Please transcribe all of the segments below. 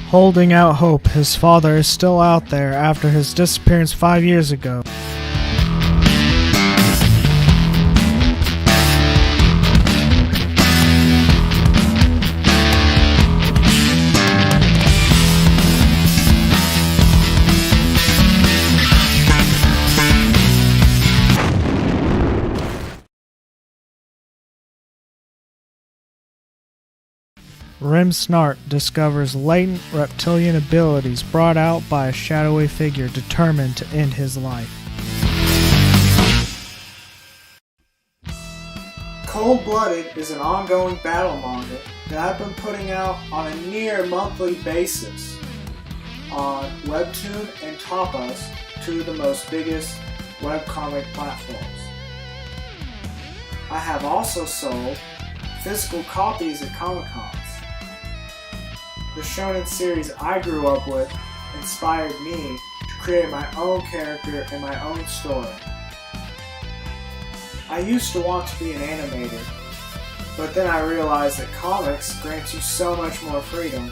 Holding out hope his father is still out there after his disappearance 5 years ago. Rem Snart discovers latent reptilian abilities brought out by a shadowy figure determined to end his life. Cold-Blooded is an ongoing battle manga that I've been putting out on a near monthly basis on Webtoon and Tapas, two of the most biggest webcomic platforms. I have also sold physical copies at Comic-Cons. The shonen series I grew up with inspired me to create my own character and my own story. I used to want to be an animator, but then I realized that comics grant you so much more freedom.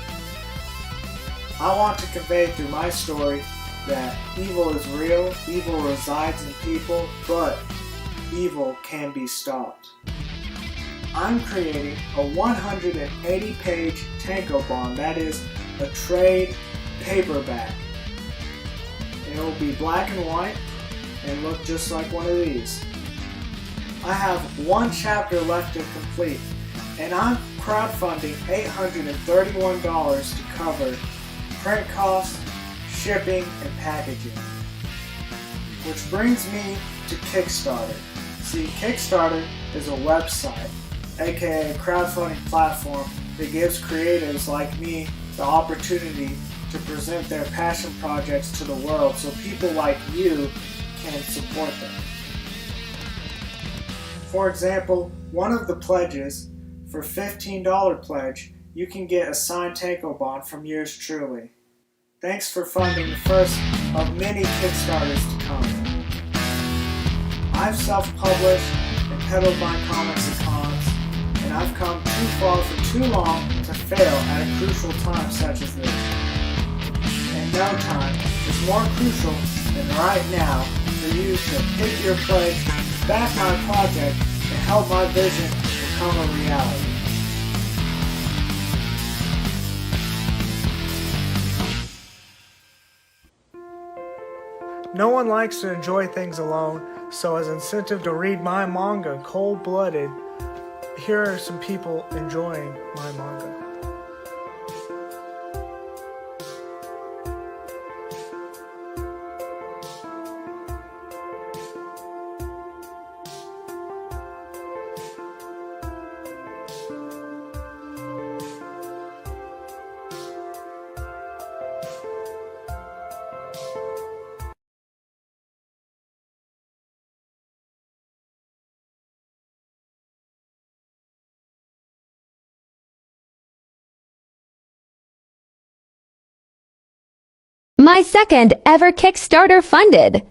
I want to convey through my story that evil is real, evil resides in people, but evil can be stopped. I'm creating a 180-page tankobon, that is a trade paperback. It will be black and white and look just like one of these. I have one chapter left to complete, and I'm crowdfunding $831 to cover print costs, shipping, and packaging. Which brings me to Kickstarter. See, Kickstarter is a website, aka a crowdfunding platform that gives creatives like me the opportunity to present their passion projects to the world so people like you can support them. For example, one of the pledges, for $15 pledge, you can get a signed tankobon from yours truly. Thanks for funding the first of many Kickstarters to come. I've self-published and peddled my comics at cons, and I've come too far for too long to fail at a crucial time such as this. And no time is more crucial than right now for you to pick your pledge, back my project, and help my vision become a reality. No one likes to enjoy things alone, so as incentive to read my manga, Cold-Blooded, here are some people enjoying my manga. My second ever Kickstarter funded.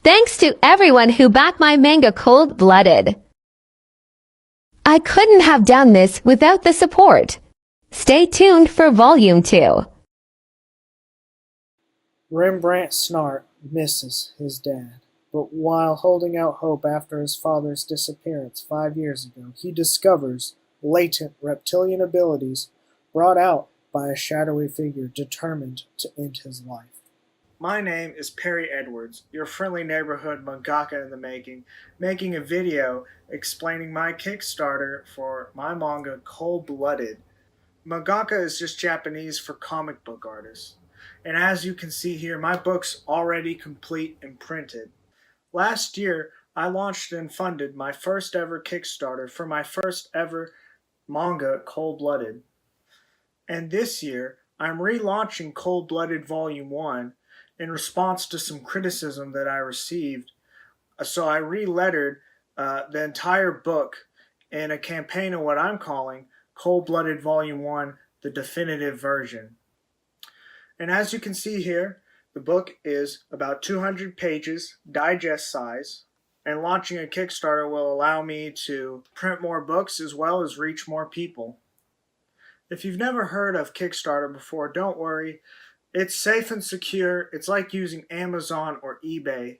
Thanks to everyone who backed my manga Cold-Blooded. I couldn't have done this without the support. Stay tuned for Volume 2. Rembrandt Snart misses his dad, but while holding out hope after his father's disappearance 5 years ago, he discovers latent reptilian abilities brought out by a shadowy figure determined to end his life. My name is Perry Edwards, your friendly neighborhood mangaka in the making a video explaining my Kickstarter for my manga Cold-Blooded. Mangaka is just Japanese for comic book artists. And as you can see here, my book's already complete and printed. Last year, I launched and funded my first ever Kickstarter for my first ever manga Cold-Blooded. And this year, I'm relaunching Cold-Blooded Volume 1 in response to some criticism that I received So I re-lettered the entire book in a campaign of what I'm calling Cold-Blooded Volume 1, the definitive version. And as you can see here, the book is about 200 pages, digest size, and launching a Kickstarter will allow me to print more books as well as reach more people. If you've never heard of Kickstarter before, don't worry. It's safe and secure. It's like using Amazon or eBay.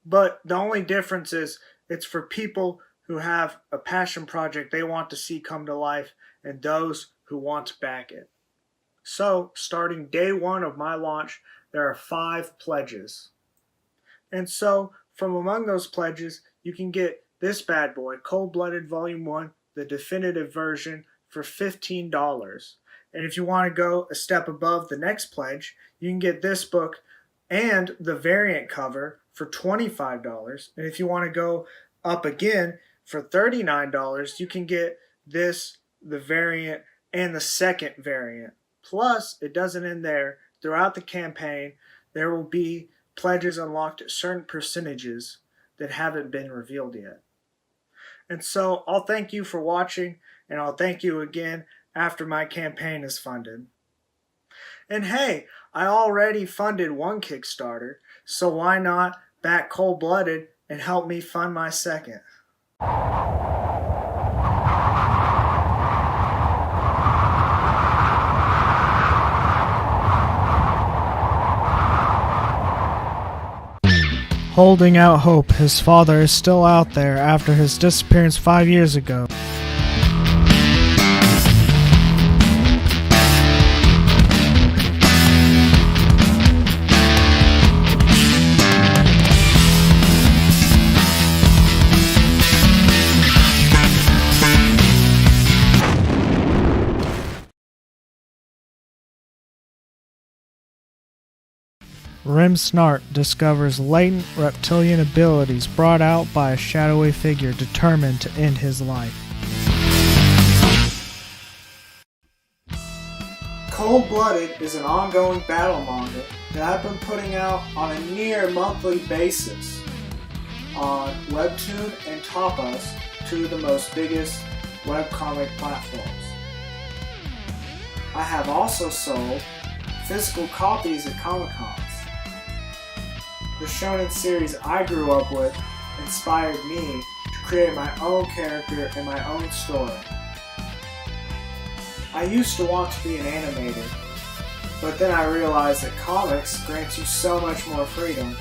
But the only difference is it's for people who have a passion project they want to see come to life and those who want to back it. So, starting day one of my launch, there are 5 pledges. And so, from among those pledges, you can get this bad boy, Cold-Blooded Volume 1, the definitive version, for $15. And if you want to go a step above the next pledge, you can get this book and the variant cover for $25. And if you want to go up again for $39, you can get this, the variant, and the second variant. Plus, it doesn't end there. Throughout the campaign, there will be pledges unlocked at certain percentages that haven't been revealed yet. And so I'll thank you for watching, and I'll thank you again after my campaign is funded. And hey, I already funded one Kickstarter, so why not back Cold-Blooded and help me fund my second? Holding out hope, his father is still out there after his disappearance 5 years ago. Rim Snart discovers latent reptilian abilities brought out by a shadowy figure determined to end his life. Cold-Blooded is an ongoing battle manga that I've been putting out on a near monthly basis on Webtoon and Tapas, two of the most biggest webcomic platforms. I have also sold physical copies at Comic-Cons. The shonen series I grew up with inspired me to create my own character and my own story. I used to want to be an animator, but then I realized that comics grants you so much more freedom.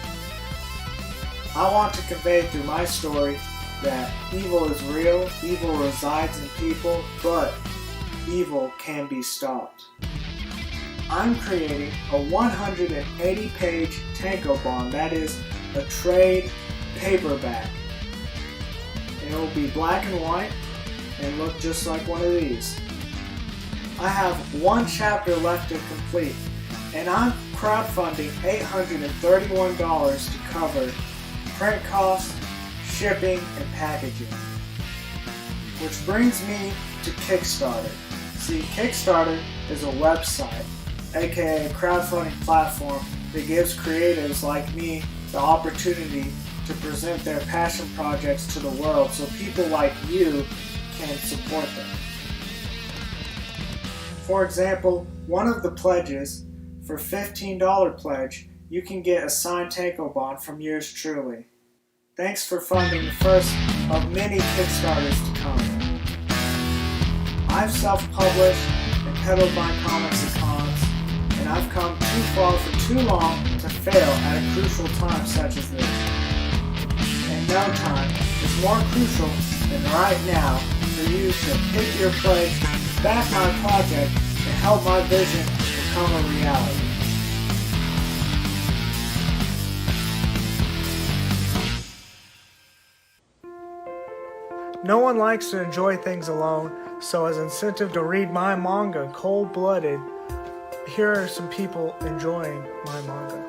I want to convey through my story that evil is real, evil resides in people, but evil can be stopped. I'm creating a 180-page tankobon, that is a trade paperback. And it will be black and white and look just like one of these. I have one chapter left to complete, and I'm crowdfunding $831 to cover print costs, shipping, and packaging. Which brings me to Kickstarter. See, Kickstarter is a website, aka a crowdfunding platform that gives creatives like me the opportunity to present their passion projects to the world so people like you can support them. For example, one of the pledges, for $15 pledge, you can get a signed tankobon from yours truly. Thanks for funding the first of many Kickstarters to come. I've self-published and peddled my comics at cons, and I've come too far for too long to fail at a crucial time such as this. And no time is more crucial than right now for you to hit your pledge, back my project, and help my vision become a reality. No one likes to enjoy things alone, so as incentive to read my manga, Cold-Blooded, here are some people enjoying my manga.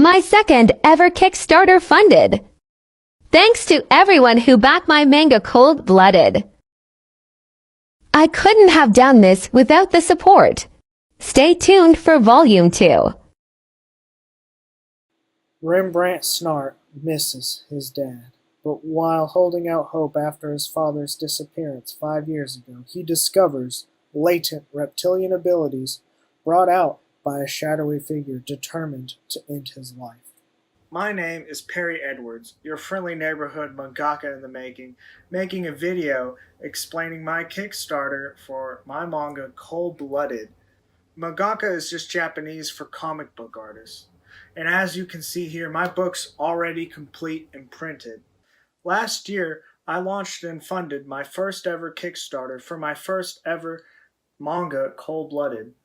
My second ever Kickstarter funded. Thanks to everyone who backed my manga cold-blooded. I couldn't have done this without the support. Stay tuned for Volume 2. Rembrandt Snart misses his dad, but while holding out hope after his father's disappearance 5 years ago, he discovers latent reptilian abilities brought out by a shadowy figure determined to end his life. My name is Perry Edwards, your friendly neighborhood mangaka in the making a video explaining my Kickstarter for my manga Cold-Blooded. Mangaka is just Japanese for comic book artists. And as you can see here, my book's already complete and printed. Last year, I launched and funded my first ever Kickstarter for my first ever manga, Cold-Blooded.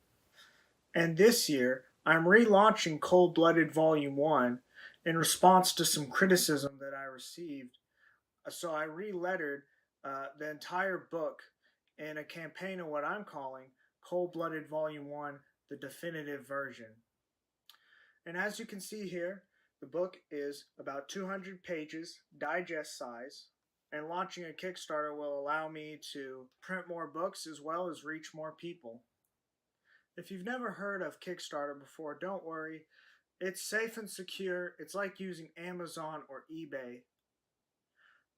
And this year, I'm relaunching Cold-Blooded Volume 1 in response to some criticism that I received. So I re-lettered the entire book in a campaign of what I'm calling Cold-Blooded Volume 1, the definitive version. And as you can see here, the book is about 200 pages, digest size, and launching a Kickstarter will allow me to print more books as well as reach more people. If you've never heard of Kickstarter before, don't worry. It's safe and secure. It's like using Amazon or eBay.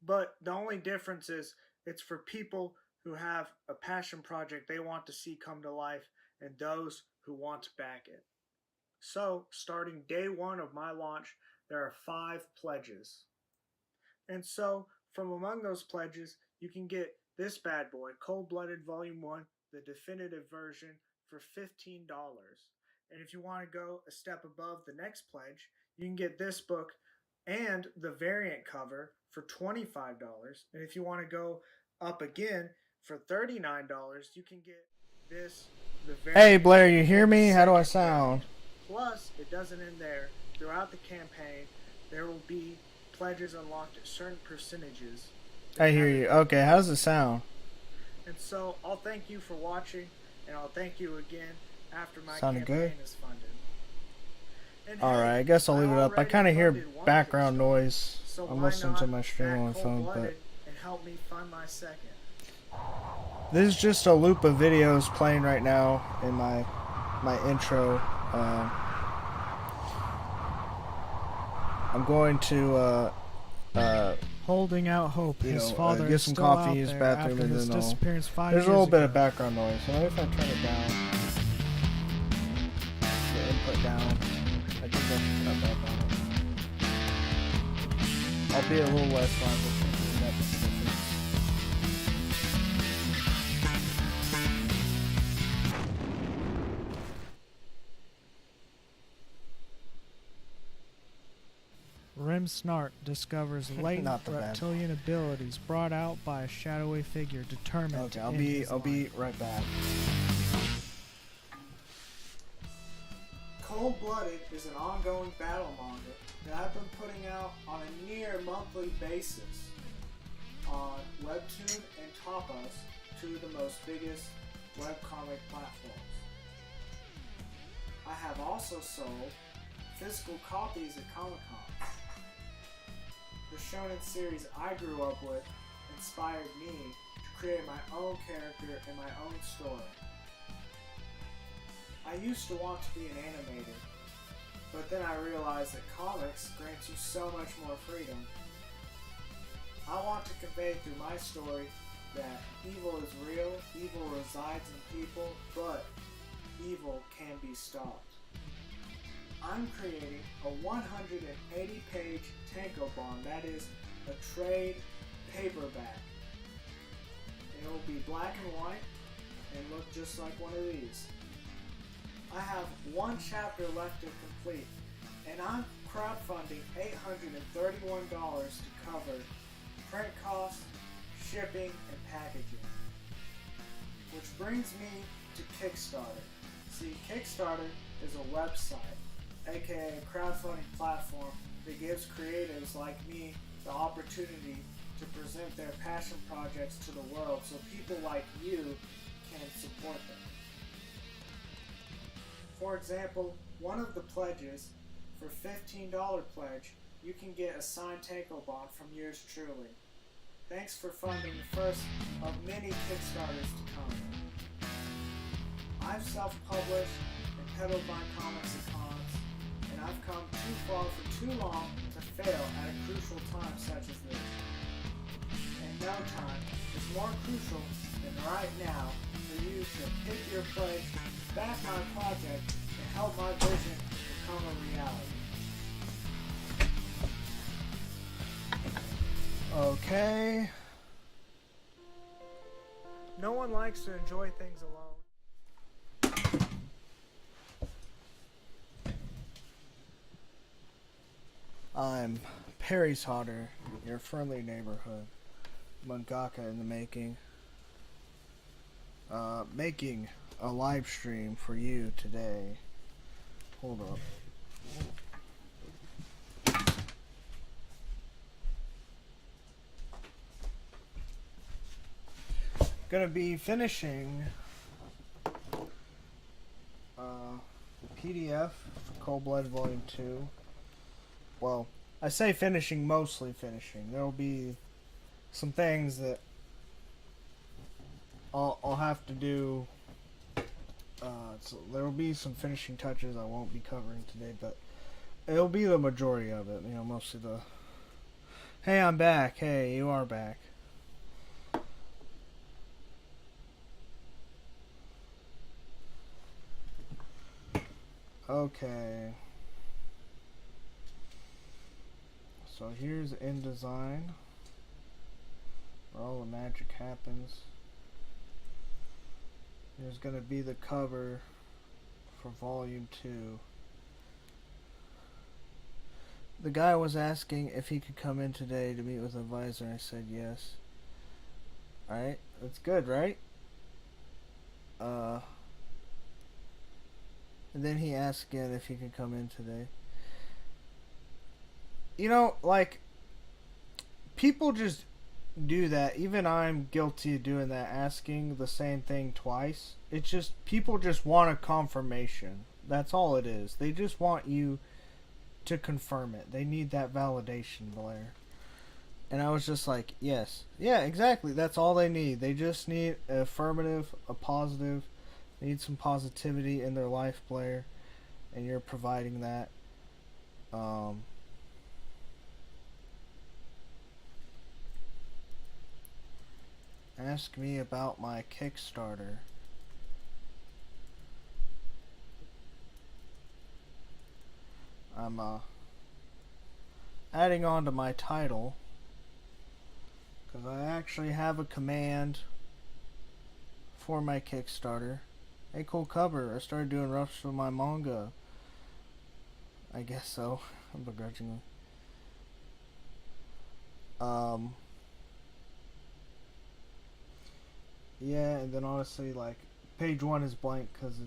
But the only difference is it's for people who have a passion project they want to see come to life and those who want to back it. So, starting day 1 of my launch, there are 5 pledges. And so, from among those pledges, you can get this bad boy, Cold-Blooded Volume 1, the definitive version, for $15. And if you want to go a step above the next pledge, you can get this book and the variant cover for $25. And if you want to go up again for $39, you can get this, the variant. Hey Blair, you hear me? How do I sound? Plus, it doesn't end there. Throughout the campaign, there will be pledges unlocked at certain percentages. I hear you. Okay, how does it sound? And so, I'll thank you for watching, and I'll thank you again after my Sounded campaign good. is funded. And Alright, hey, I guess I'll leave it up. I already kind of hear funded one background Kickstarter, noise. so I'm why listening to not my stream back on my phone, Cold-Blooded but and help me fund my second. this is just a loop of videos playing right now in my intro. I'm going to Holding out hope. His father get is some still coffee out in his there bathroom, after and his then I'll. disappearance 5 There's a years little bit ago. of background noise. So maybe if I turn it down, the input down, I think I can cut back on it. I'll be a little less mindful. Rem Snart discovers latent Not the bad. reptilian abilities brought out by a shadowy figure determined Okay, to I'll end his life. be right back. Cold-Blooded is an ongoing battle manga that I've been putting out on a near monthly basis on Webtoon and Tapas, 2 of the most biggest webcomic platforms. I have also sold physical copies at Comic-Con. The shonen series I grew up with inspired me to create my own character and my own story. I used to want to be an animator, but then I realized that comics grants you so much more freedom. I want to convey through my story that evil is real, evil resides in people, but evil can be stopped. I'm creating a 180-page tankobon, that is a trade paperback. It will be black and white and look just like one of these. I have 1 chapter left to complete, and I'm crowdfunding $831 to cover print costs, shipping, and packaging. Which brings me to Kickstarter. See, Kickstarter is a website, aka a crowdfunding platform that gives creatives like me the opportunity to present their passion projects to the world so people like you can support them. For example, one of the pledges For $15 pledge, you can get a signed tankobon from yours truly. Thanks for funding the first of many Kickstarters to come. I've self-published and peddled my comics at cons, and I've come too far for too long to fail at a crucial time such as this. And no time is more crucial than right now for you to pick your place, back my project, and help my vision become a reality. Okay. No one likes to enjoy things alone. I'm Perry Sauter, your friendly neighborhood mangaka in the making. Making a live stream for you today. Hold up. Gonna be finishing PDF for Cold Blood Volume 2. Well, I say finishing, mostly finishing. There'll be some things that I'll have to do. So there'll be some finishing touches I won't be covering today, but it'll be the majority of it. You know, mostly the, hey, I'm back. Hey, you are back. Okay. So here's InDesign, where all the magic happens. There's gonna be the cover for Volume 2. The guy was asking if he could come in today to meet with an advisor. I said yes. Alright, that's good, right? And then he asked again if he could come in today. You know, like, people just do that. Even I'm guilty of doing that, asking the same thing twice. It's just, people just want a confirmation. That's all it is. They just want you to confirm it. They need that validation, Blair. And I was just like, yes. Yeah, exactly. That's all they need. They just need an affirmative, a positive. They need some positivity in their life, Blair. And you're providing that. Ask me about my Kickstarter. I'm adding on to my title because I actually have a command for my Kickstarter. Hey, cool cover. I started doing roughs for my manga. I guess so. Begrudgingly. Yeah, and then honestly, like, page 1 is blank because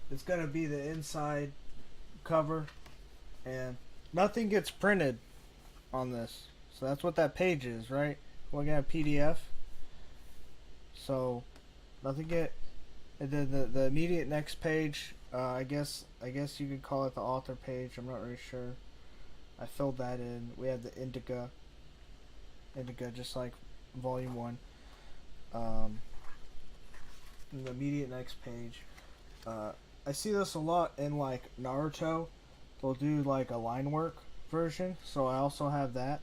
it's gonna be the inside cover, and nothing gets printed on this. So that's what that page is, right? We're gonna have PDF. So nothing get. And then the immediate next page, I guess you could call it the author page. I'm not really sure. I filled that in. We had the indica, just like Volume 1. The immediate next page. I see this a lot in like Naruto. They'll do like a line work version, so I also have that.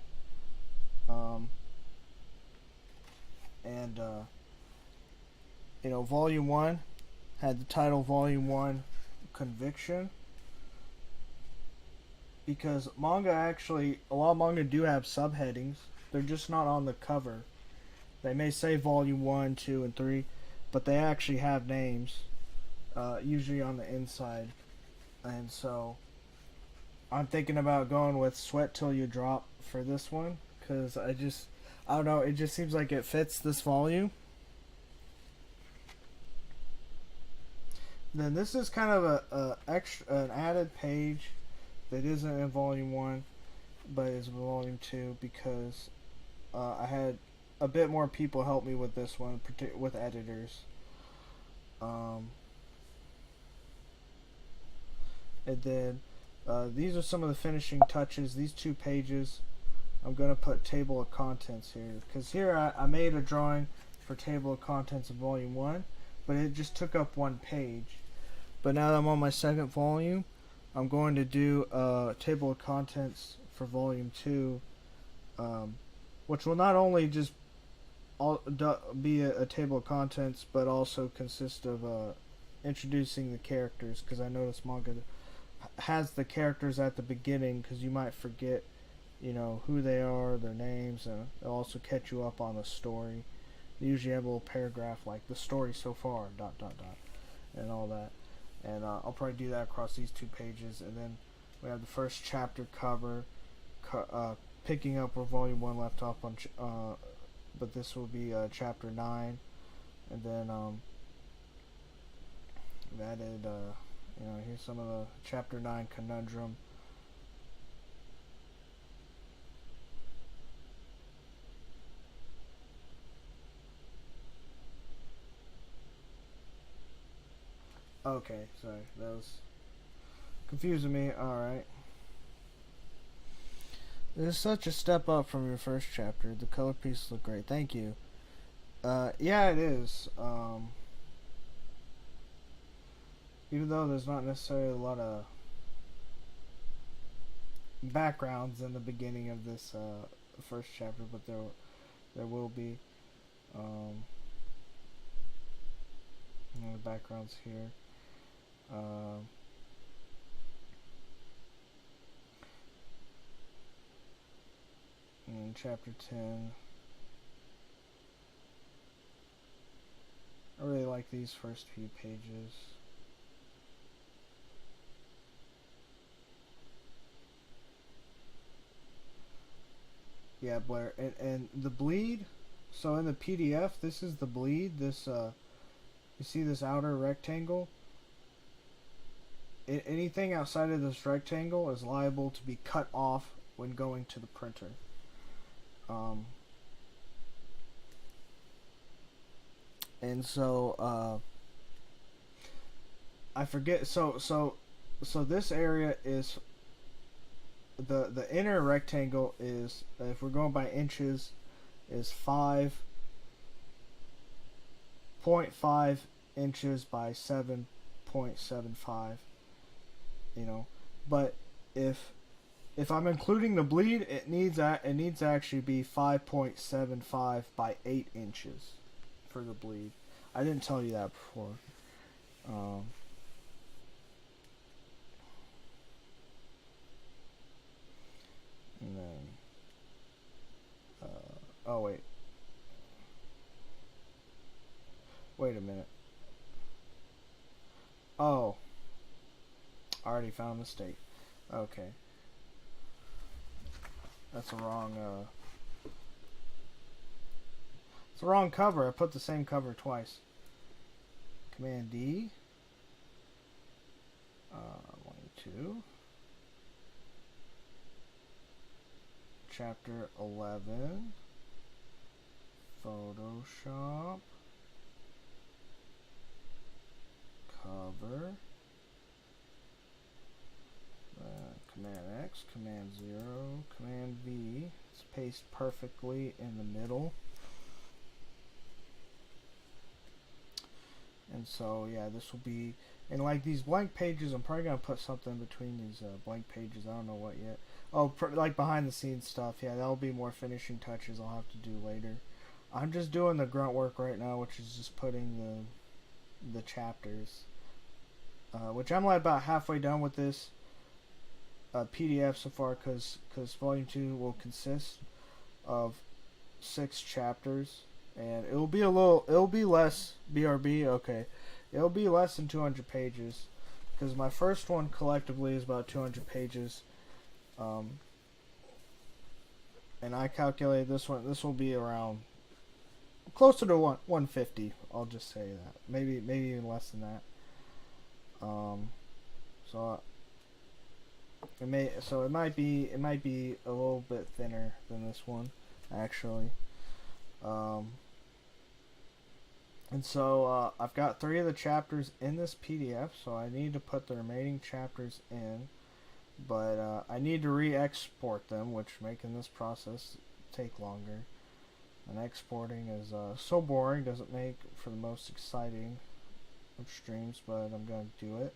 You know, Volume 1 had the title Volume 1 Conviction. Because manga actually, a lot of manga do have subheadings. They're just not on the cover. They may say Volume 1, 2, and 3, but they actually have names, usually on the inside. And so, I'm thinking about going with Sweat Till You Drop for this one, because I don't know, it just seems like it fits this volume. Then this is kind of an added page that isn't in Volume 1, but is in Volume 2, because I had a bit more people help me with this one, with editors. And then these are some of the finishing touches. These 2 pages, I'm going to put table of contents here. Because here I made a drawing for table of contents in volume 1, but it just took up 1 page. But now that I'm on my 2nd volume, I'm going to do a table of contents for volume 2, which will not only just be a table of contents, but also consist of introducing the characters, because I noticed manga has the characters at the beginning, because you might forget, you know, who they are, their names, and it'll also catch you up on the story. They usually have a little paragraph like the story so far, ... and all that. And I'll probably do that across these 2 pages, and then we have the first chapter cover, picking up where volume 1 left off on, but this will be chapter 9, and then I've added, you know, here's some of the chapter 9 conundrum. Okay, sorry, that was confusing me. Alright. This is such a step up from your first chapter. The color pieces look great. Thank you. Yeah, it is. Even though there's not necessarily a lot of backgrounds in the beginning of this first chapter, but there will be. The backgrounds here. In chapter 10, I really like these first few pages. Yeah, Blair, and the bleed. So in the PDF, this is the bleed. This you see this outer rectangle? Anything outside of this rectangle is liable to be cut off when going to the printer. And so I forget. So this area is the inner rectangle is, if we're going by inches, is 5.5 inches by 7.75. You know, but if I'm including the bleed, it needs to actually be 5.75 by 8 inches for the bleed. I didn't tell you that before. And then, oh wait a minute. Oh, I already found a mistake. Okay. That's a wrong, it's the wrong cover. I put the same cover twice. Command D. 1, 2. Chapter 11. Photoshop. Cover. Command X, Command 0, Command V. It's pasted perfectly in the middle. And so, yeah, this will be, and like these blank pages, I'm probably going to put something between these blank pages. I don't know what yet. Oh, like behind the scenes stuff. Yeah, that'll be more finishing touches I'll have to do later. I'm just doing the grunt work right now, which is just putting the chapters. Which I'm like about halfway done with this PDF so far, because volume 2 will consist of 6 chapters, and it'll be less BRB. Okay, it'll be less than 200 pages, because my first one collectively is about 200 pages, and I calculated this will be around closer to 150. I'll just say that, maybe even less than that. So it might be a little bit thinner than this one, actually. And so I've got 3 of the chapters in this PDF, so I need to put the remaining chapters in. but I need to re-export them, which making this process take longer. And exporting is so boring, doesn't make for the most exciting of streams, but I'm going to do it.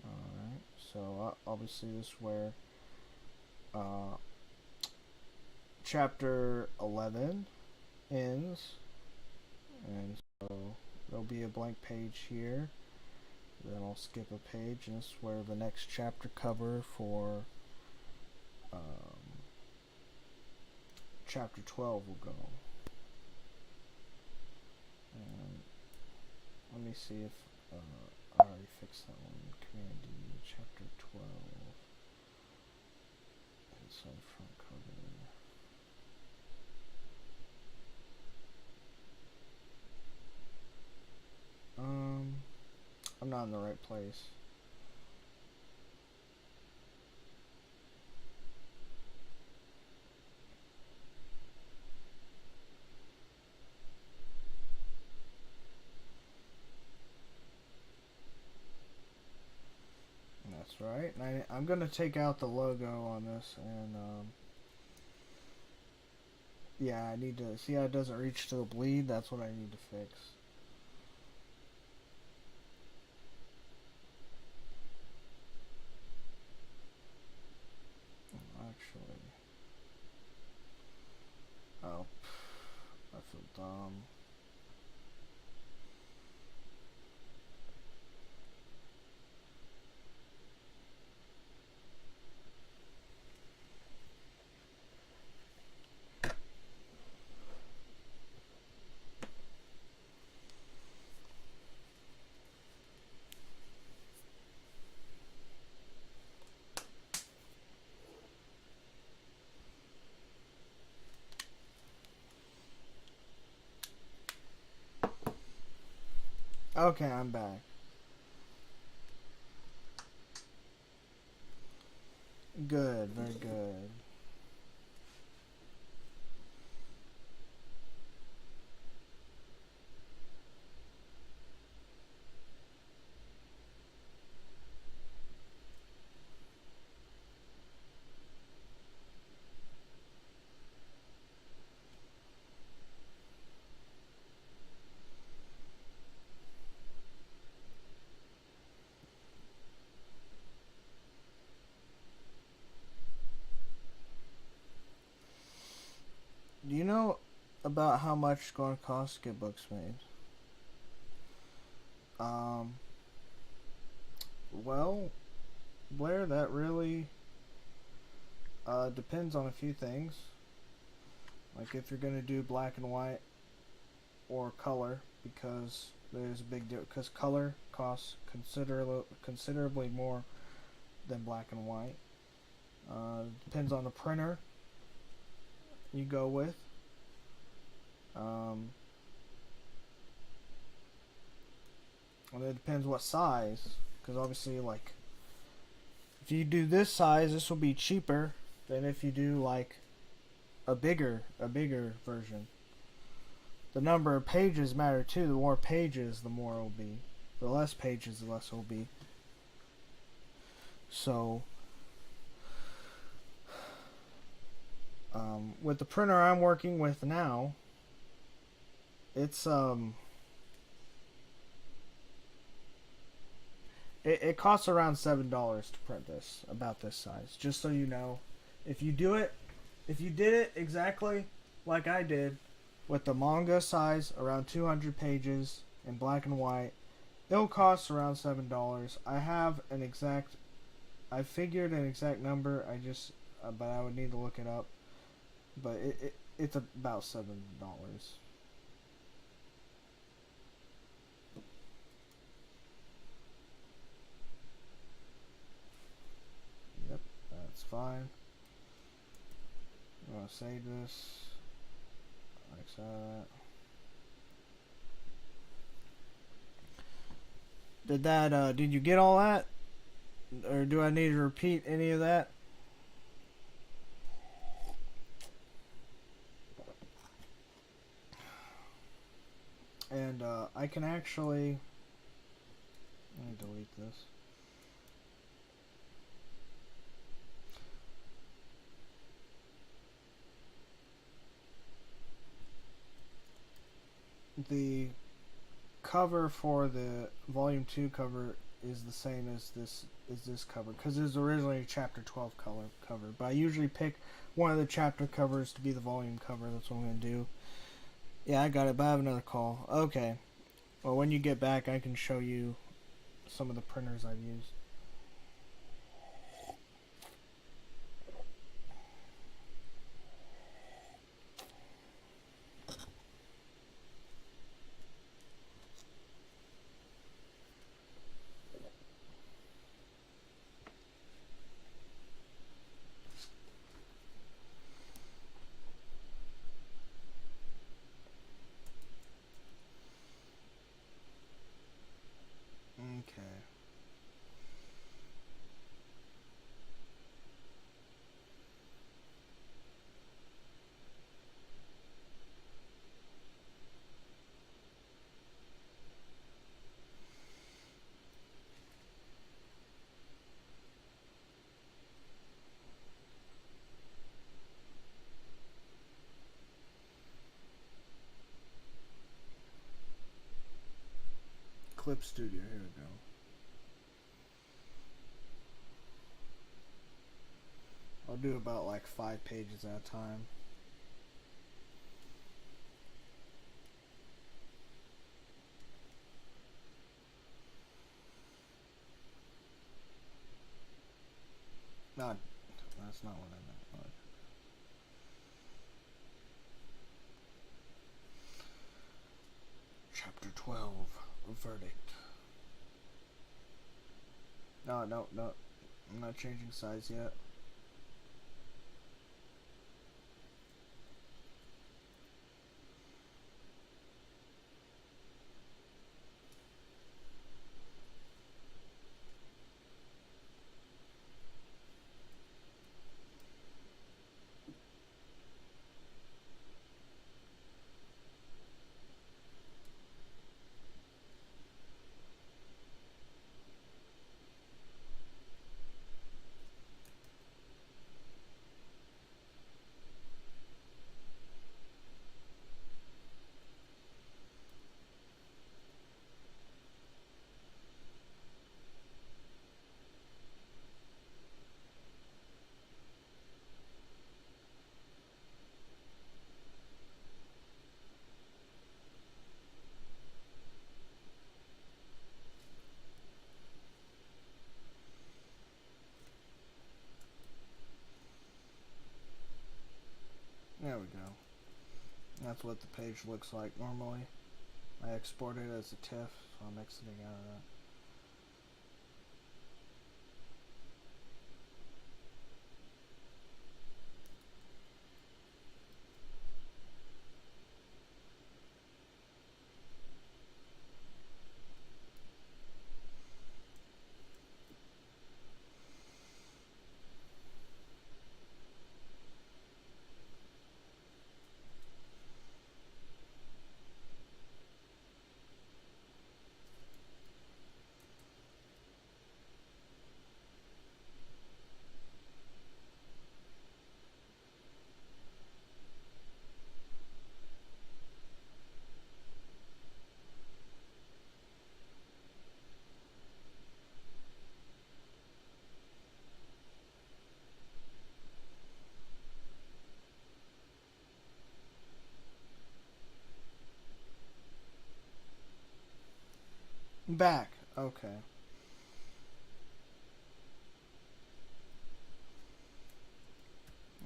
Alright, so obviously this is where chapter 11 ends, and so there'll be a blank page here, then I'll skip a page, and this is where the next chapter cover for chapter 12 will go. And let me see if I already fixed that one. Command D, chapter 12. Inside front cover. I'm not in the right place. That's right. And I'm gonna take out the logo on this, and yeah, I need to see how it doesn't reach to the bleed. That's what I need to fix. Actually, oh, I feel dumb. Okay, I'm back. Good, very good. Do you know about how much it's going to cost to get books made? Well, Blair, that really depends on a few things. Like if you're going to do black and white or color, because there's a big difference. Because color costs considerably more than black and white. Depends on the printer you go with. And it depends what size, because obviously, like, if you do this size, this will be cheaper than if you do like a bigger version. The number of pages matter too. The more pages, the more it will be. The less pages, the less it will be. So, with the printer I'm working with now, it's it costs around $7 to print this, about this size. Just so you know, if you did it exactly like I did, with the manga size, around 200 pages in black and white, it'll cost around $7. I figured an exact number. But I would need to look it up. But it's about $7. Yep, that's fine. I'm gonna save this. Like that. Did you get all that? Or do I need to repeat any of that? And I can actually Let me delete this. The cover for the volume 2 cover is the same as this cover, because it was originally a chapter 12 cover, but I usually pick one of the chapter covers to be the volume cover. That's what I'm going to do. Yeah, I got it, but I have another call. Okay. Well, when you get back, I can show you some of the printers I've used. Okay. Clip Studio, here we go. I'll do about like 5 pages at a time. No, that's not what I meant. Look. Chapter 12, Verdict. No, I'm not changing size yet. There we go. That's what the page looks like normally. I export it as a TIFF, so I'm exiting out of that. Back. Okay.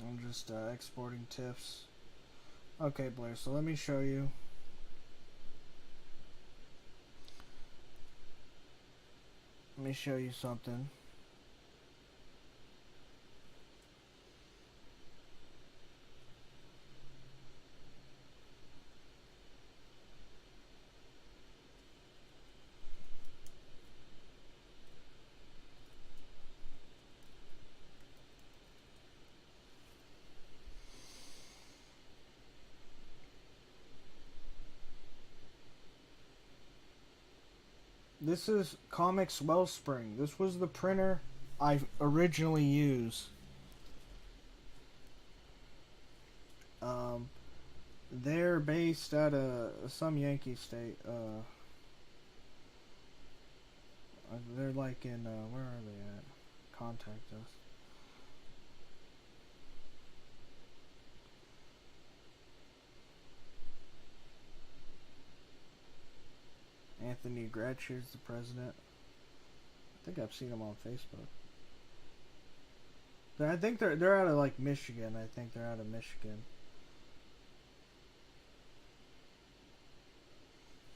I'm just exporting TIFFs. Okay, Blair, so let me show you. Let me show you something. This is Comics Wellspring. This was the printer I originally used. They're based out of some Yankee state. They're like in, where are they at? Contact us. Anthony Gretsch is the president. I think I've seen him on Facebook. I think they're out of like Michigan. I think they're out of Michigan.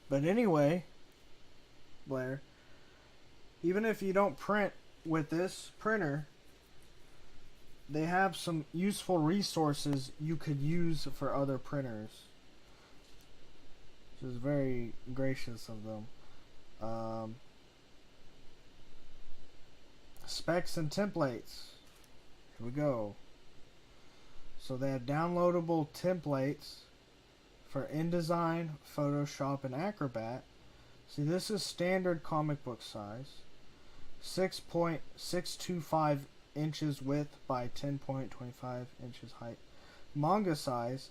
But anyway, Blair, even if you don't print with this printer, they have some useful resources you could use for other printers. Which is very gracious of them. Specs and templates. Here we go. So they have downloadable templates for InDesign, Photoshop, and Acrobat. See, this is standard comic book size. 6.625 inches width by 10.25 inches height. Manga size.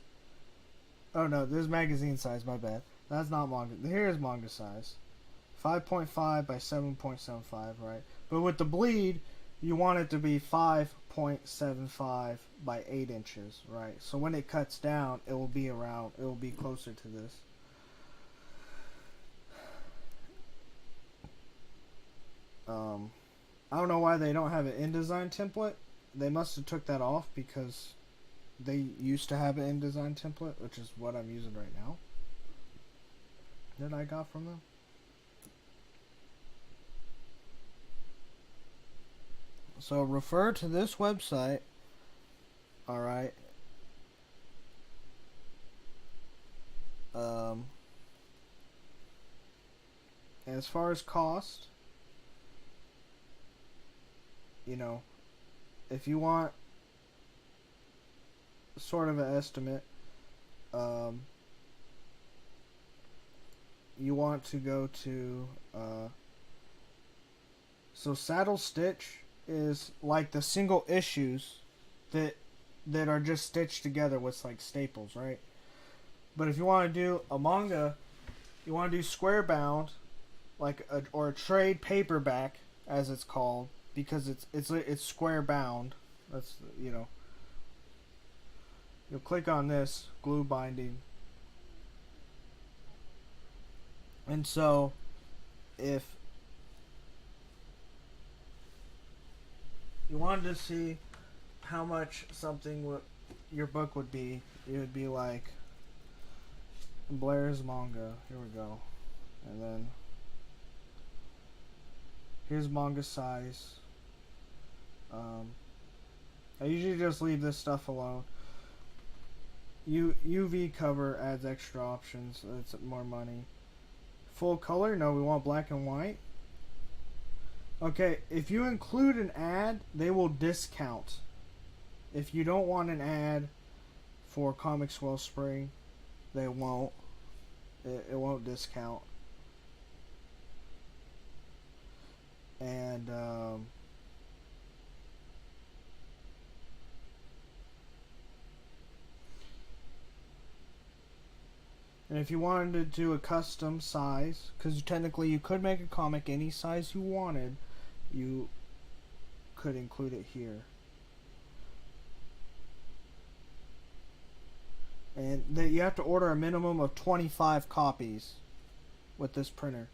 Oh no, this is magazine size, my bad. That's not manga. Here's manga size. 5.5 by 7.75, right? But with the bleed, you want it to be 5.75 by 8 inches, right? So when it cuts down, it will be closer to this. I don't know why they don't have an InDesign template. They must have took that off because they used to have an InDesign template, which is what I'm using right now. That I got from them. So refer to this website. Alright. As far as cost, you know, if you want sort of an estimate, you want to go to so Saddle Stitch is like the single issues that are just stitched together with like staples, right? But if you want to do a manga, you want to do square bound, like or a trade paperback as it's called, because it's square bound. That's, you know, you'll click on this glue binding, and so if you wanted to see how much something your book would be, it would be like Blair's manga. Here we go. And then here's manga size. I usually just leave this stuff alone. UV cover adds extra options. It's more money. Full color? No, we want black and white. Okay, if you include an ad, they will discount. If you don't want an ad for Comics Wellspring, they won't. It won't discount. And if you wanted to do a custom size, because technically you could make a comic any size you wanted, you could include it here. And you have to order a minimum of 25 copies with this printer.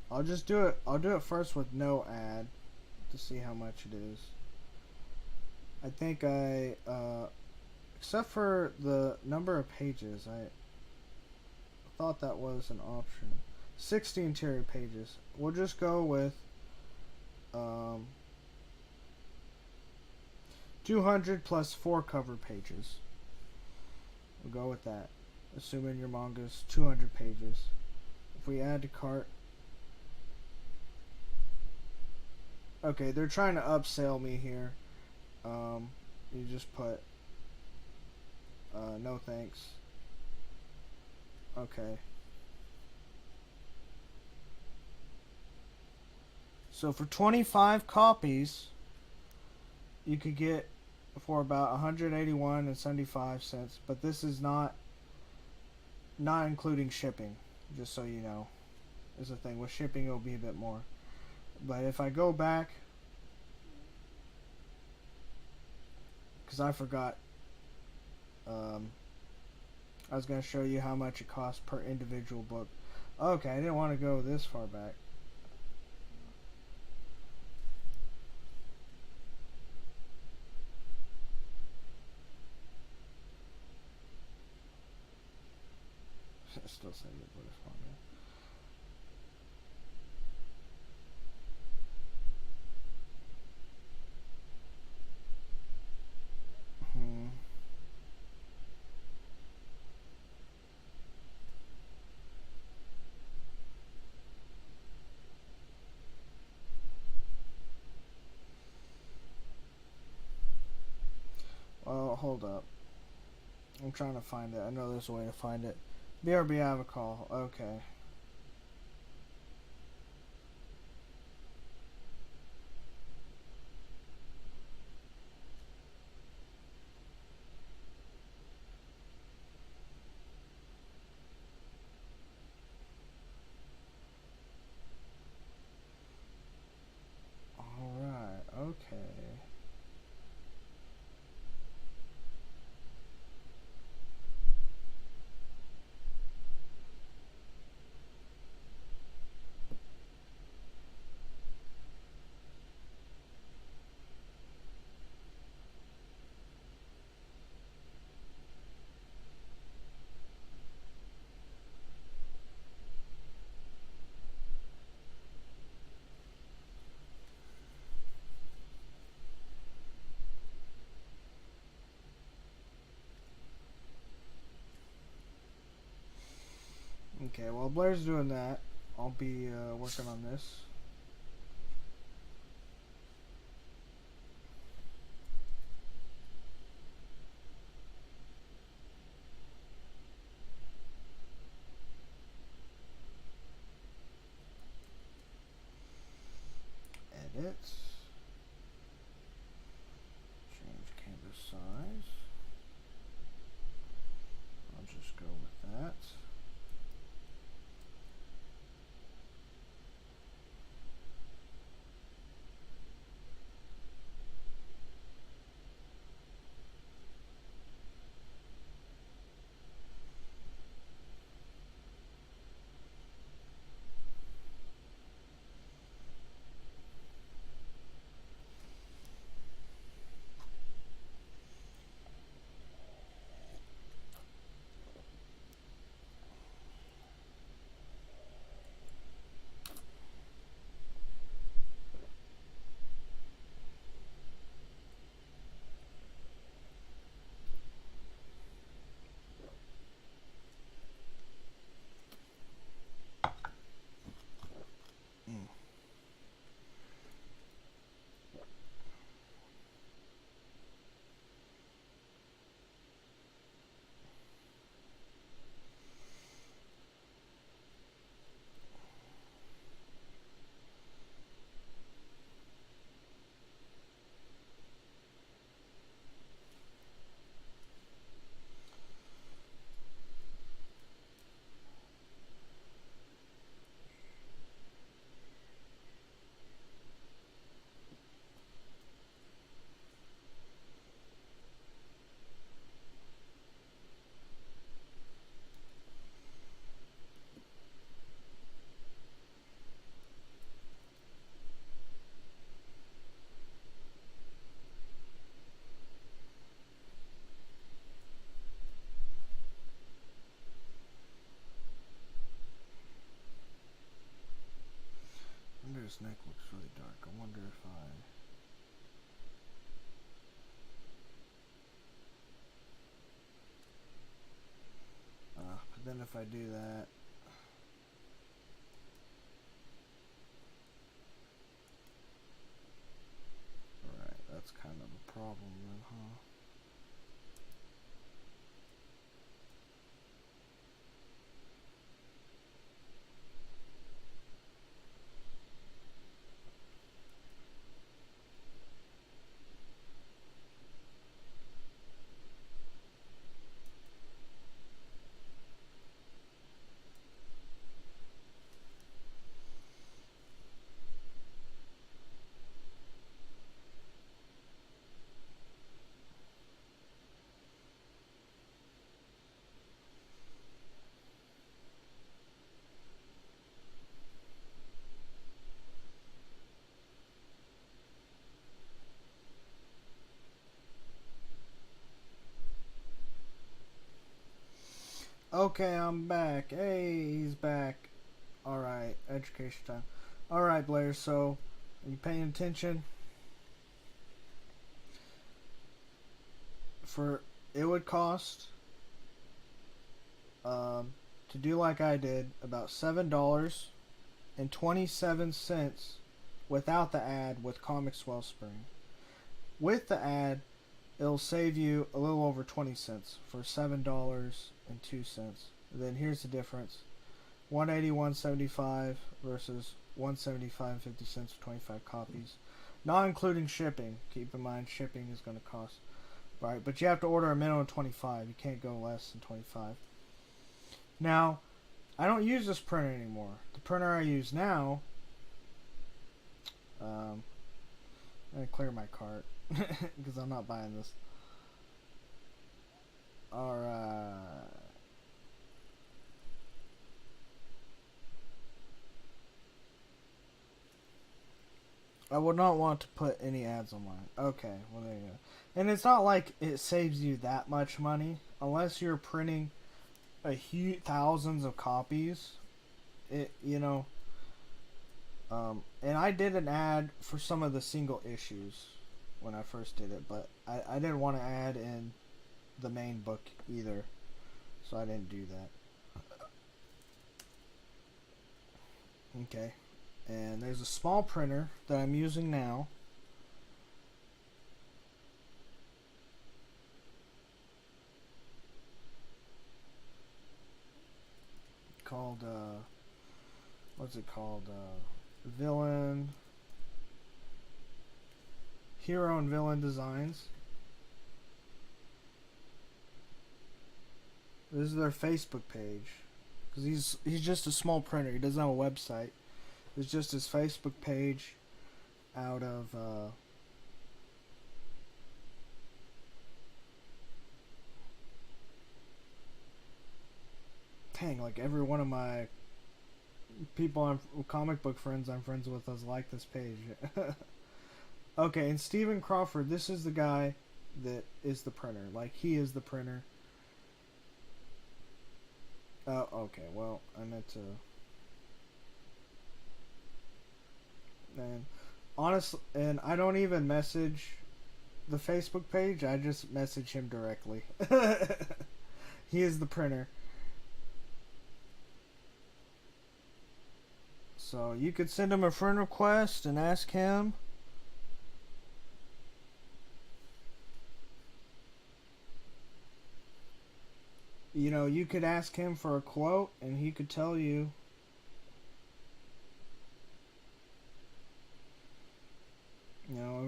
I'll just do it. I'll do it first with no ad to see how much it is. I think except for the number of pages, I thought that was an option. 60 interior pages. We'll just go with 200 plus 4 cover pages. We'll go with that, assuming your manga's 200 pages. If we add to cart, okay, they're trying to upsell me here. You just put No thanks. Okay. So for 25 copies, you could get for about 181 and 75 cents. But this is not including shipping. Just so you know, is the thing. With shipping, it'll be a bit more. But if I go back, because I forgot, I was going to show you how much it costs per individual book. Okay, I didn't want to go this far back. Still saying the Buddhist manga. Well, hold up. I'm trying to find it. I know there's a way to find it. BRB Avacall. Okay. Alright, okay. Okay, while Blair's doing that, I'll be working on this. Edits. Change canvas size. I'll just go with that. His neck looks really dark. I wonder if but then if I do that, alright, that's kind of a problem then, huh? Okay, I'm back. Hey, he's back. Alright, education time. Alright, Blair, so, are you paying attention? It would cost, to do like I did, about $7.27 without the ad with Comics Wellspring. With the ad, it'll save you a little over 20 cents for $7.02. Then here's the difference: $181.75 versus $175.50 for 25 copies, not including shipping. Keep in mind, shipping is going to cost. Right, but you have to order a minimum of 25. You can't go less than 25. Now, I don't use this printer anymore. The printer I use now, I'm going to clear my cart because I'm not buying this. Alright. I would not want to put any ads on mine. Okay, well there you go. And it's not like it saves you that much money unless you're printing a huge thousands of copies. And I did an ad for some of the single issues when I first did it, but I didn't want to add in the main book either, so I didn't do that. Okay. And there's a small printer that I'm using now. Called, what's it called? Hero and Villain Designs. This is their Facebook page. Because he's just a small printer. He doesn't have a website. It's just his Facebook page out of dang, like every one of my people comic book friends I'm friends with us like this page. Okay, and Stephen Crawford, this is the guy that is the printer. Like, he is the printer. Okay, well, I meant to. And honestly, and I don't even message the Facebook page, I just message him directly. He is the printer. So you could send him a friend request and ask him. You could ask him for a quote and he could tell you.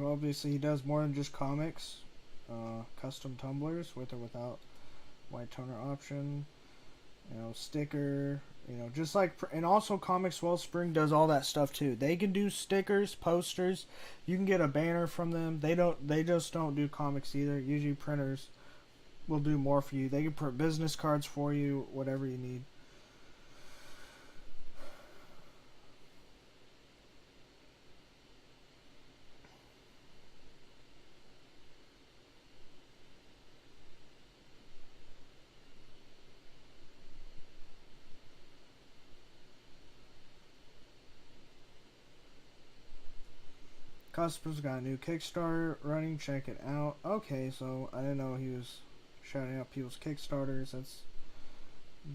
Obviously he does more than just comics. Custom tumblers with or without white toner option. Sticker. Just like, and also Comics Wellspring does all that stuff too. They can do stickers, posters. You can get a banner from them. They just don't do comics either. Usually printers will do more for you. They can print business cards for you, whatever you need. Customers got a new Kickstarter running. Check it out. Okay, so I didn't know he was shouting out people's Kickstarters. That's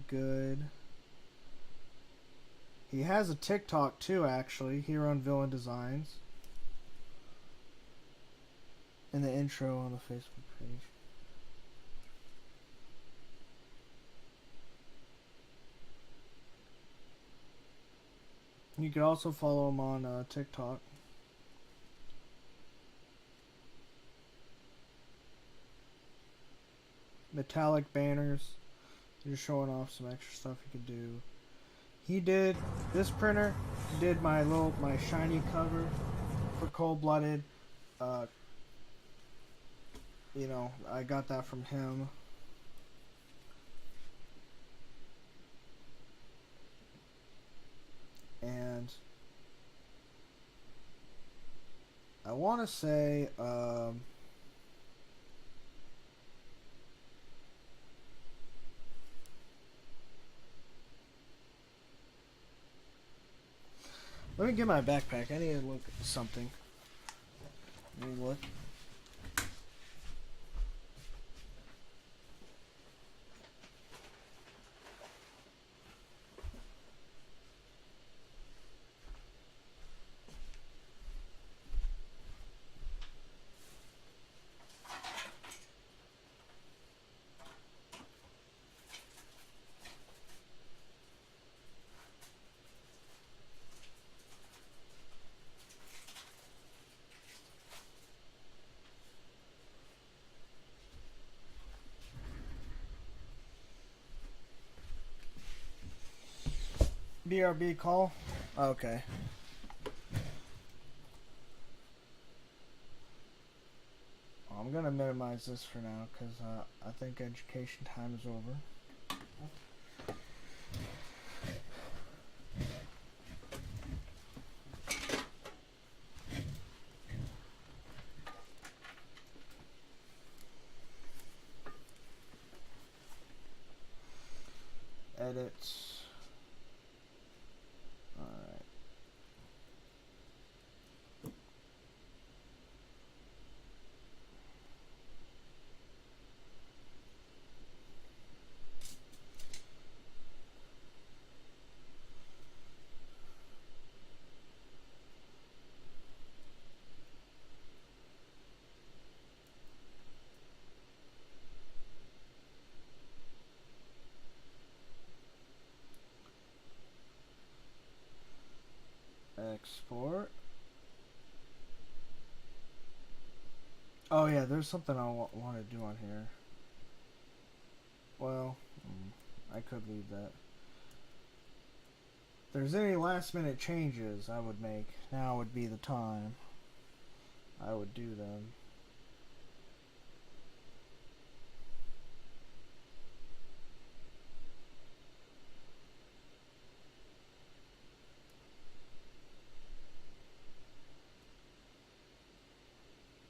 good. He has a TikTok too, actually. Hero and Villain Designs. In the intro on the Facebook page. You could also follow him on TikTok. Metallic banners. Just showing off some extra stuff you can do. This printer did my shiny cover for Cold Blooded. I got that from him. And I want to say, Let me get my backpack. I need to look at something. Let me look. BRB call? Okay. I'm gonna minimize this for now because I think education time is over. Edits. Alright. Export. Oh yeah, there's something I want to do on here. Well, I could leave that. If there's any last minute changes I would make, now would be the time. I would do them.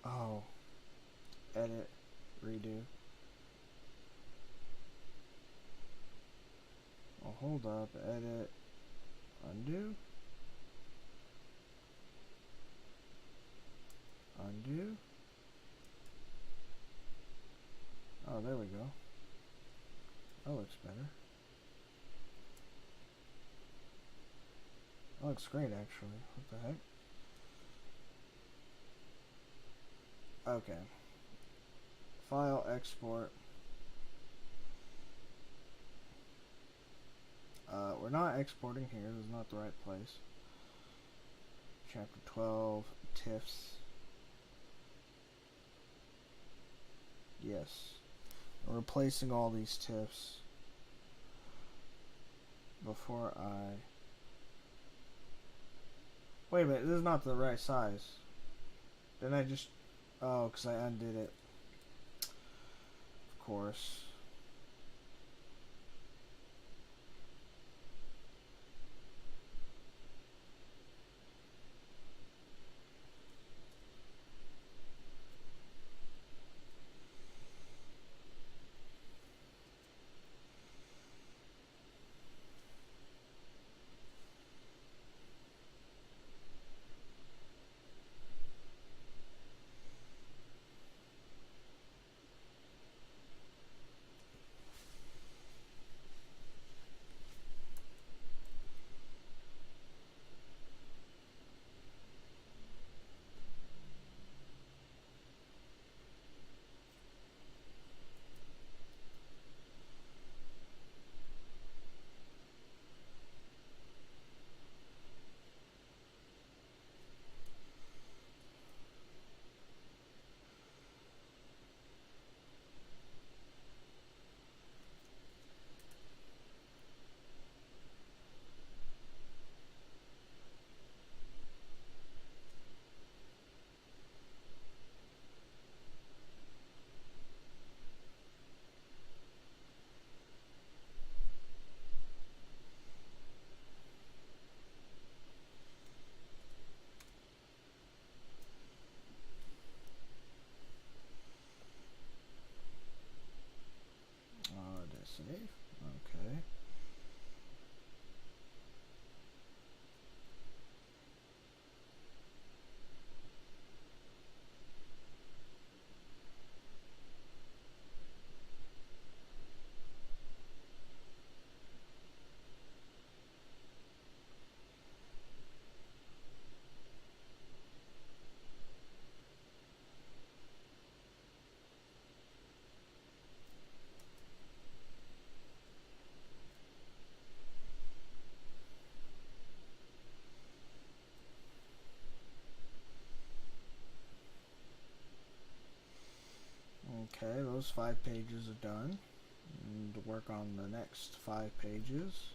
Oh. Edit. Redo. Oh, hold up. Edit. Undo. Undo. Oh, there we go. That looks better. That looks great, actually. What the heck? Okay. File export. We're not exporting here. This is not the right place. Chapter 12. TIFFs. Yes. I'm replacing all these TIFFs before I... Wait a minute. This is not the right size. Didn't I just... Oh, because I undid it. Of course. Okay, those 5 pages are done. And work on the next 5 pages.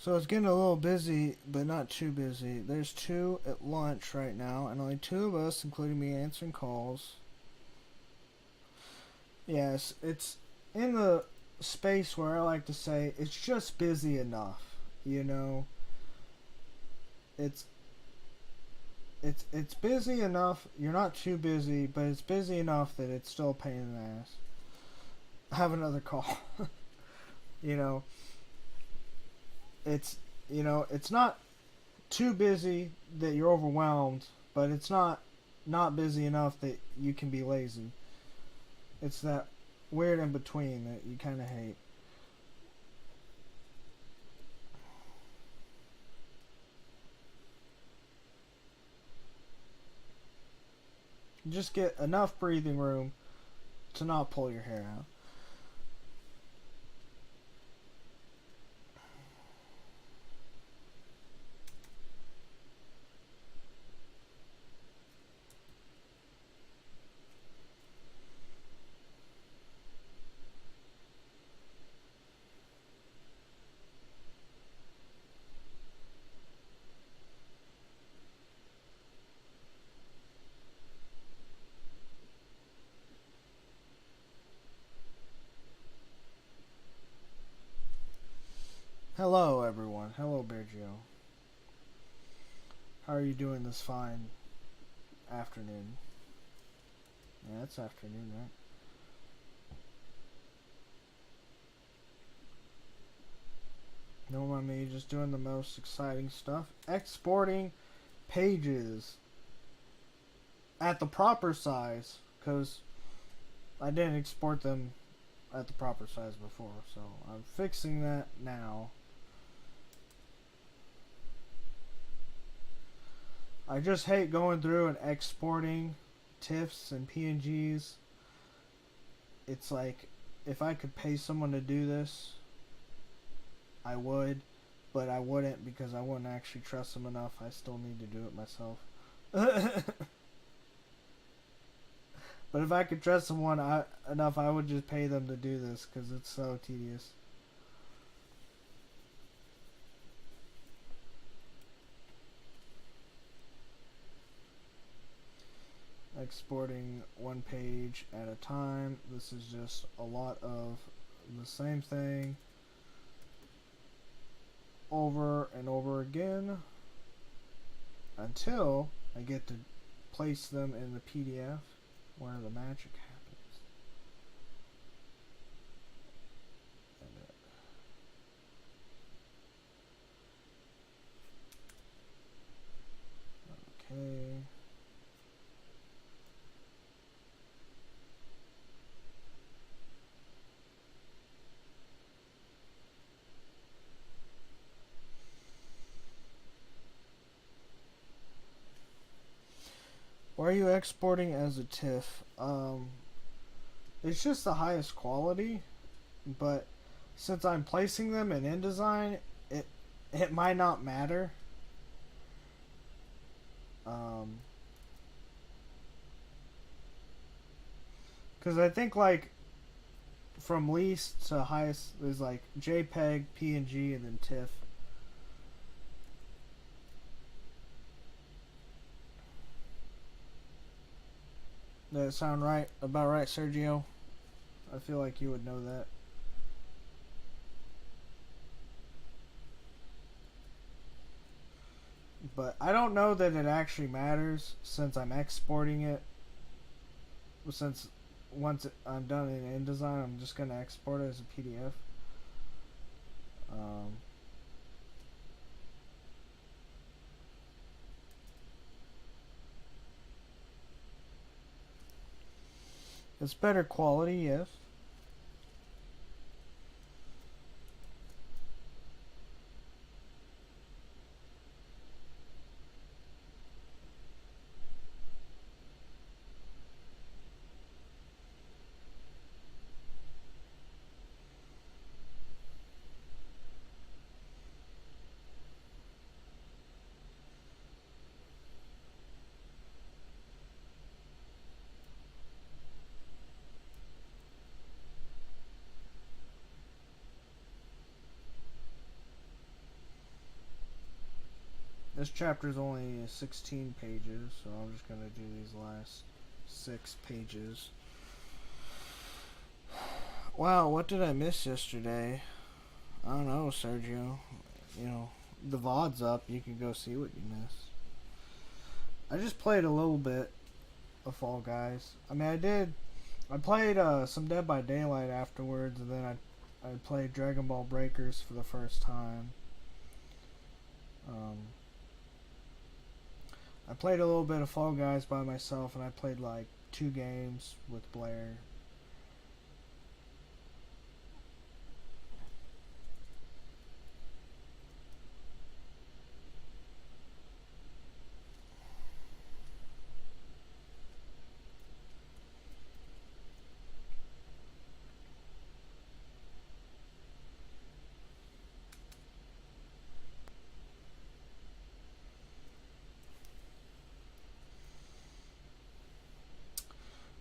So it's getting a little busy, but not too busy. There's 2 at lunch right now, and only 2 of us, including me, answering calls. Yes, it's in the space where I like to say it's just busy enough. You know, it's it's busy enough. You're not too busy, but it's busy enough that it's still a pain in the ass. I have another call. you know, it's it's not too busy that you're overwhelmed, but it's not busy enough that you can be lazy. It's that weird in between that you kind of hate. Just get enough breathing room to not pull your hair out. Hello, everyone. Hello, Bergio. How are you doing this fine afternoon? Yeah, it's afternoon, right? Don't mind me just doing the most exciting stuff. Exporting pages at the proper size, because I didn't export them at the proper size before, so I'm fixing that now. I just hate going through and exporting TIFFs and PNGs. It's like, if I could pay someone to do this, I would, but I wouldn't because I wouldn't actually trust them enough. I still need to do it myself. But if I could trust someone enough, I would just pay them to do this because it's so tedious. Exporting 1 page at a time. This is just a lot of the same thing over and over again until I get to place them in the PDF where the magic happens. Okay. Why are you exporting as a TIFF? It's just the highest quality, but since I'm placing them in InDesign, it might not matter. Because I think like from least to highest is like JPEG, PNG, and then TIFF. Does that sound right? About right, Sergio? I feel like you would know that. But I don't know that it actually matters since I'm exporting it. Since once I'm done in InDesign, I'm just going to export it as a PDF. It's better quality, yes. This chapter is only 16 pages, so I'm just going to do these last 6 pages. Wow, what did I miss yesterday? I don't know, Sergio. You know, the VOD's up. You can go see what you missed. I just played a little bit of Fall Guys. I mean, I played some Dead by Daylight afterwards, and then I played Dragon Ball Breakers for the first time. I played a little bit of Fall Guys by myself, and I played like 2 games with Blair.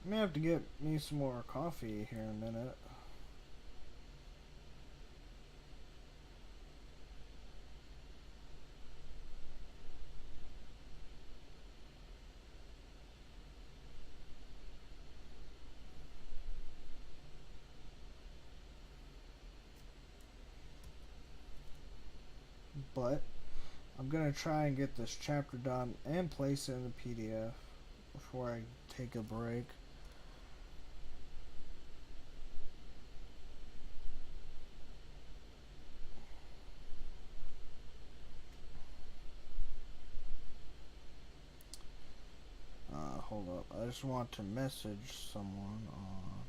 I may have to get me some more coffee here in a minute. But I'm gonna try and get this chapter done and place it in the PDF before I take a break. Hold up. I just want to message someone on.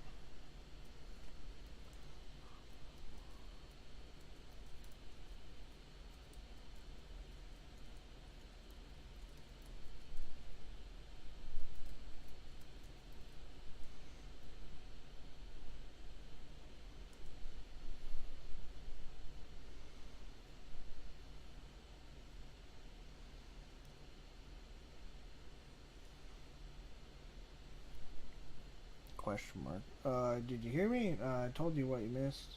Question mark. Did you hear me? I told you what you missed.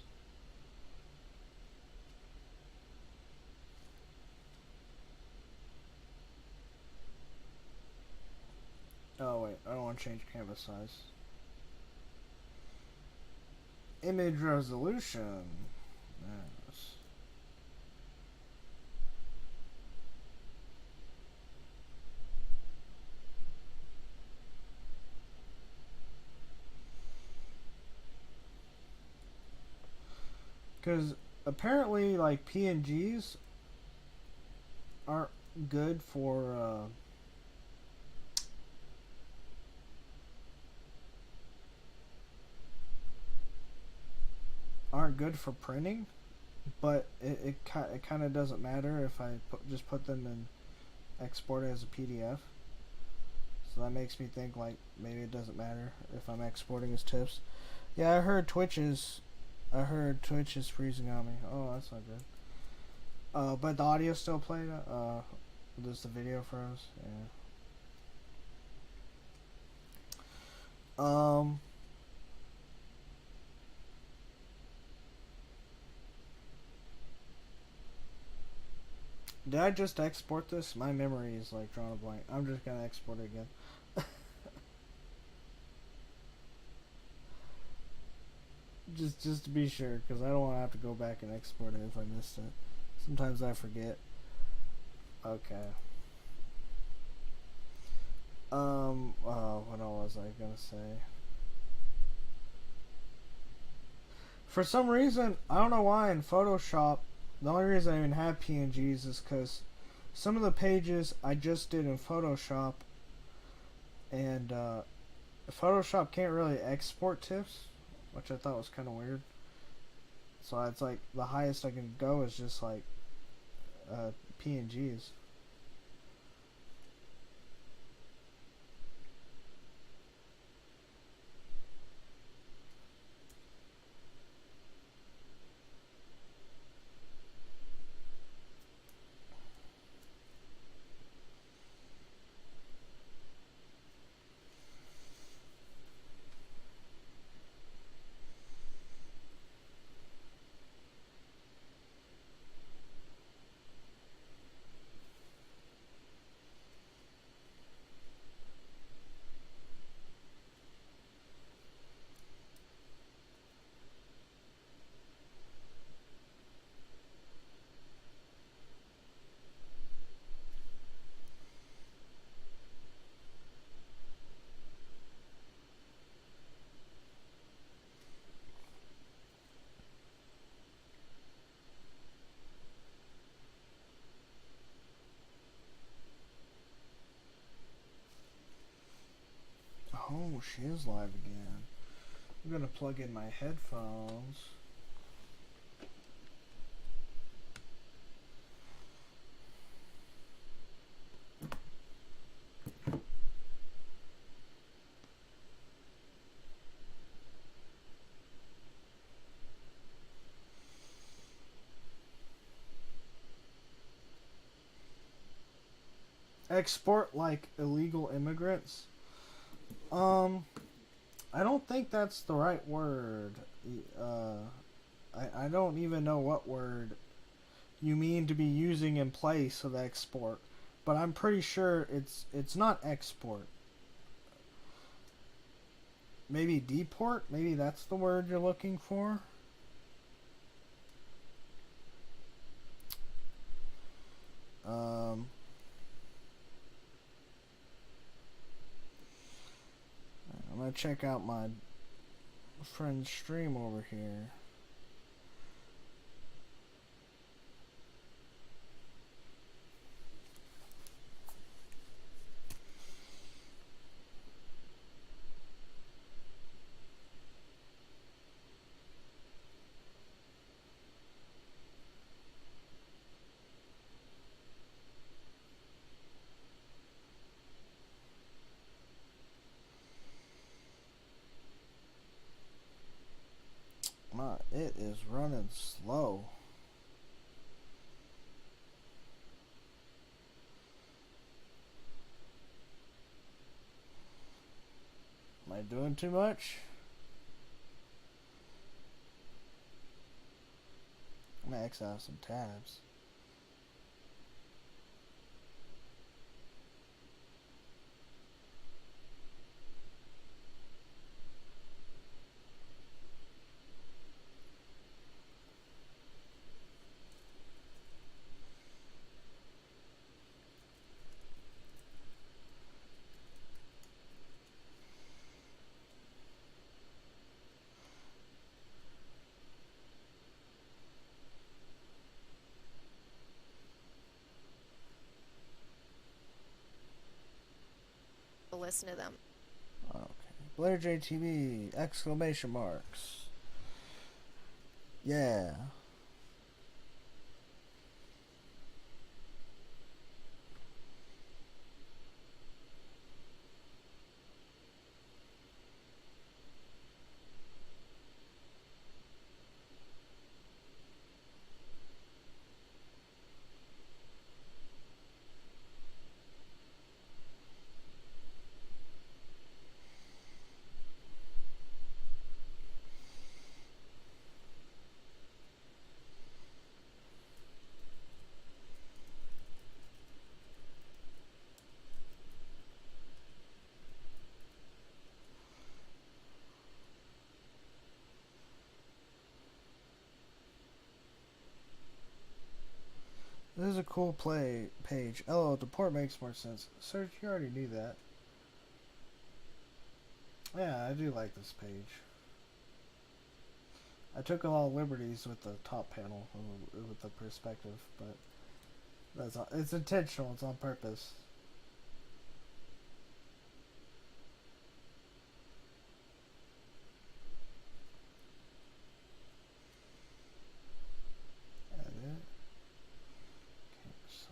Oh wait, I don't want to change canvas size. Image resolution. Yes. Because apparently, like, PNGs aren't good for, printing, but it kind of doesn't matter if I just put them and export it as a PDF. So that makes me think, like, maybe it doesn't matter if I'm exporting as TIFFs. Yeah, I heard Twitch is freezing on me. Oh, that's not good. But the audio still played. Just the video froze. Yeah. Did I just export this? My memory is like drawing a blank. I'm just gonna export it again. just to be sure, because I don't want to have to go back and export it if I missed it. Sometimes I forget. Okay. What else was I gonna say? For some reason, I don't know why in Photoshop, the only reason I even have PNGs is because some of the pages I just did in Photoshop, and Photoshop can't really export TIFFs, which I thought was kind of weird. So it's like the highest I can go is just like PNGs. Oh, she is live again. I'm gonna plug in my headphones. Export like illegal immigrants? I don't think that's the right word. I don't even know what word you mean to be using in place of export, but I'm pretty sure it's not export. Maybe deport? Maybe that's the word you're looking for? I'm gonna check out my friend's stream over here. It is running slow. Am I doing too much? I'm gonna X out some tabs. Listen to them. Okay. Blair JTV! Exclamation marks. Yeah. is a cool play page. Oh, the port makes more sense. Serge, you already knew that. Yeah, I do like this page. I took a lot of liberties with the top panel, with the perspective, but it's intentional. It's on purpose. Edit. Camera size.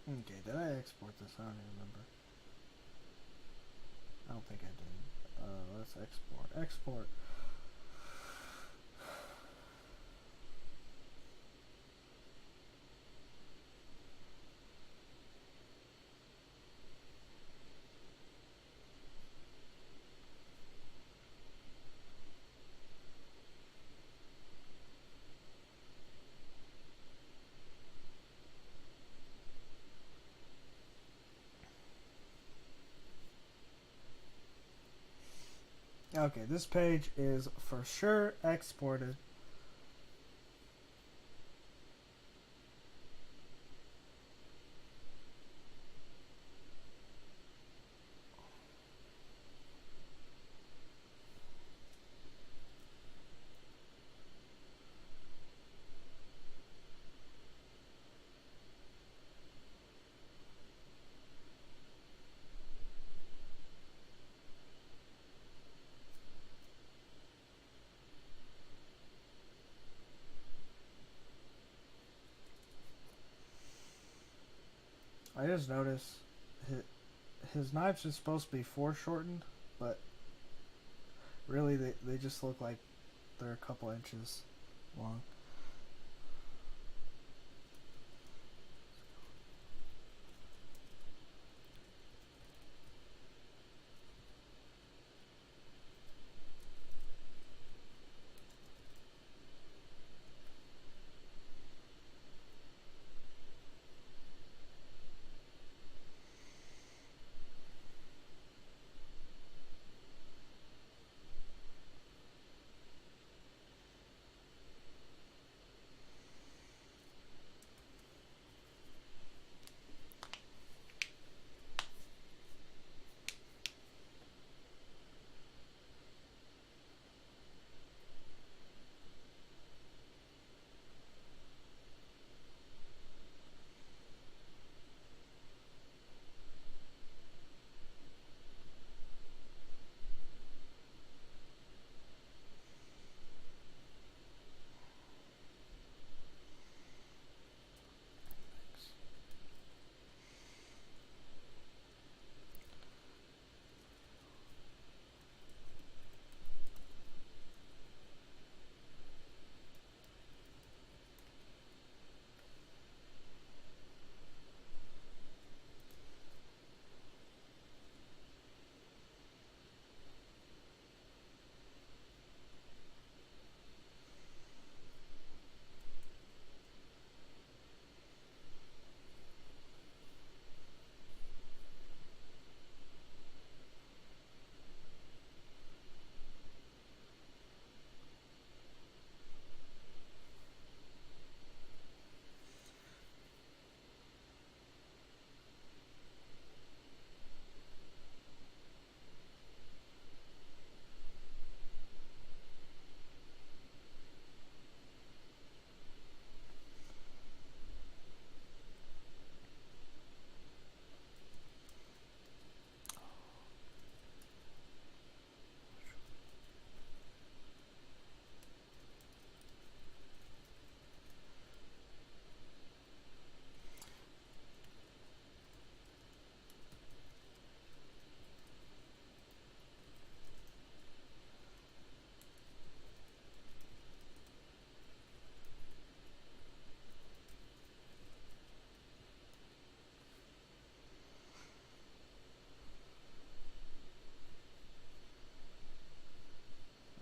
Okay, did I export this? I don't even remember. I don't think I did. Let's export. Export. Okay, this page is for sure exported. I just noticed his knives are supposed to be foreshortened, but really they just look like they're a couple inches long.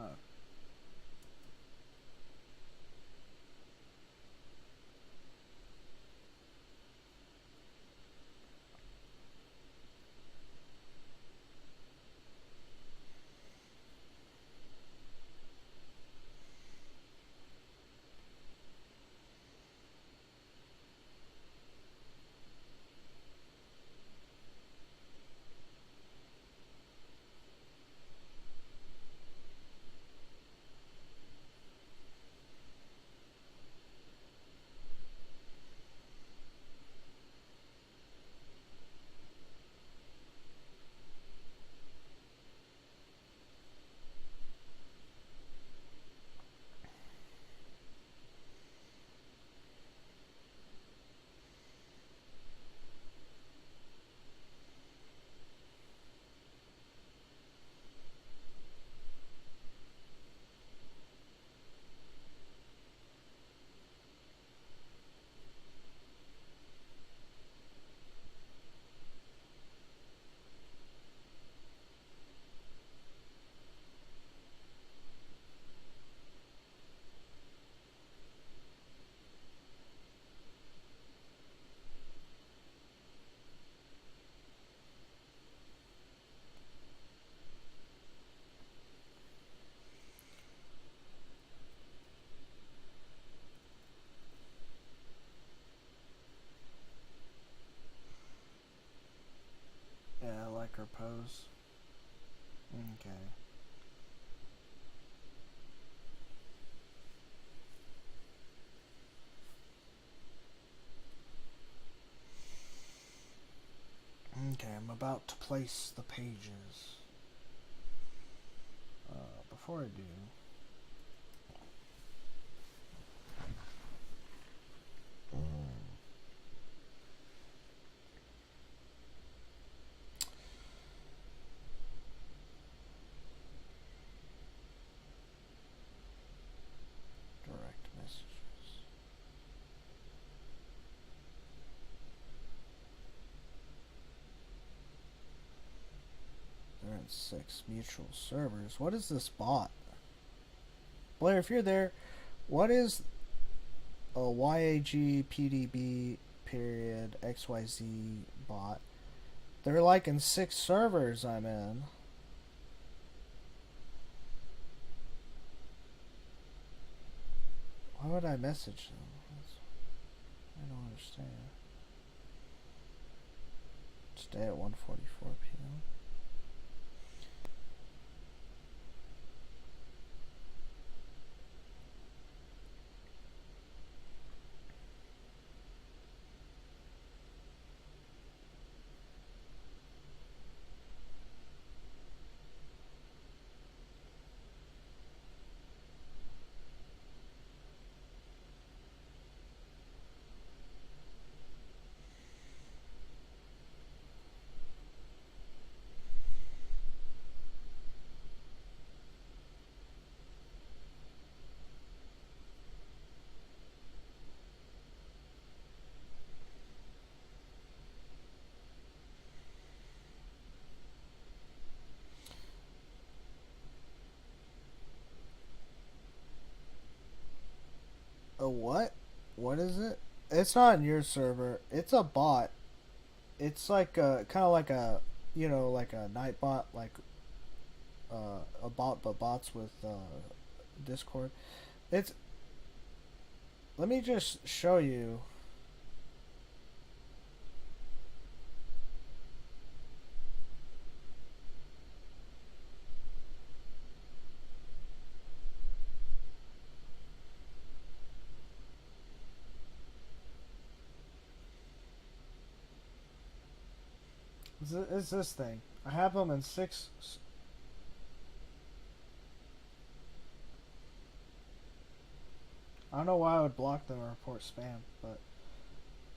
Oh. Yeah, I like her pose. Okay. Okay, I'm about to place the pages. Before I do, in 6 mutual servers. What is this bot? Blair, if you're there, what is a YAGPDB period XYZ bot? They're like in 6 servers I'm in. Why would I message them? I don't understand. Today at 1:44 p.m. A what? What is it? It's not in your server. It's a bot. It's like a kind of like a, you know, like a night bot, like a bot, but bots with Discord. It's. Let me just show you. It's this thing. I have them in 6. I don't know why I would block them or report spam, but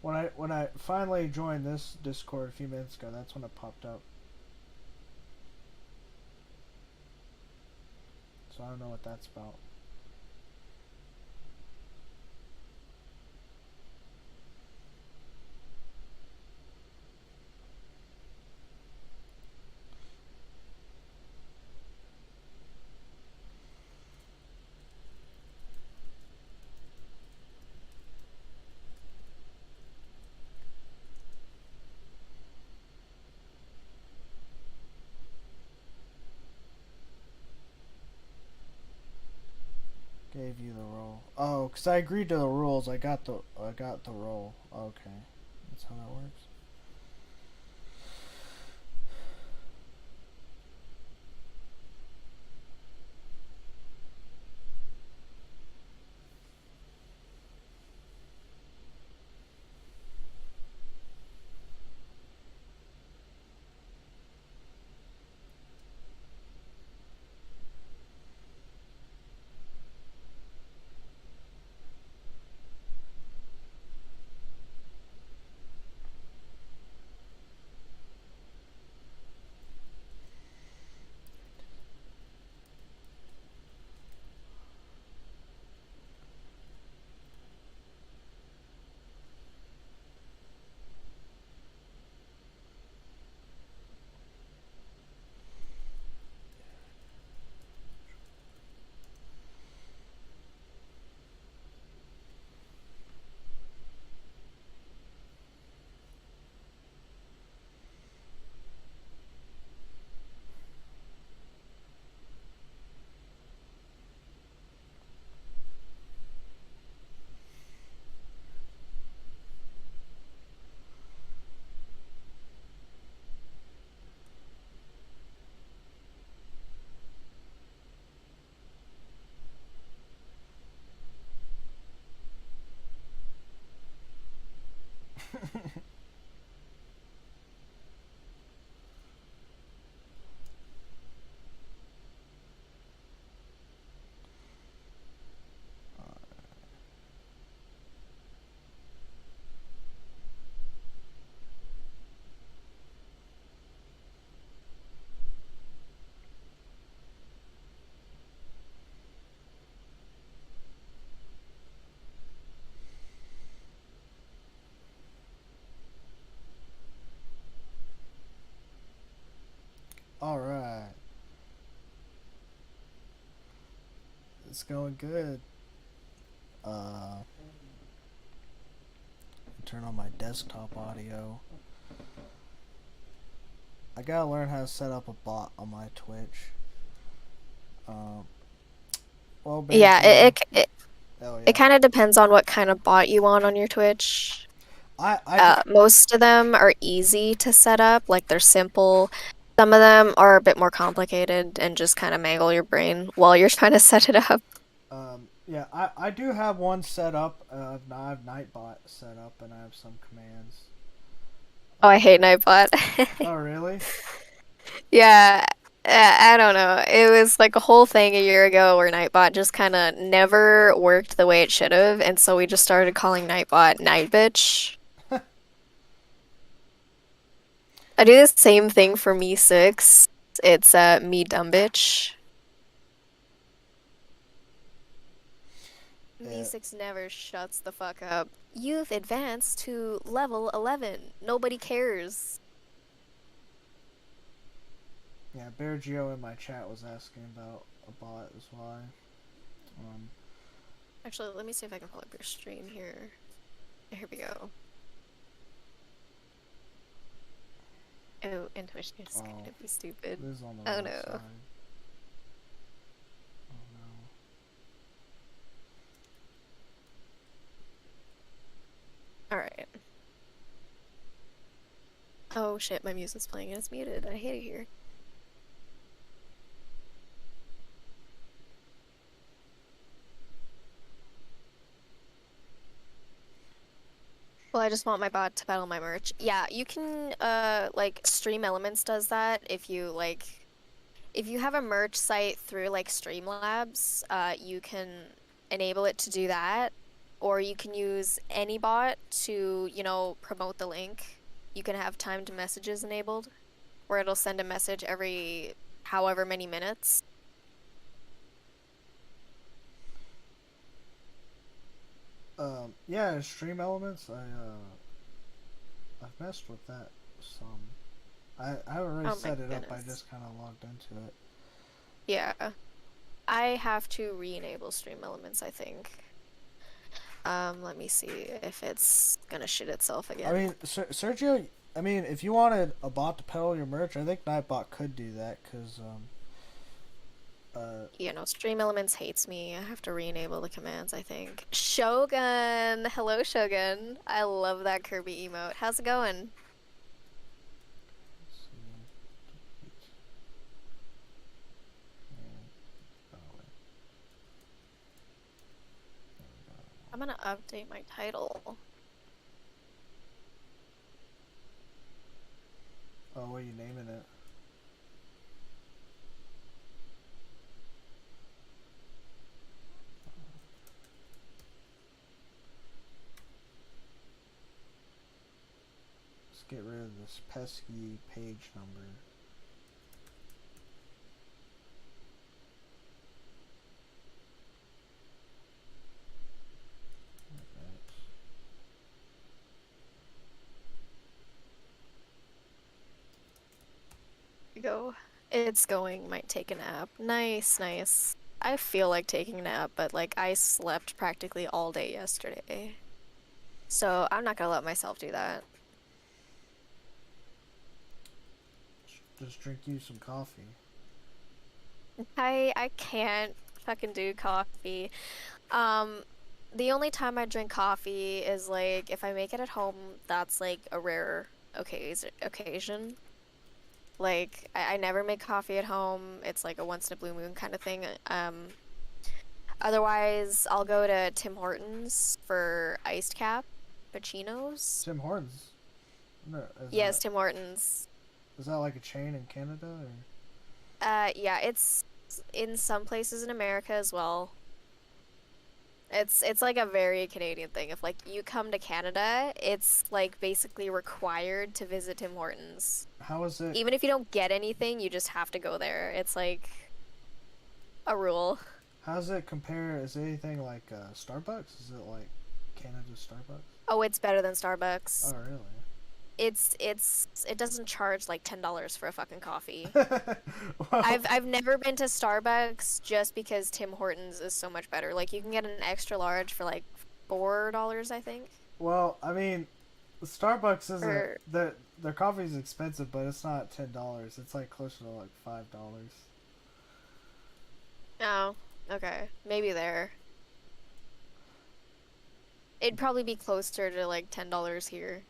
when I finally joined this Discord a few minutes ago, that's when it popped up. So I don't know what that's about. Gave you the role. Oh, because I agreed to the rules. I got the role. Okay, that's how that works. All right. It's going good. Uh, turn on my desktop audio. I gotta learn how to set up a bot on my Twitch. Um, well, Yeah, basically, oh it yeah. kind of depends on what kind of bot you want on your Twitch. I do, Most of them are easy to set up, like they're simple. Some of them are a bit more complicated and just kind of mangle your brain while you're trying to set it up. yeah, I do have one set up. I have Nightbot set up, and I have some commands. Oh, I hate Nightbot. Oh really? Yeah, I don't know. It was like a whole thing a year ago where Nightbot just kind of never worked the way it should have, and so we just started calling Nightbot Night Bitch. I do the same thing for me 6. It's me dumb bitch. Me Yeah, 6 never shuts the fuck up. You've advanced to level 11. Nobody cares. yeah. Bear Geo in my chat was asking about a bot as well. Um, Actually, let me see if I can pull up your stream here. Here we go. Oh, intuition is Oh, gonna be stupid. this is on the Oh wrong no. side. Oh Alright. Oh shit, my music's playing and it's muted. I hate it here. Well, I just want my bot to battle my merch. Yeah, you can, like, Stream Elements does that if you, like, if you have a merch site through, like, Streamlabs, you can enable it to do that, or you can use any bot to, you know, promote the link. You can have timed messages enabled, where it'll send a message every however many minutes. Yeah, Stream Elements. I've messed with that some. I haven't really Oh my set it up. I goodness. just kind of logged into it. Yeah. I have to re-enable Stream Elements, I think. Let me see if it's gonna shit itself again. I mean, Sergio. I mean, if you wanted a bot to peddle your merch, I think Nightbot could do that because You know, Stream Elements hates me. I have to re-enable the commands, I think. Shogun! Hello, Shogun. I love that Kirby emote. How's it going? let's see. Oh, wait. There we go. I'm gonna update my title. Oh, what are you naming it? Let's get rid of this pesky page number. Alright. Go. It's going. Might take a nap. Nice, nice. I feel like taking a nap, but like I slept practically all day yesterday. So I'm not gonna let myself do that. Just drink you some coffee. I can't fucking do coffee. Um, the only time I drink coffee is like if I make it at home, that's like a rare occasion. Like I never make coffee at home. It's like a once in a blue moon kind of thing. Otherwise I'll go to Tim Hortons for iced cappuccinos. Tim Hortons. No, Yes, Tim Hortons. is that like a chain in Canada or? Yeah, it's in some places in America as well. It's like a very Canadian thing. If like you come to Canada, it's like basically required to visit Tim Hortons. How is it? Even if you don't get anything, you just have to go there. It's like a rule. How does it compare? Is it anything like Starbucks? Is it like Canada Starbucks? Oh, it's better than Starbucks. Oh really? it doesn't charge like $10 for a fucking coffee. Well, I've never been to Starbucks just because Tim Hortons is so much better. Like you can get an extra large for like $4, I think. well, I mean, Starbucks isn't Or their coffee's expensive, but it's not $10. It's like closer to like $5. oh, okay. Maybe there. It'd probably be closer to like $10 here.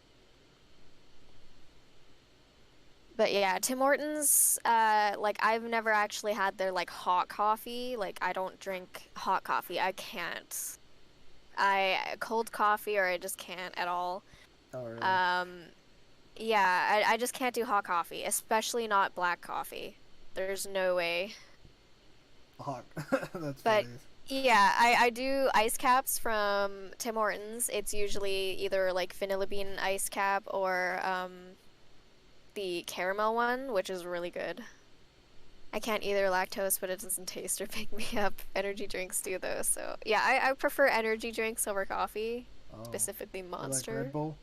But yeah, Tim Hortons, like I've never actually had their like hot coffee. Like I don't drink hot coffee. I can't. I cold coffee or I just can't at all. Oh, really? Um, yeah, I just can't do hot coffee, especially not black coffee. There's no way. Hawk. That's But funny. yeah, I do ice caps from Tim Hortons. It's usually either like vanilla bean ice cap or the caramel one, which is really good. I can't either lactose, but it doesn't taste or pick me up. Energy drinks do though, so yeah, I prefer energy drinks over coffee, Oh, specifically you like Monster. Red Bull?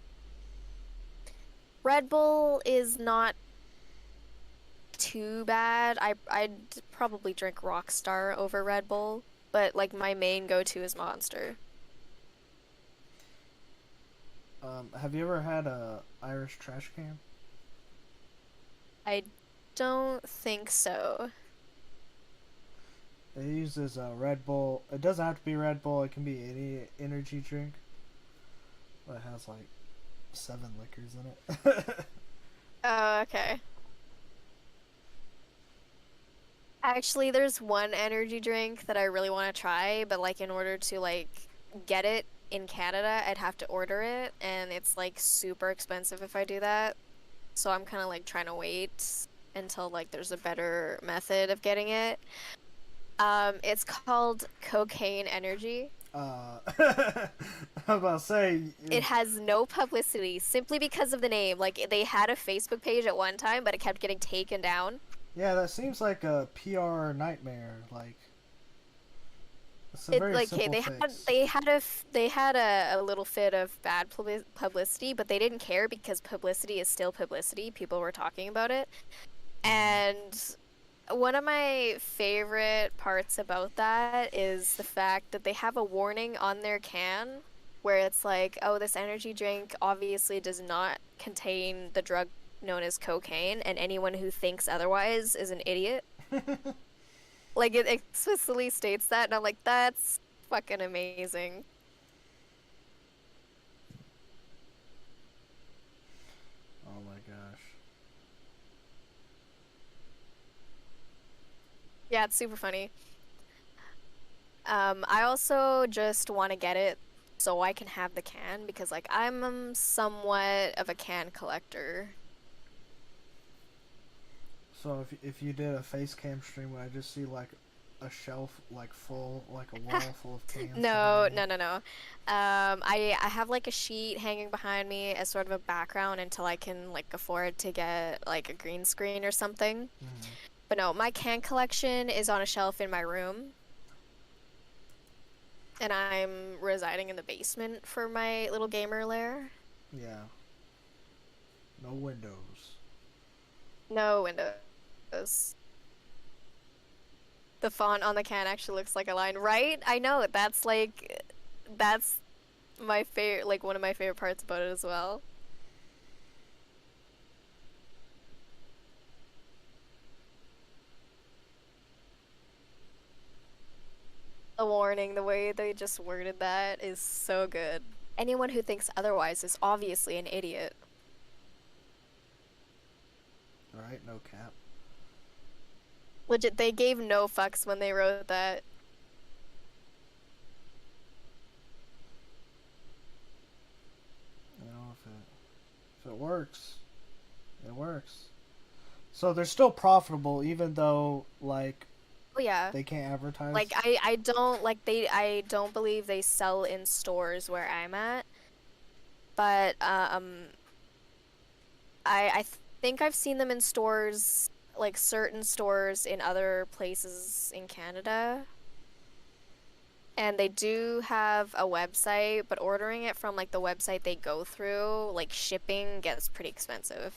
Red Bull is not too bad. I'd probably drink Rockstar over Red Bull, but like my main go-to is Monster. Have you ever had a Irish trash can? I don't think so. It uses a Red Bull. It doesn't have to be Red Bull. It can be any energy drink. But it has like 7 liquors in it. Oh, okay. Actually, there's one energy drink that I really want to try, but like in order to like get it in Canada, I'd have to order it, and it's like super expensive if I do that. So I'm kind of like trying to wait until like there's a better method of getting it. It's called Cocaine Energy. I was about to say, It has no publicity simply because of the name. Like they had a Facebook page at one time, but it kept getting taken down. yeah, that seems like a PR nightmare. Like, it's a It very like okay, simple they had fix. they had they had a little fit of bad publicity, but they didn't care because publicity is still publicity. People were talking about it. And one of my favorite parts about that is the fact that they have a warning on their can where it's like, oh, this energy drink obviously does not contain the drug known as cocaine, and anyone who thinks otherwise is an idiot. Like it explicitly states that, and I'm like, that's fucking amazing. Oh my gosh. Yeah, it's super funny. I also just want to get it so I can have the can because like I'm somewhat of a can collector. So if you did a face cam stream, would I just see like a shelf like full, like a wall full of cans? No, behind no, no, no. I have like a sheet hanging behind me as sort of a background until I can like afford to get like a green screen or something. you? But no, my can collection is on a shelf in my room, and I'm residing in the basement for my little gamer lair. Yeah. No windows. No windows. The font on the can actually looks like a line, right? I know, that's my favorite, like one of my favorite parts about it as well. The warning, the way they just worded that is so good. Anyone who thinks otherwise is obviously an idiot. Right? No cap. Legit, they gave no fucks when they wrote that. You know, if it works, it works. So they're still profitable, even though like Oh yeah. they can't advertise. Like I don't like they I don't believe they sell in stores where I'm at. But I think I've seen them in stores, like certain stores in other places in Canada. And they do have a website, but ordering it from like the website they go through, like shipping gets pretty expensive.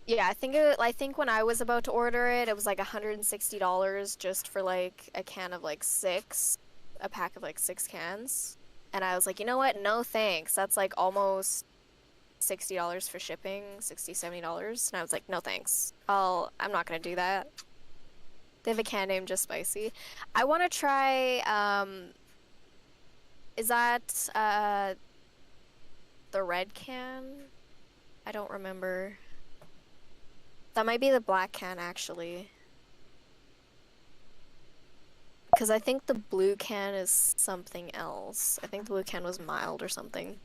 Yeah, I think when I was about to order it, it was like $160 just for like a can of like six, a pack of like six cans. And I was like, you know what? No thanks. That's like almost $60 for shipping, $60, $70. And I was like, no thanks. I'm not gonna do that. They have a can named Just Spicy. I want to try, is that, the red can? I don't remember. That might be the black can, actually. Because I think the blue can is something else. I think the blue can was mild or something.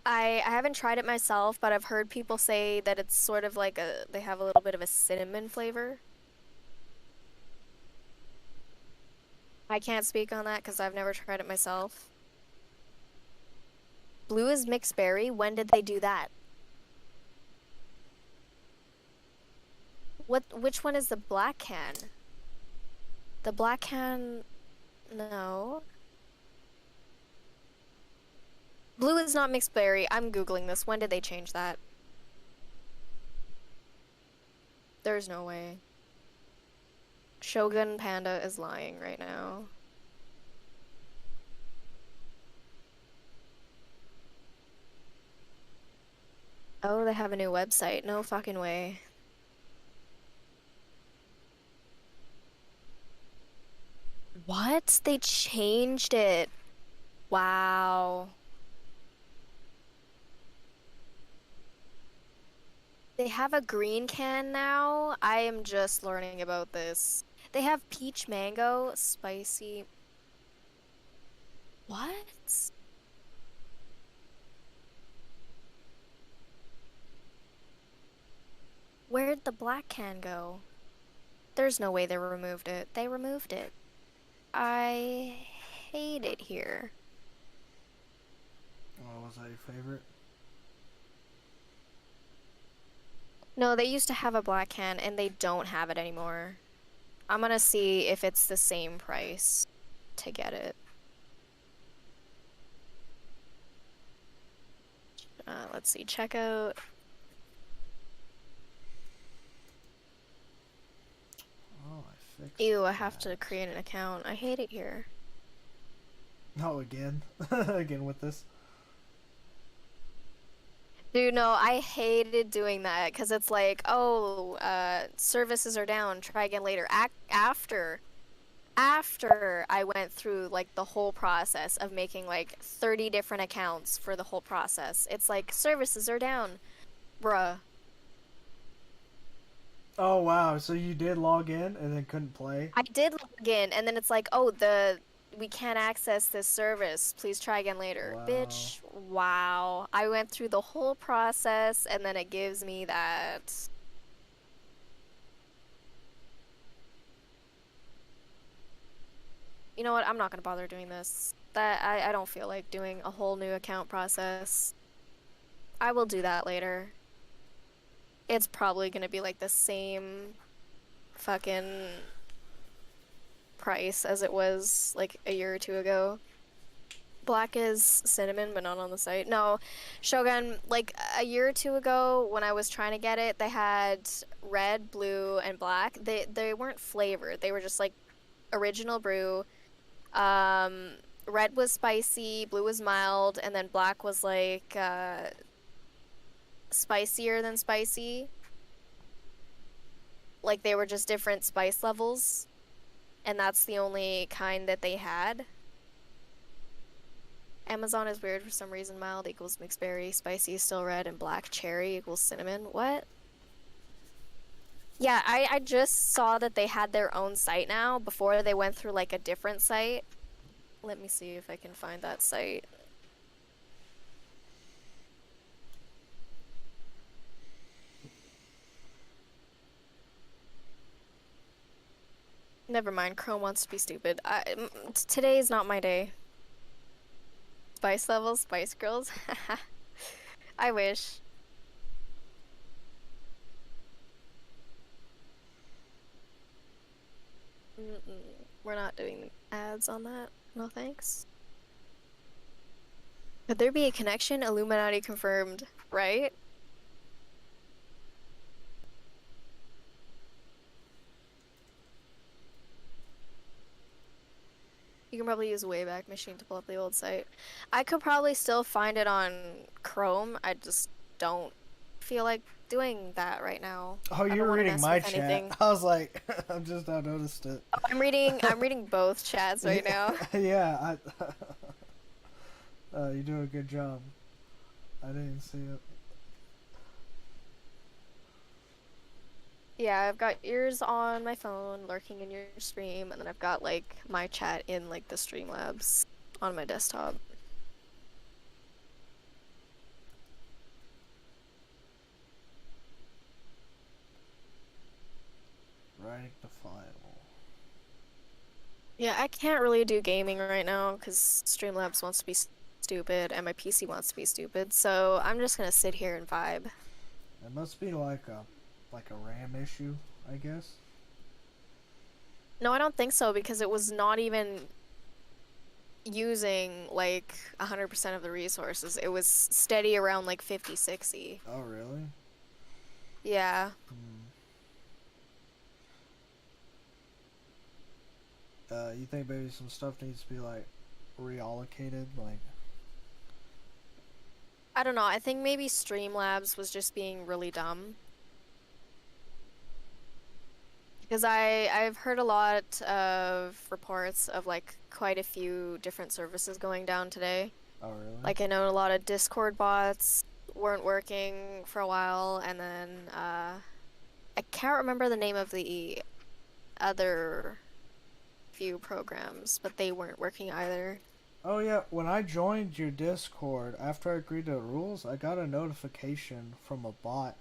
I haven't tried it myself, but I've heard people say that it's sort of like they have a little bit of a cinnamon flavor. I can't speak on that because I've never tried it myself. Blue is mixed berry. When did they do that? Which one is the black can? The black can, no. Blue is not mixed berry. I'm Googling this. When did they change that? There's no way. Shogun Panda is lying right now. Oh, they have a new website. No fucking way. What? They changed it. Wow. They have a green can now. I am just learning about this. They have peach mango, spicy. What? Where'd the black can go? There's no way they removed it. They removed it. I hate it here. Oh, was that your favorite? No, they used to have a black can and they don't have it anymore. I'm gonna see if it's the same price to get it. Let's see, checkout. Oh, I fixed Ew, I have that. to create an account. I hate it here. Oh, again? Again with this? Dude, no, I hated doing that because it's like, oh, services are down. Try again later. After I went through like the whole process of making like 30 different accounts for the whole process, it's like services are down, bruh. Oh, wow. So you did log in and then couldn't play? I did log in, and then it's like, oh, we can't access this service. Please try again later. Wow. Bitch, wow. I went through the whole process, and then it gives me that. You know what? I'm not gonna bother doing this. I don't feel like doing a whole new account process. I will do that later. It's probably gonna be like the same fucking price as it was like a year or two ago. Black is cinnamon, but not on the site. No, Shogun, like a year or two ago when I was trying to get it, they had red, blue, and black. They weren't flavored. They were just like original brew. Red was spicy, blue was mild, and then black was like spicier than spicy. Like they were just different spice levels, and that's the only kind that they had. Amazon is weird for some reason. Mild equals mixed berry, spicy is still red, and black cherry equals cinnamon. What? Yeah, I just saw that they had their own site now before they went through like a different site. Let me see if I can find that site. Never mind, Chrome wants to be stupid. Today is not my day. Spice levels, Spice Girls. I wish. Mm-mm. We're not doing ads on that. No thanks. Could there be a connection? Illuminati confirmed, right? You can probably use Wayback Machine to pull up the old site. I could probably still find it on Chrome. I just don't feel like doing that right now. Oh, I don't you're want to reading mess my with chat. anything. I was like, I'm just now noticed it. Oh, I'm reading both chats right now. Yeah, you do a good job. I didn't see it. Yeah, I've got yours on my phone lurking in your stream, and then I've got like my chat in like the Streamlabs on my desktop. Writing the file. Yeah, I can't really do gaming right now because Streamlabs wants to be stupid and my PC wants to be stupid, so I'm just gonna sit here and vibe. It must be like a RAM issue, I guess. No, I don't think so because it was not even using like 100% of the resources. It was steady around like 50, 60. Oh, really? Yeah. You think maybe some stuff needs to be like reallocated, like? I don't know. I think maybe Streamlabs was just being really dumb. Because I've heard a lot of reports of like quite a few different services going down today. Oh, really? Like I know a lot of Discord bots weren't working for a while, and then I can't remember the name of the other few programs, but they weren't working either. Oh yeah, when I joined your Discord, after I agreed to the rules, I got a notification from a bot.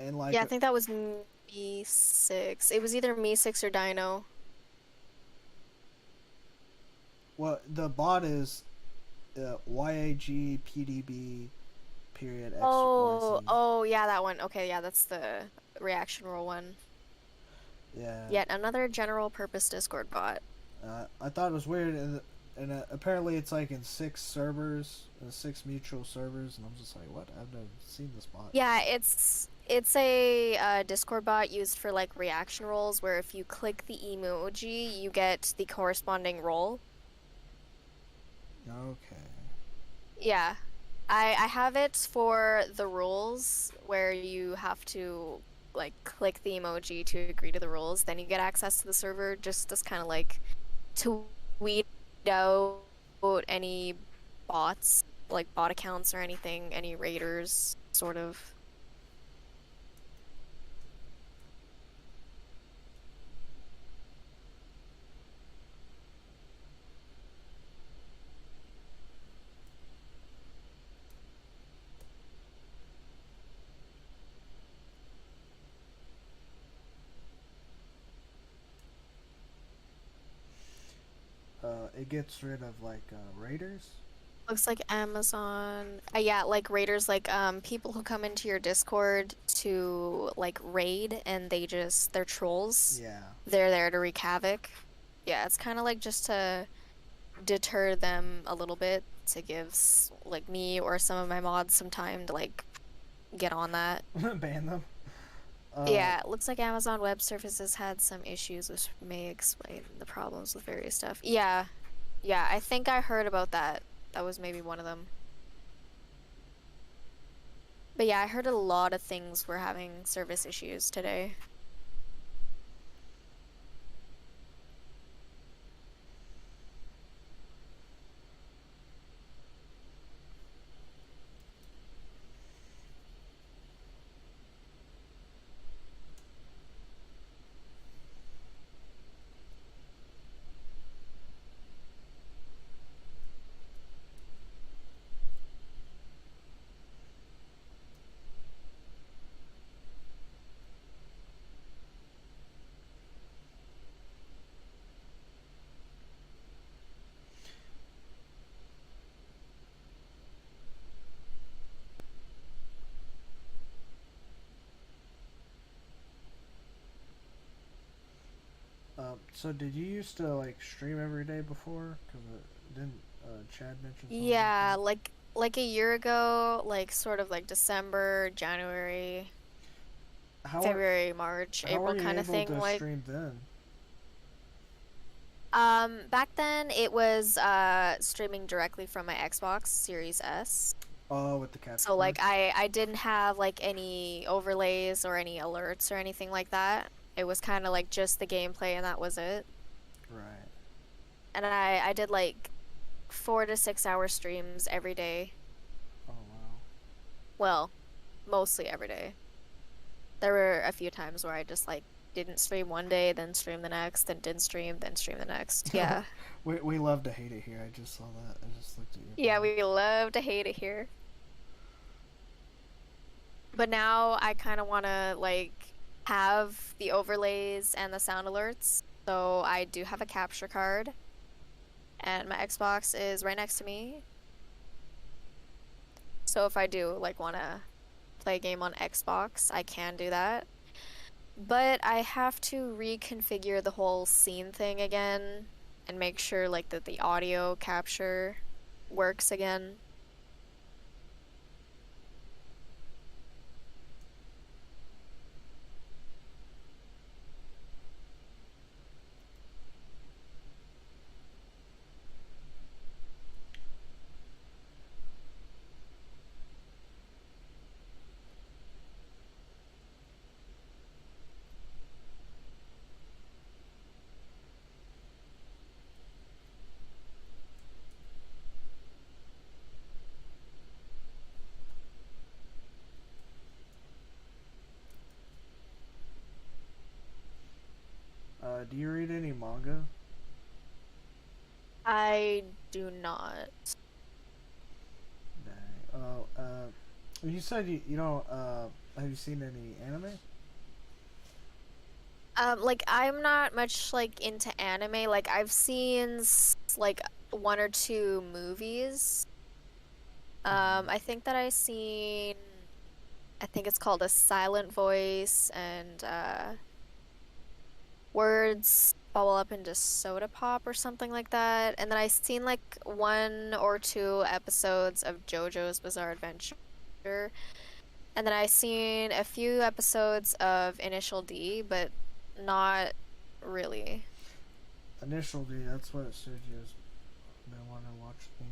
And like Yeah, I think that was Me6. It was either Me6 or Dino. what the bot is YAGPDB period X. Oh, yeah, that one. Okay, yeah, that's the reaction roll one. Yeah. Yet another general purpose Discord bot. I thought it was weird, and apparently it's like in 6 servers, 6 mutual servers, and I'm just like, what? I've never seen this bot. Yeah, it's a Discord bot used for like reaction rolls where if you click the emoji, you get the corresponding roll. Okay. Yeah. I have it for the rules where you have to like click the emoji to agree to the rules, then you get access to the server just as kind of like to weed out any bots, like bot accounts or anything, any raiders, sort of. It gets rid of like raiders. Looks like Amazon. Yeah, like raiders, like people who come into your Discord to like raid and they're trolls. Yeah. They're there to wreak havoc. Yeah, it's kind of like just to deter them a little bit to give like me or some of my mods some time to like get on that. Ban them. Yeah, it looks like Amazon Web Services had some issues which may explain the problems with various stuff. Yeah, I think I heard about that. That was maybe one of them. But yeah, I heard a lot of things were having service issues today. So did you used to like stream every day before? Cause didn't Chad mention something Yeah, like like a year ago, like sort of like December, January, that? February, March, How are April you kind of able thing. to Like, stream then? back then it was streaming directly from my Xbox Series S. Oh, with the capture So card. like I didn't have like any overlays or any alerts or anything like that. It was kind of like just the gameplay and that was it. Right. And I did like 4 to 6 hour streams every day. Oh wow. Well, mostly every day. There were a few times where I just like didn't stream one day, then stream the next, then didn't stream, then stream the next. Yeah. We love to hate it here. I just saw that. I just looked at your. Yeah, bio. we love to hate it here. But now I kind of want to like have the overlays and the sound alerts. So I do have a capture card and my Xbox is right next to me. So if I do like want to play a game on Xbox, I can do that. But I have to reconfigure the whole scene thing again and make sure like that the audio capture works again. Do you read any manga? I do not. Dang. You said you don't. Have you seen any anime? Like I'm not much like into anime. Like I've seen like one or two movies. I think that I think it's called A Silent Voice and Words Bubble Up into Soda Pop or something like that. And then I seen like one or two episodes of JoJo's Bizarre Adventure. And then I seen a few episodes of Initial D, but not really. Initial D. That's what Sergio's been wanting to watch me.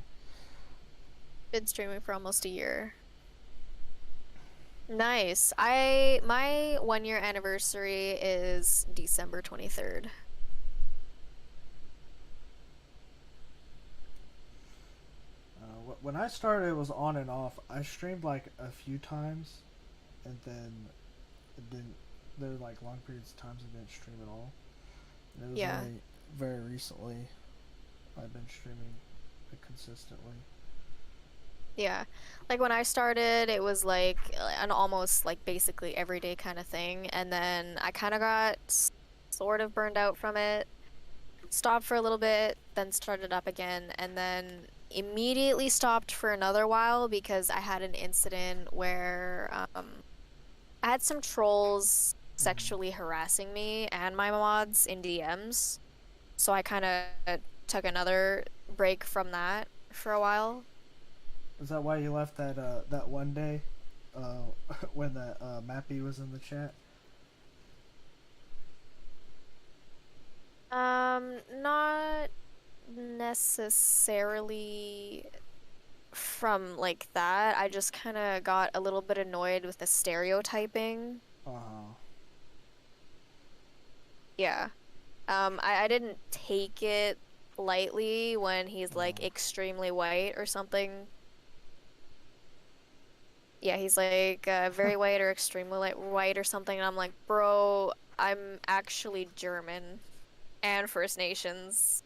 Been streaming for almost a year. Nice. My 1 year anniversary is December 23rd. When I started, it was on and off. I streamed like a few times, and then it didn't. There were like long periods of times I didn't stream at all. And it was Yeah. really very recently I've been streaming consistently. Yeah. Like when I started, it was like an almost like basically everyday kind of thing. And then I kind of got sort of burned out from it, stopped for a little bit, then started up again, and then immediately stopped for another while because I had an incident where I had some trolls sexually harassing me and my mods in DMs. So I kind of took another break from that for a while. Is that why you left that one day, when that Mappy was in the chat? Not necessarily from like that. I just kind of got a little bit annoyed with the stereotyping. Yeah. I didn't take it lightly when he's like extremely white or something. Yeah, he's like very white or extremely white or something, and I'm like, bro, I'm actually German and First Nations.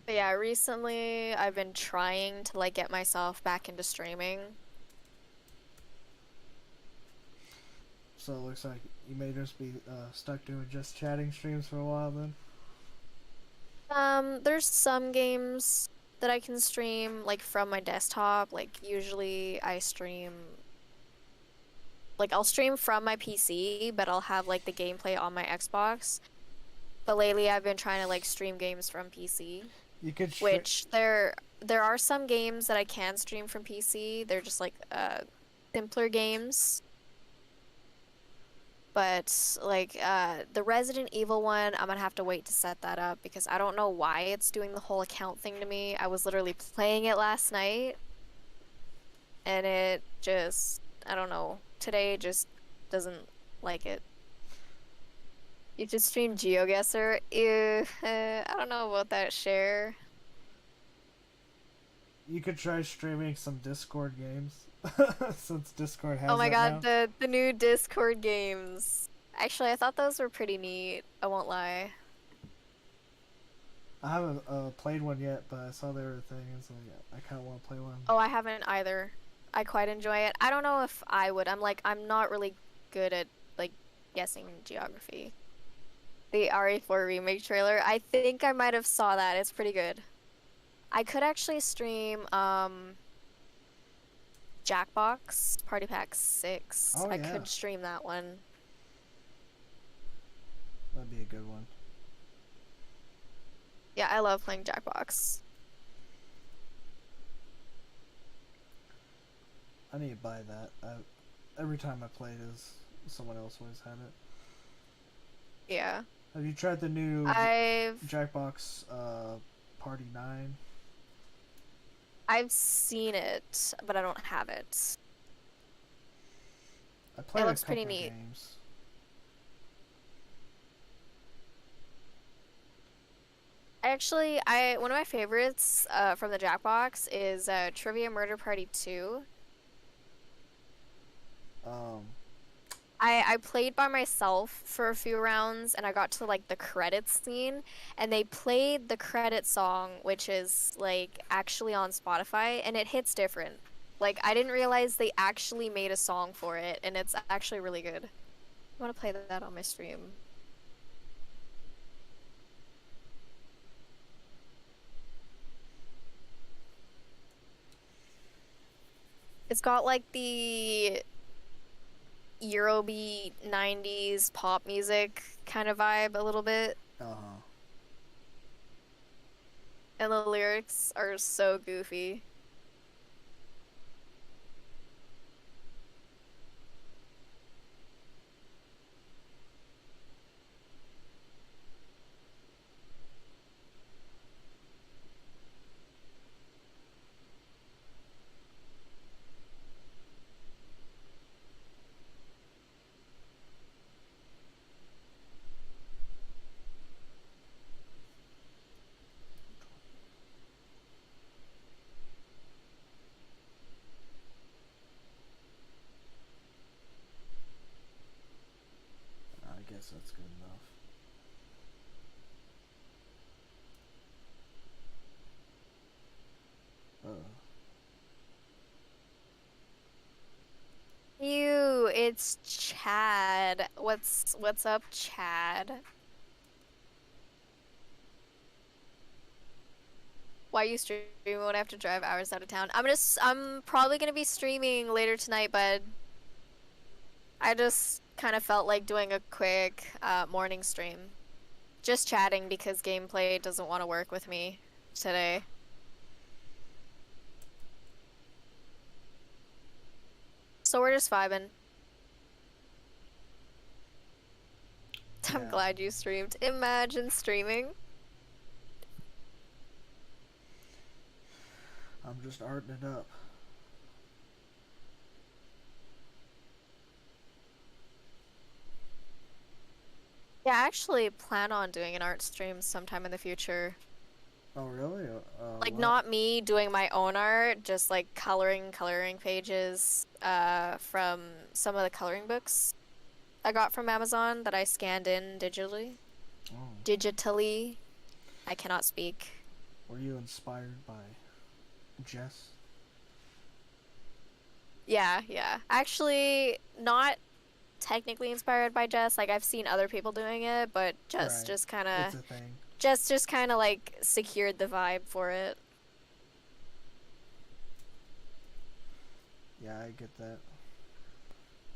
But yeah, recently I've been trying to like get myself back into streaming. So it looks like you may just be stuck doing just chatting streams for a while then. There's some games that I can stream like from my desktop. Like usually I stream like I'll stream from my PC, but I'll have like the gameplay on my Xbox. But lately I've been trying to like stream games from PC, You could which there are some games that I can stream from PC. They're just like simpler games. But like the Resident Evil one, I'm gonna have to wait to set that up because I don't know why it's doing the whole account thing to me. I was literally playing it last night and it just, I don't know, today just doesn't like it. You just stream GeoGuessr? Ew, I don't know about that, share. You could try streaming some Discord games, since Discord has Oh my that god, now. the new Discord games. Actually, I thought those were pretty neat. I won't lie. I haven't played one yet, but I saw they were a thing, and so yeah, I kind of want to play one. Oh, I haven't either. I quite enjoy it. I don't know if I would. I'm not really good at like guessing geography. The RE4 remake trailer. I think I might have saw that. It's pretty good. I could actually stream Jackbox Party Pack 6. Oh, I yeah. could stream that one. That'd be a good one. Yeah, I love playing Jackbox. I need to buy that. Every time I play this, someone else always had it. Yeah. Have you tried the new I've Jackbox Party 9? I've seen it, but I don't have it. I played looks a pretty couple neat. games. Actually, one of my favorites from the Jackbox is Trivia Murder Party 2. Um, I played by myself for a few rounds and I got to like the credits scene and they played the credit song, which is like actually on Spotify, and it hits different. Like I didn't realize they actually made a song for it and it's actually really good. I want to play that on my stream. It's got like the Eurobeat 90s pop music kind of vibe a little bit. uh-huh. And the lyrics are so goofy. I guess that's good enough. Ew, it's Chad. What's up, Chad? Why you stream when I have to drive hours out of town? I'm probably gonna be streaming later tonight, bud. I just kind of felt like doing a quick morning stream. Just chatting because gameplay doesn't want to work with me today. So we're just vibing. I'm Yeah. glad you streamed. Imagine streaming. I'm just arting it up. Yeah, I actually plan on doing an art stream sometime in the future. Oh, really? Like What? not me doing my own art, just like coloring pages from some of the coloring books I got from Amazon that I scanned in digitally. Oh. Digitally. I cannot speak. Were you inspired by Jess? Yeah. Actually, not technically inspired by Jess. Like I've seen other people doing it, but Jess Right. just kind It's of a thing. just kind of like secured the vibe for it. Yeah, I get that.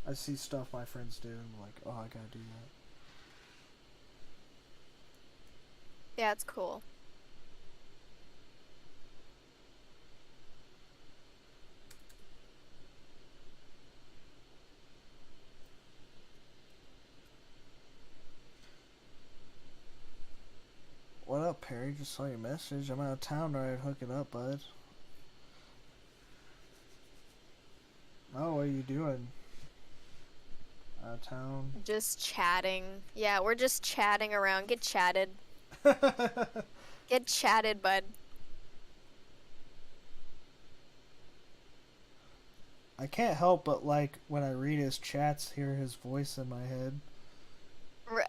I see stuff my friends do, and I'm like, oh, I gotta do that. Yeah, it's cool. What up, Perry? Just saw your message. I'm out of town, right? Hook it up, bud. Oh, what are you doing? Out of town? Just chatting. Yeah, we're just chatting around. Get chatted. Get chatted, bud. I can't help but like when I read his chats, hear his voice in my head.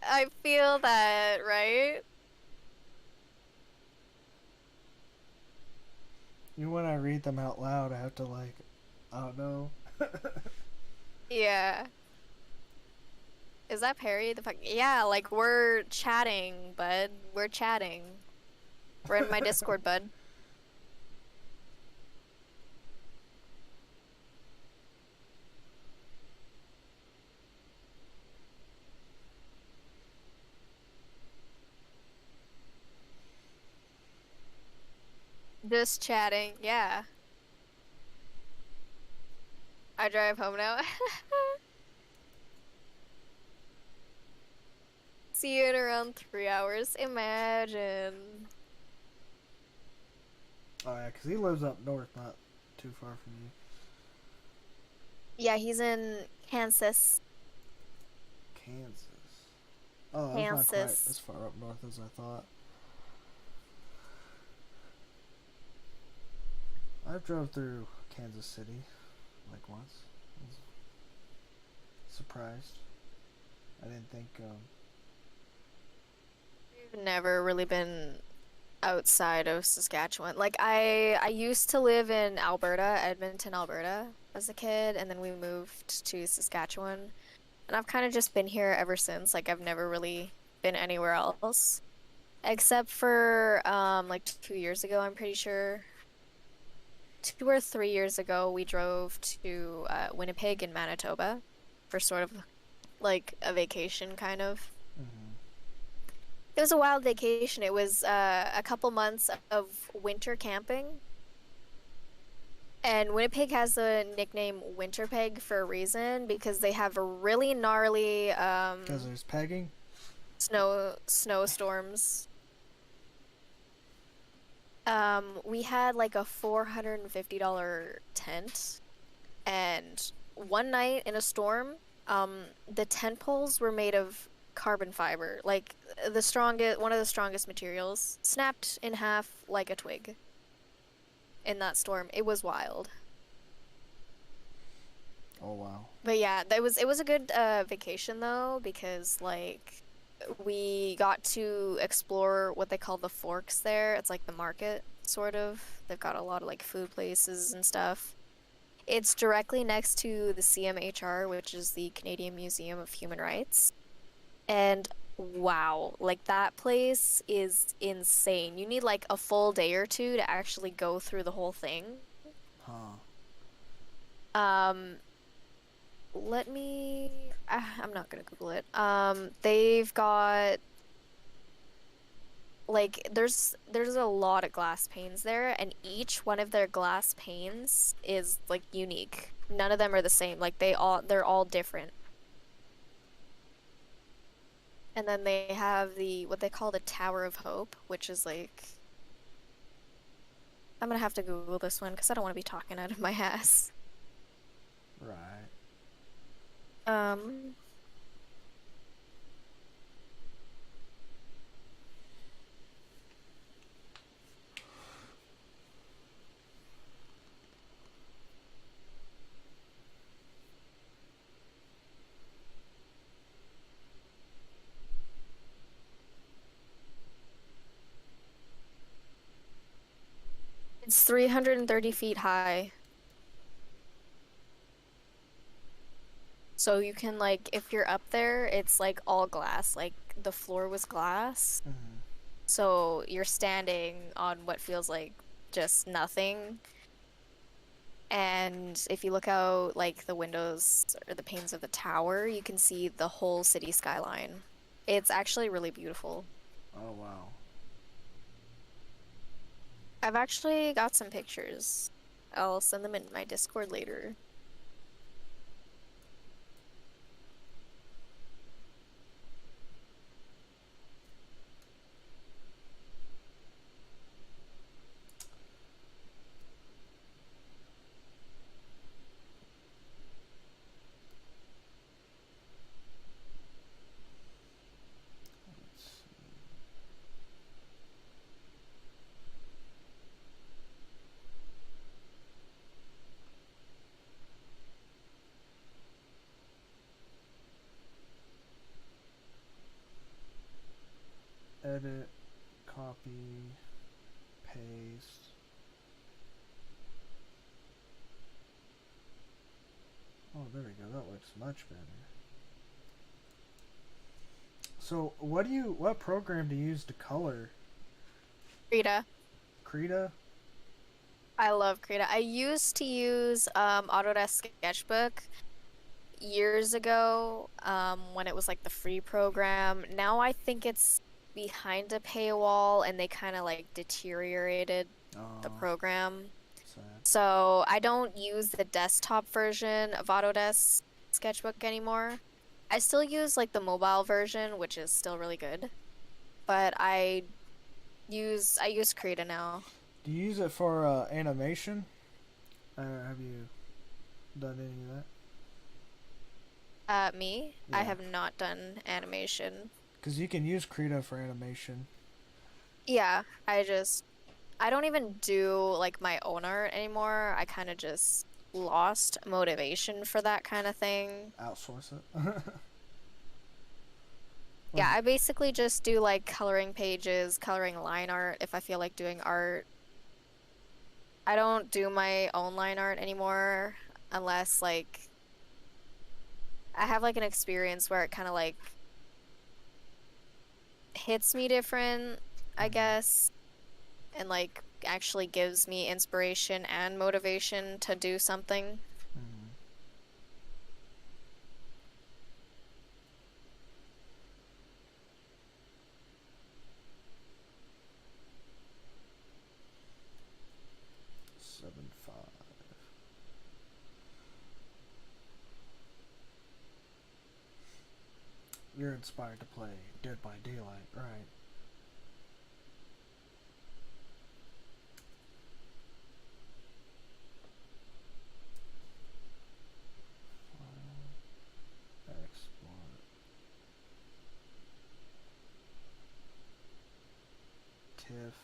I feel that, right? Even when I read them out loud, I have to like, I don't know. Yeah. Is that Perry? The fuck? Yeah, like we're chatting, bud. We're chatting. We're in my Discord, bud. Just chatting. Yeah. I drive home now. See you in around 3 hours. Imagine. Oh yeah, 'cause he lives up north, not too far from you. Yeah, he's in Kansas. Kansas. Oh, that's not quite Kansas. as far up north as I thought. I've drove through Kansas City, like once. I was surprised. I didn't think. We've never really been outside of Saskatchewan. Like I used to live in Alberta, Edmonton, Alberta as a kid, and then we moved to Saskatchewan. And I've kind of just been here ever since. Like I've never really been anywhere else. Except for like 2 years ago, I'm pretty sure. 2 or 3 years ago, we drove to Winnipeg in Manitoba for sort of like a vacation kind of. Mm-hmm. It was a wild vacation. It was a couple months of winter camping. And Winnipeg has the nickname Winterpeg for a reason because they have a really gnarly 'Cause there's pegging. snowstorms. We had like a $450 tent, and one night in a storm, the tent poles were made of carbon fiber, like one of the strongest materials, snapped in half like a twig. In that storm, it was wild. Oh wow. But yeah, it was a good vacation though because like we got to explore what they call the forks there. It's like the market sort of. They've got a lot of like food places and stuff. It's directly next to the CMHR, which is the Canadian Museum of Human Rights. And wow, like that place is insane. You need like a full day or two to actually go through the whole thing. Huh. Um, let me. I'm not gonna Google it. They've got like there's a lot of glass panes there, and each one of their glass panes is like unique. None of them are the same. Like they're all different. And then they have what they call the Tower of Hope, which is like I'm gonna have to Google this one because I don't want to be talking out of my ass. Right. Um, it's 330 feet high. So you can like if you're up there, it's like all glass. Like the floor was glass. Mm-hmm. So you're standing on what feels like just nothing. And if you look out like the windows or the panes of the tower, you can see the whole city skyline. It's actually really beautiful. Oh wow. I've actually got some pictures. I'll send them in my Discord later. Let's see. Edit, copy, paste. Oh, there we go. That looks much better. So, what program do you use to color? Rita. Krita? I love Krita. I used to use Autodesk Sketchbook years ago when it was like the free program. Now I think it's behind a paywall and they kind of like deteriorated the Oh, program. sad. So I don't use the desktop version of Autodesk Sketchbook anymore. I still use like the mobile version, which is still really good. But I use Krita now. Do you use it for animation? Have you done any of that? Me, I Yeah. have not done animation. Because you can use Krita for animation. Yeah, I don't even do like my own art anymore. I kind of just lost motivation for that kind of thing. Outsource it. Yeah, Was I basically just do like coloring pages, coloring line art if I feel like doing art. I don't do my own line art anymore unless like I have like an experience where it kind of like hits me different, I guess, and like actually gives me inspiration and motivation to do something. mm, 7.5. You're inspired to play Dead by Daylight, right? File, export, TIFF.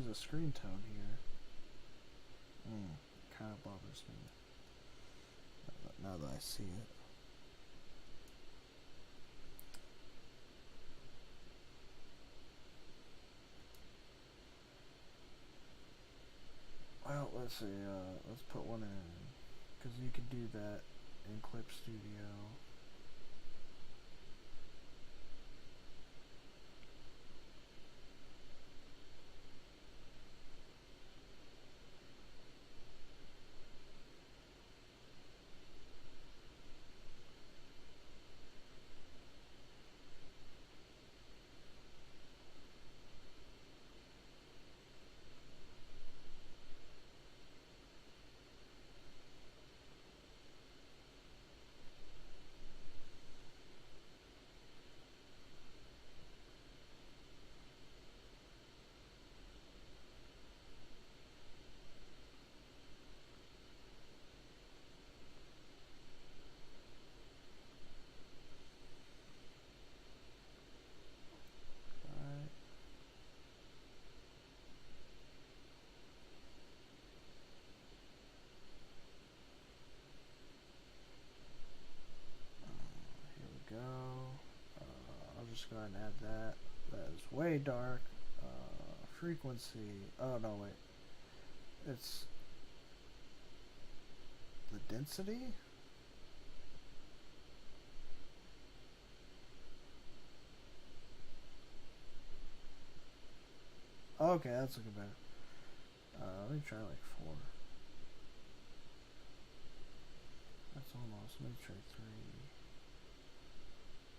the screen tone here. Kind of bothers me. Now that I see it. Well, let's see. Let's put one in, because you can do that in Clip Studio. Just go ahead and add that. That is way dark. Frequency. Oh no, wait. It's the density. Okay, that's looking better. Let me try like 4. That's almost. Let me try 3.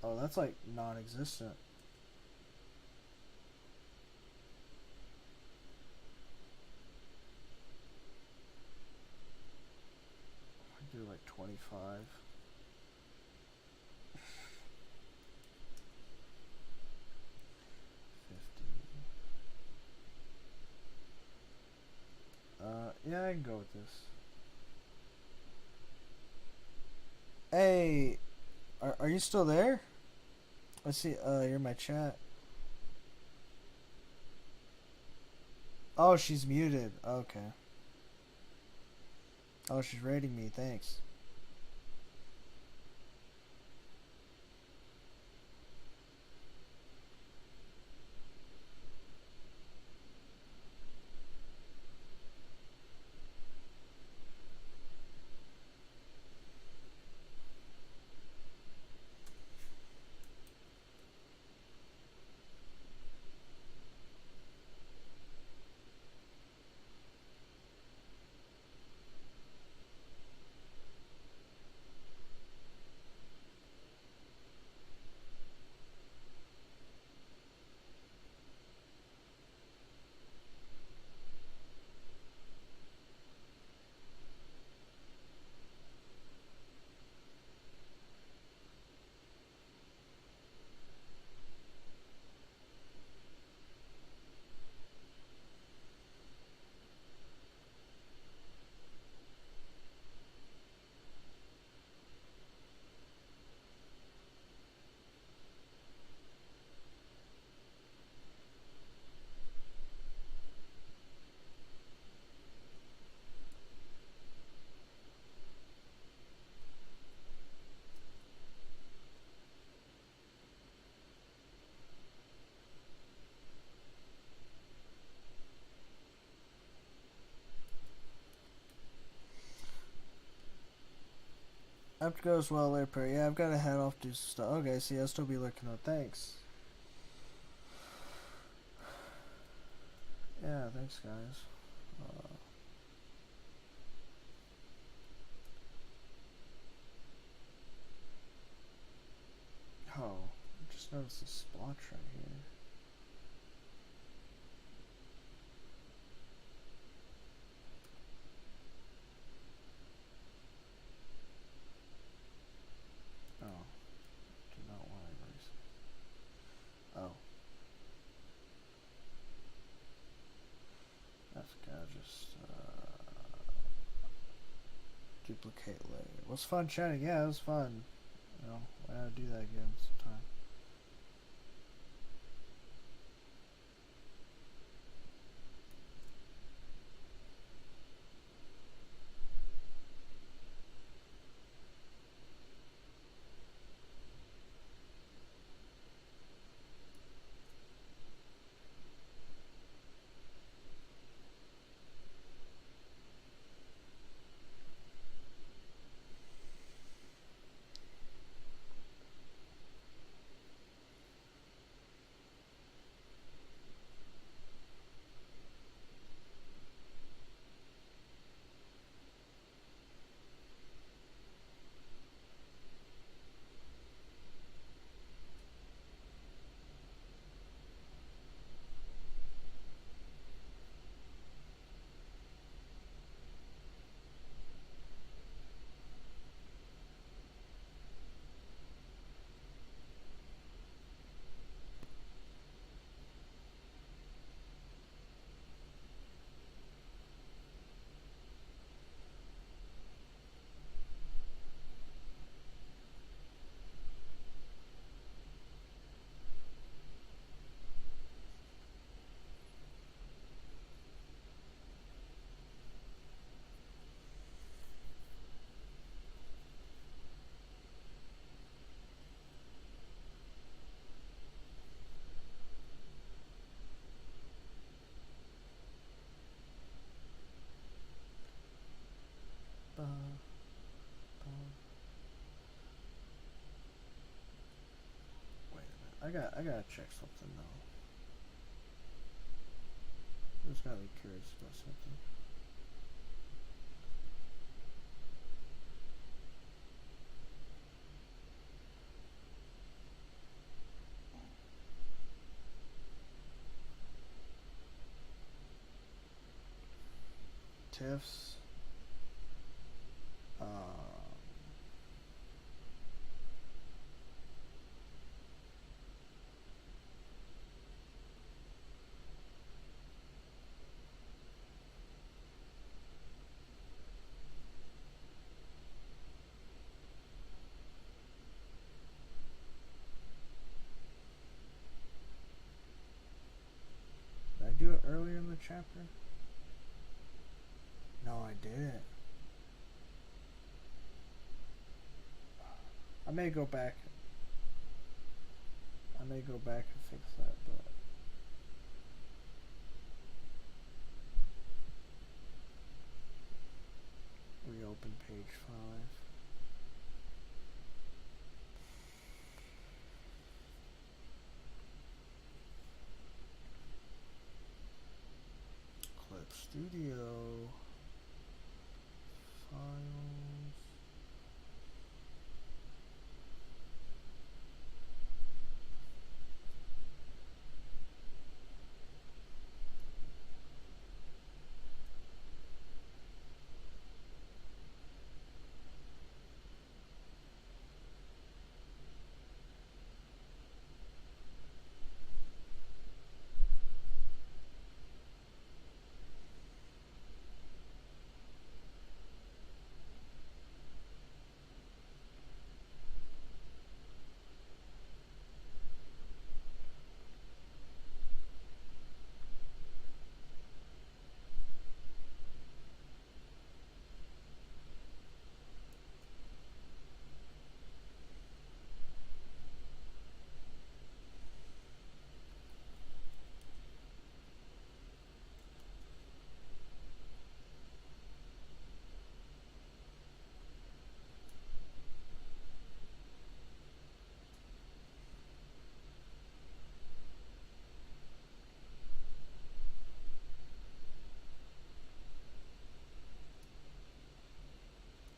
Oh, that's like non-existent. I do like 25. Yeah, I can go with this. Hey, are you still there? Let's see, you're in my chat. Oh, she's muted. Okay. Oh, she's rating me. Thanks. After goes well later, Perry. Yeah, I've got to head off to do stuff. Okay, see, I'll still be looking up. Thanks. Yeah, thanks, guys. Oh, I just noticed a splotch right here. Oh, do not want to erase it. Oh. That's gotta just duplicate layer. It was fun chatting. Yeah, it was fun. You know, I gotta do that again sometime. I gotta check something though. I just gotta be curious about something. Tiffs. Did I do it earlier in the chapter? No, I didn't. I may go back. I may go back and fix that, but reopen page 5. Clip Studio. Files.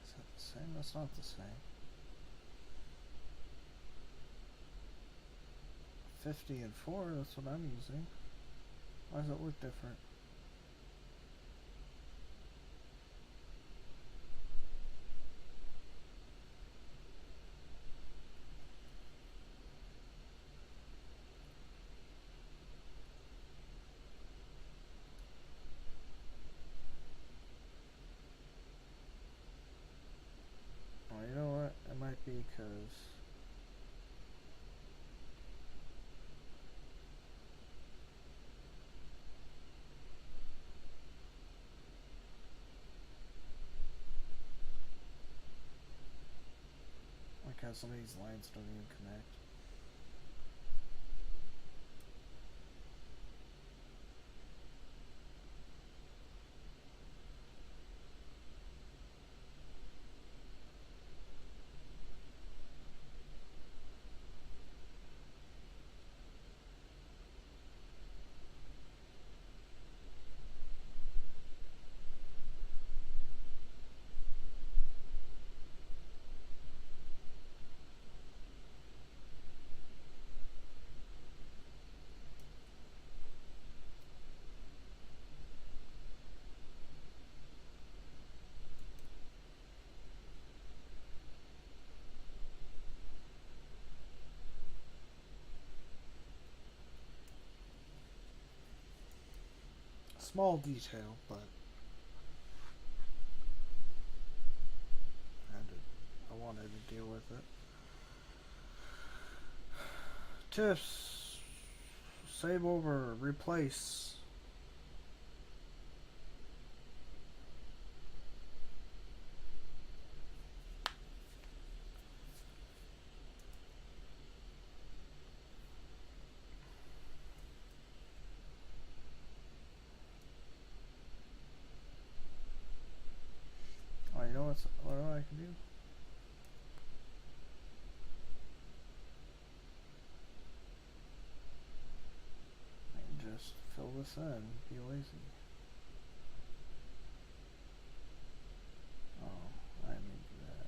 Is that the same? That's not the same. 50 and 4, that's what I'm using. Why does it look different? Oh, you know what? It might be because how some of these lines don't even connect. Small detail, but I wanted to deal with it. Tiffs. Save over. Replace. Oh, you know what I can do? this in. Be lazy. Oh, I mean that.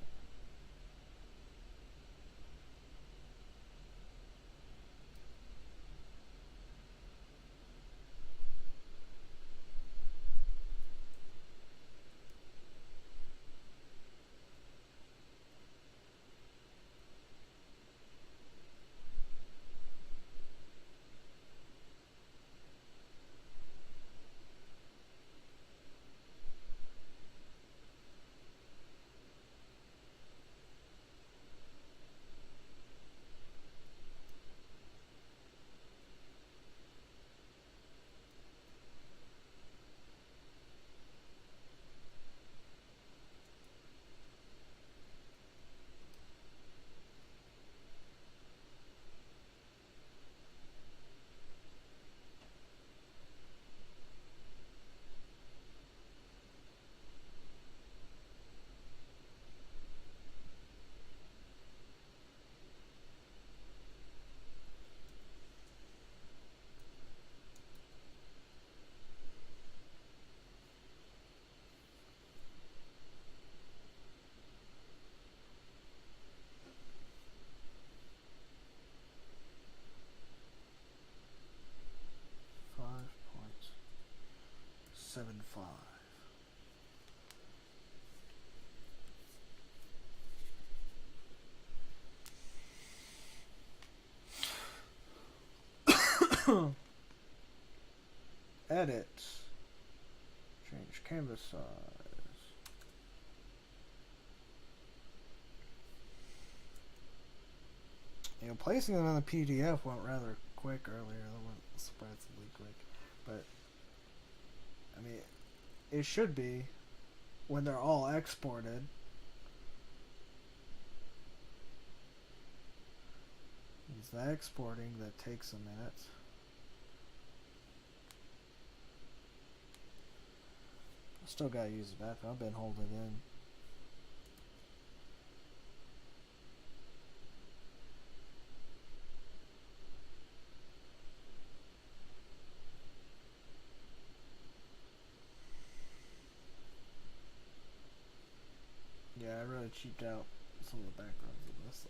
$5.75. Edit. Change canvas size. You know, placing them in the PDF went rather quick earlier. That went surprisingly quick. But, I mean, it should be when they're all exported. It's the exporting that takes a minute. I still gotta use the bathroom. I've been holding it in. Yeah, I really cheaped out some of the backgrounds of these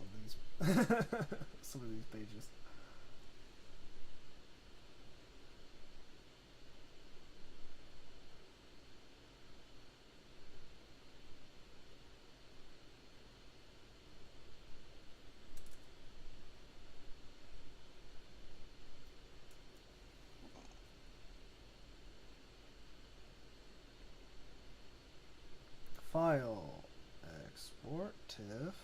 some of these pages. File, export, TIFF,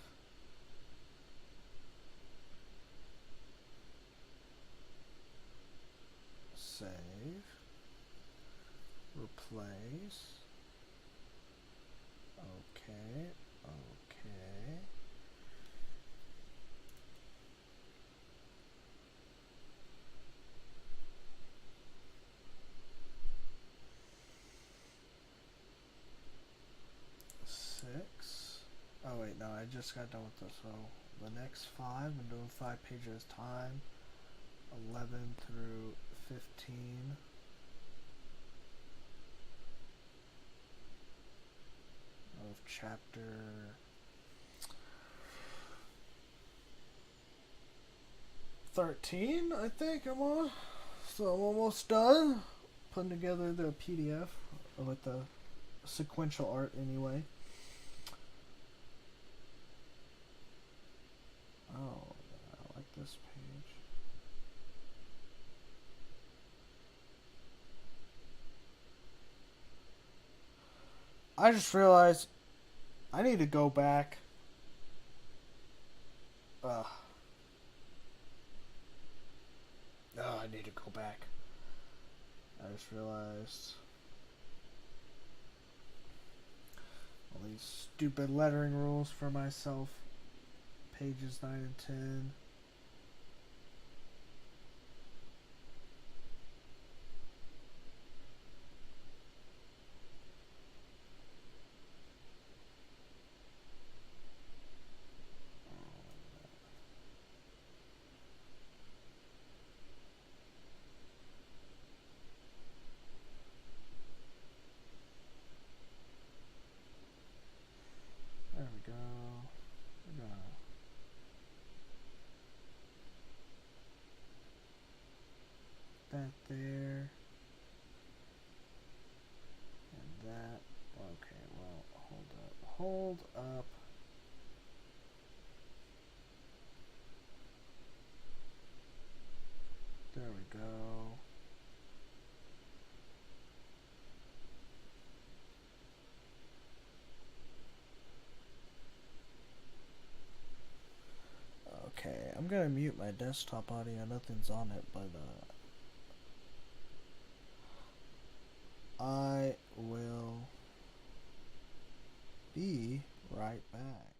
save, replace, okay, okay. Oh wait, no, I just got done with this. So the next 5, I'm doing 5 pages at a time. 11 through 15. Of chapter 13, I think I'm on. So I'm almost done putting together the PDF with the sequential art anyway. Oh, I like this page. I just realized I need to go back. Oh, I need to go back. I just realized all these stupid lettering rules for myself. Pages 9 and 10. go. We're gonna that there. And that. Okay, well, hold up. Hold up. There we go. Okay, I'm gonna mute my desktop audio. Nothing's on it, but I will be right back.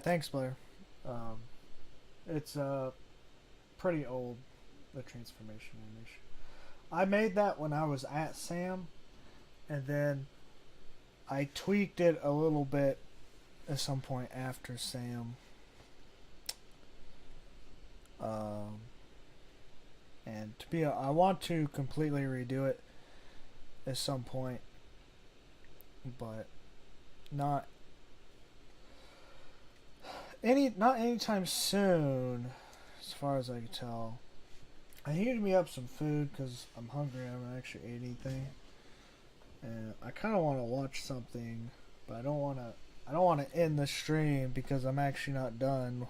thanks, Blair. It's pretty old, the transformation animation. I made that when I was at Sam, and then I tweaked it a little bit at some point after Sam. And I want to completely redo it at some point, but not anytime soon, as far as I can tell. I need to me up some food because I'm hungry. I haven't actually ate anything, and I kind of want to watch something, but I don't want to end the stream because I'm actually not done.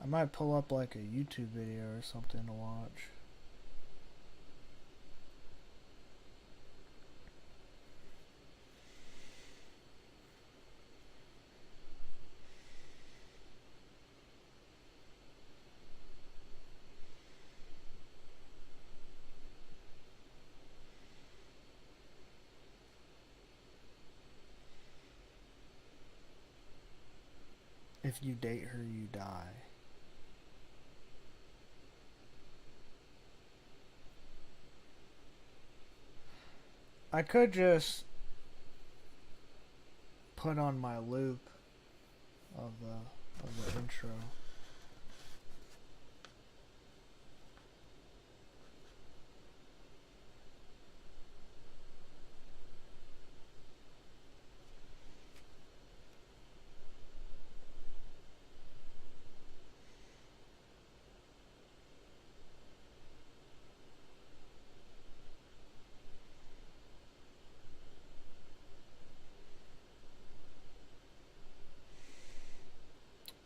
I might pull up like a YouTube video or something to watch. If you date her, you die. I could just put on my loop of the intro.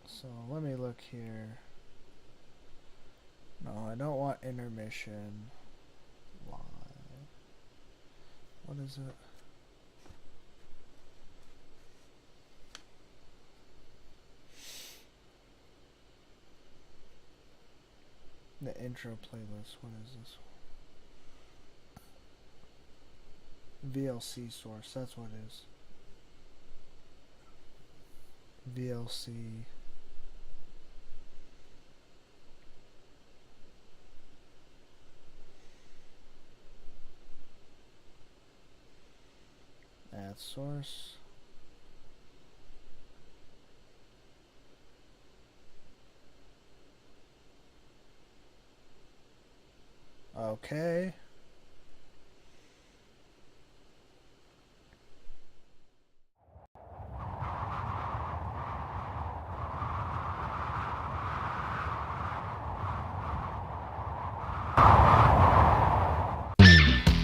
So let me look here. No, I don't want intermission. Live. What is it? The intro playlist. What is this? VLC source. That's what it is. VLC. Add source. Okay.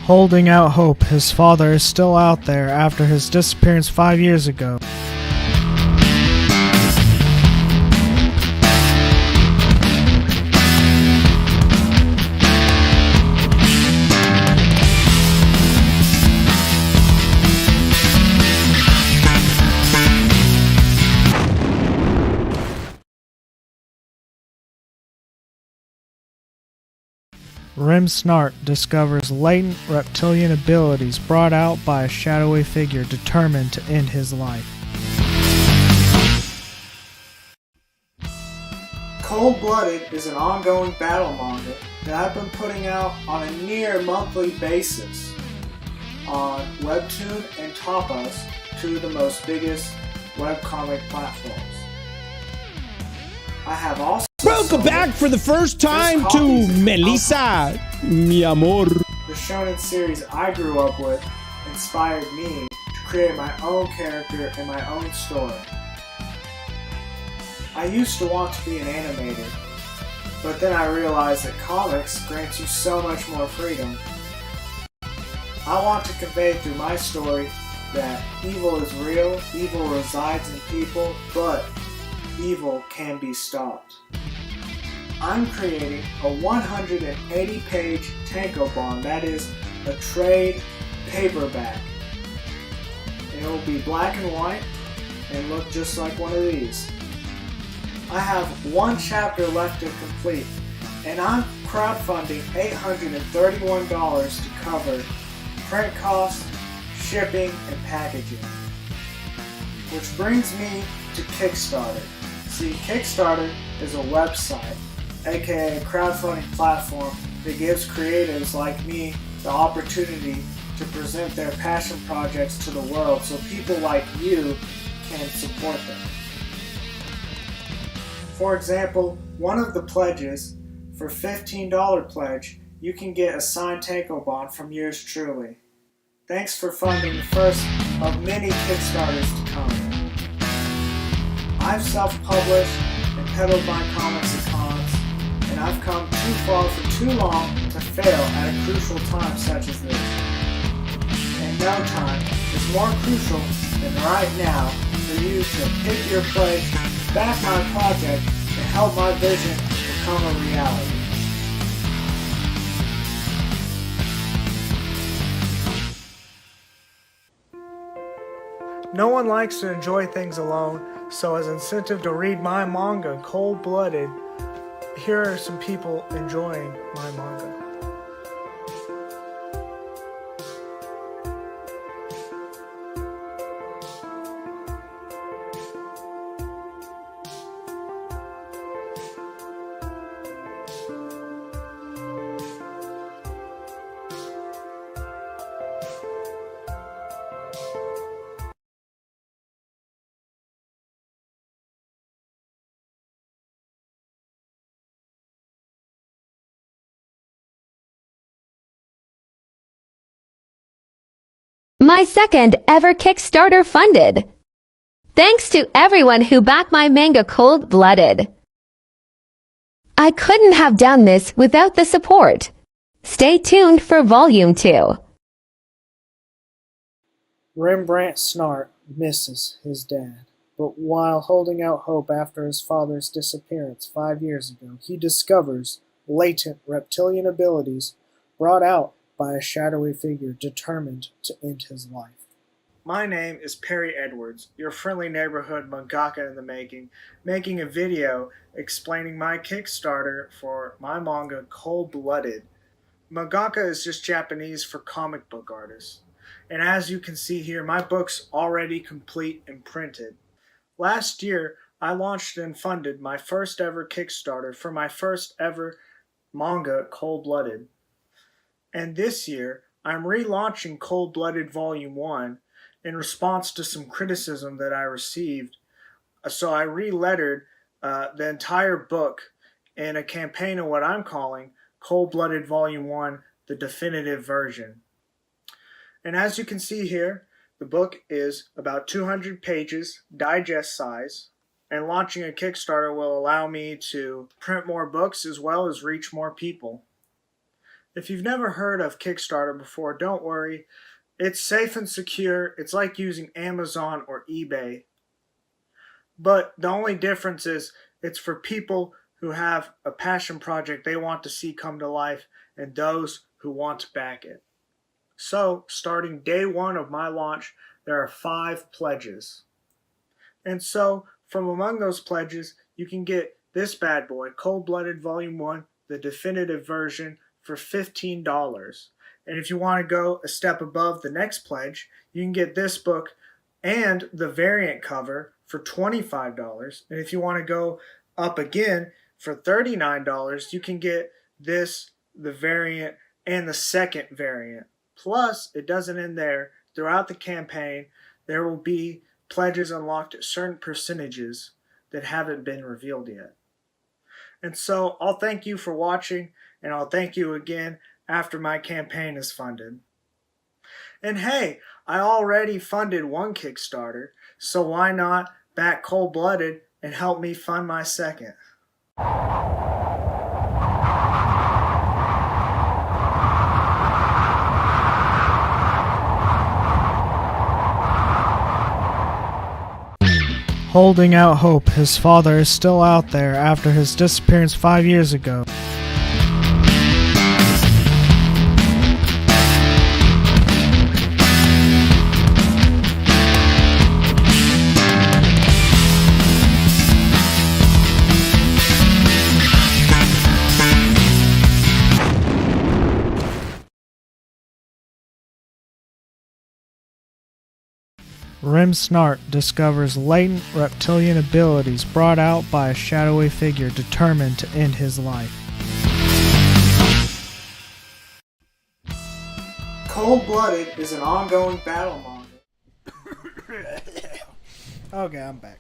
Holding out hope, his father is still out there after his disappearance 5 years ago. Rem Snart discovers latent reptilian abilities brought out by a shadowy figure determined to end his life. Cold-Blooded is an ongoing battle manga that I've been putting out on a near monthly basis on Webtoon and Tapas, two of the most biggest webcomic platforms. I have also Welcome back for the first time to Melissa, mi amor. The shonen series I grew up with inspired me to create my own character and my own story. I used to want to be an animator, but then I realized that comics grants you so much more freedom. I want to convey through my story that evil is real, evil resides in people, but evil can be stopped. I'm creating a 180-page tankobon, that is a trade paperback. It will be black and white, and look just like one of these. I have one chapter left to complete, and I'm crowdfunding $831 to cover print costs, shipping, and packaging. Which brings me to Kickstarter. See, Kickstarter is a website, aka a crowdfunding platform that gives creatives like me the opportunity to present their passion projects to the world so people like you can support them. For example, one of the pledges, for $15 pledge, you can get a signed tankobon from yours truly. Thanks for funding the first of many Kickstarters to come. I've self-published and peddled my comics at cons, and I've come too far for too long to fail at a crucial time such as this. And no time is more crucial than right now for you to hit your pledge, back my project, and help my vision become a reality. No one likes to enjoy things alone, so as incentive to read my manga cold-blooded, here are some people enjoying my manga. My second ever Kickstarter funded. Thanks to everyone who backed my manga cold-blooded. I couldn't have done this without the support. Stay tuned for Volume 2. Rembrandt Snart misses his dad, but while holding out hope after his father's disappearance 5 years ago, he discovers latent reptilian abilities brought out by a shadowy figure determined to end his life. My name is Perry Edwards, your friendly neighborhood mangaka in the making a video explaining my Kickstarter for my manga Cold-Blooded. Mangaka is just Japanese for comic book artists. And as you can see here, my book's already complete and printed. Last year, I launched and funded my first ever Kickstarter for my first ever manga Cold-Blooded. And this year, I'm relaunching Cold-Blooded Volume 1 in response to some criticism that I received. So I re-lettered the entire book in a campaign of what I'm calling Cold-Blooded Volume 1, the definitive version. And as you can see here, the book is about 200 pages, digest size, and launching a Kickstarter will allow me to print more books as well as reach more people. If you've never heard of Kickstarter before, don't worry. It's safe and secure. It's like using Amazon or eBay. But the only difference is it's for people who have a passion project they want to see come to life and those who want to back it. So, starting day one of my launch, there are 5 pledges. And so, from among those pledges, you can get this bad boy, Cold-Blooded Volume 1, the definitive version, for $15. And if you want to go a step above the next pledge, you can get this book and the variant cover for $25. And if you want to go up again for $39, you can get this, the variant, and the second variant. Plus, it doesn't end there. Throughout the campaign, there will be pledges unlocked at certain percentages that haven't been revealed yet. And so, I'll thank you for watching, and I'll thank you again after my campaign is funded. And hey, I already funded one Kickstarter, so why not back Cold-Blooded and help me fund my second? Holding out hope his father is still out there after his disappearance 5 years ago. Snart discovers latent reptilian abilities brought out by a shadowy figure determined to end his life. Cold-Blooded is an ongoing battle manga. Okay, I'm back.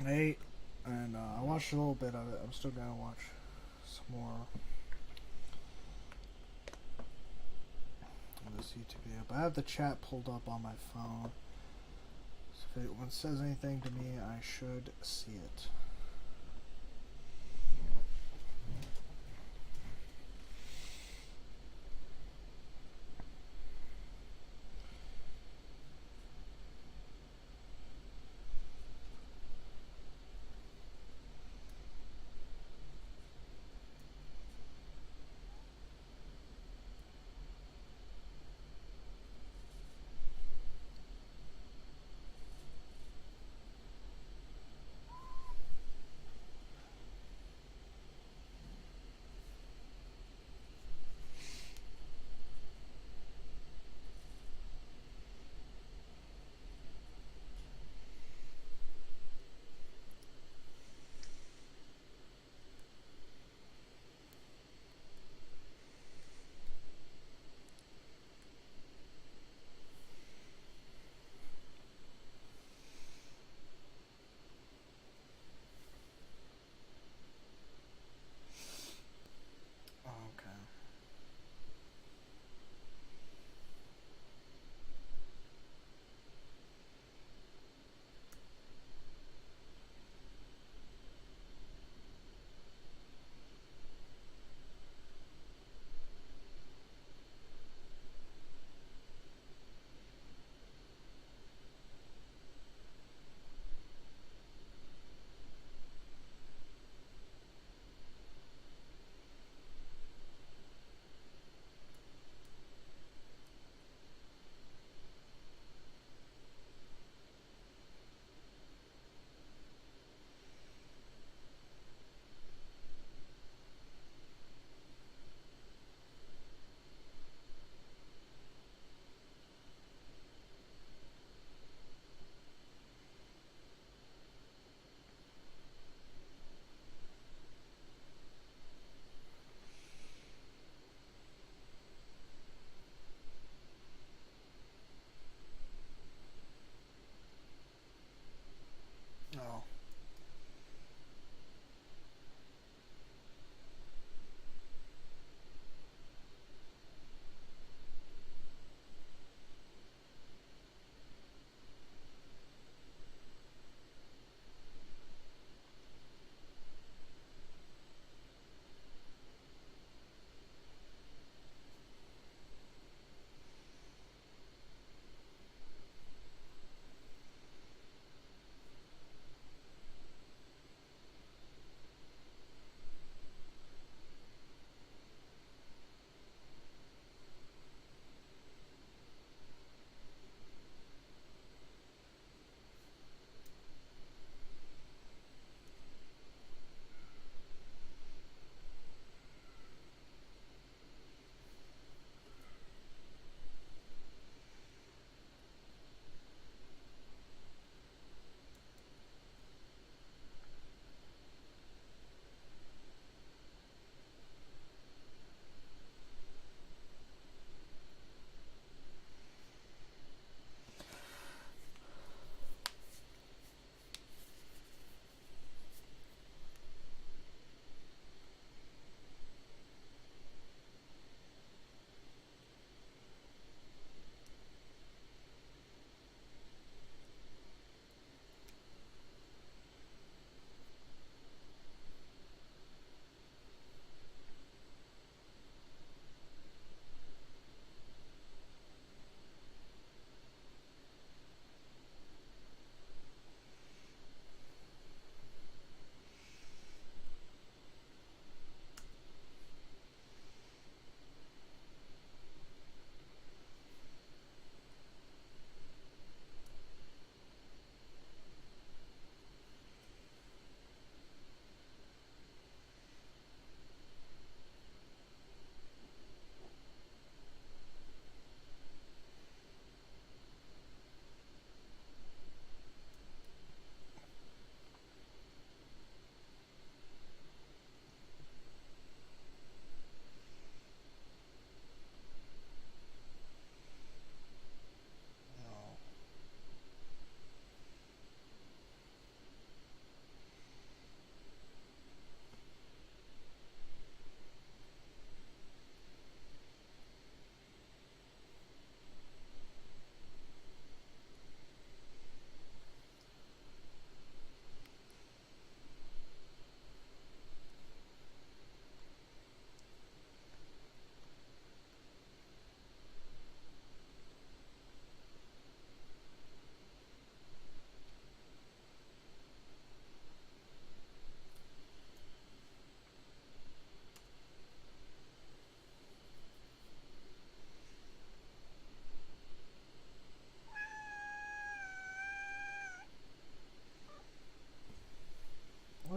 And I watched a little bit of it. I'm still gonna watch some more of this YouTube video. But I have the chat pulled up on my phone. So if anyone says anything to me, I should see it.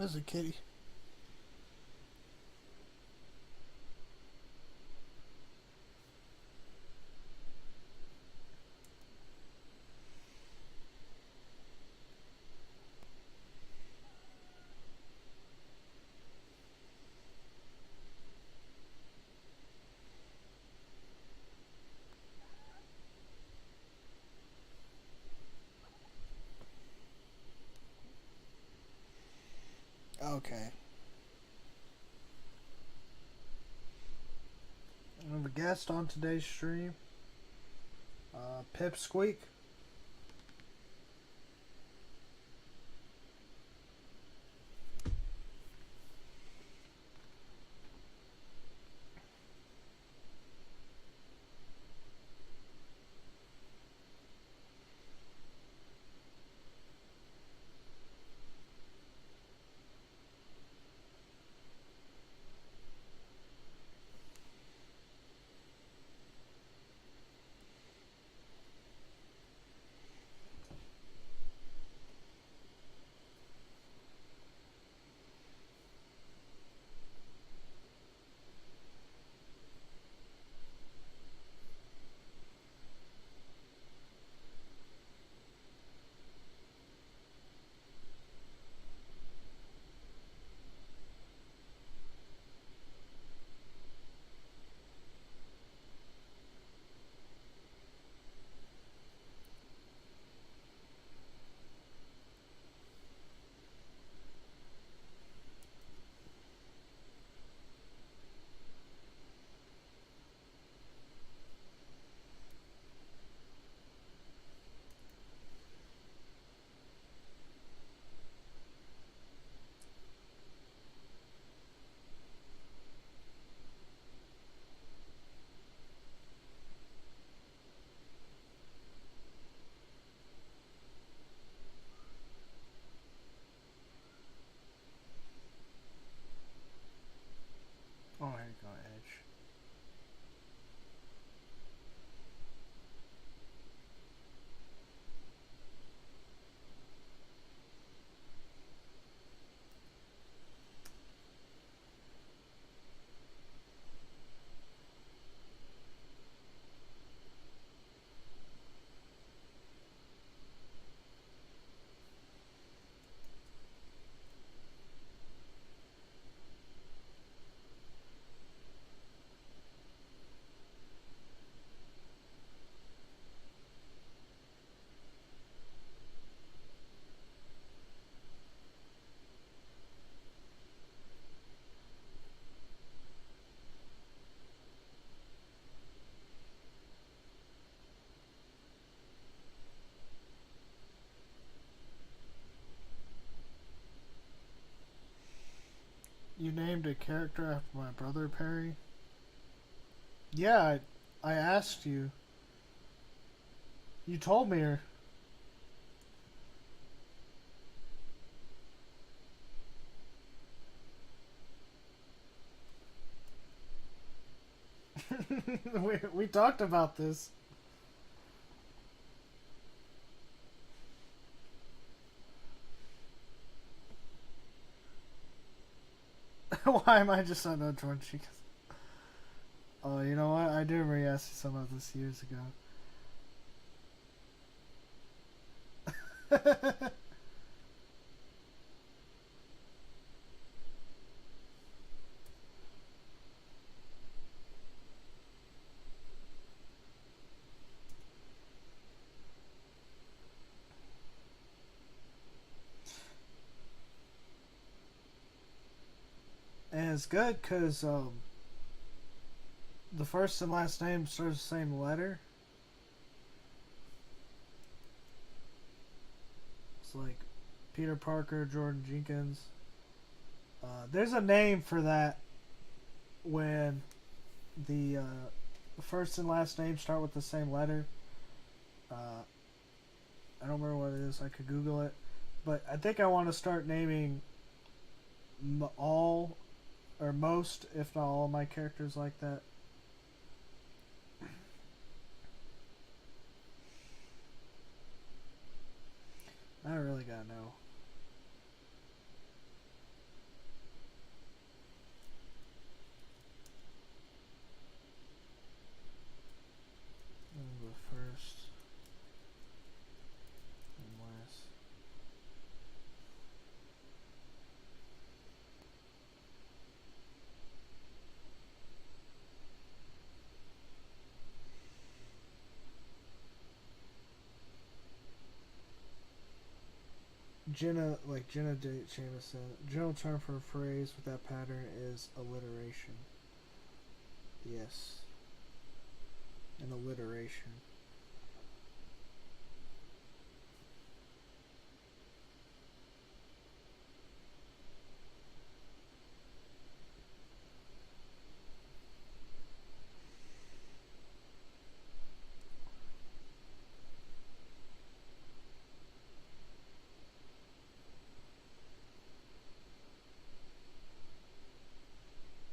There's a kitty. Okay. I have a guest on today's stream. Pipsqueak. Oh, here you go, Edge. You named a character after my brother, Perry? Yeah, I asked you. You told me. we talked about this. Why am I just on no joint? Oh, you know what? I did already ask you some of this years ago. And it's good because the first and last name starts the same letter. It's like Peter Parker, Jordan Jenkins. There's a name for that when the first and last name start with the same letter. I don't remember what it is. I could Google it. But I think I want to start naming all or most, if not all, of my characters like that. I really gotta know. Jenna Jameson, general term for a phrase with that pattern is alliteration. Yes. An alliteration.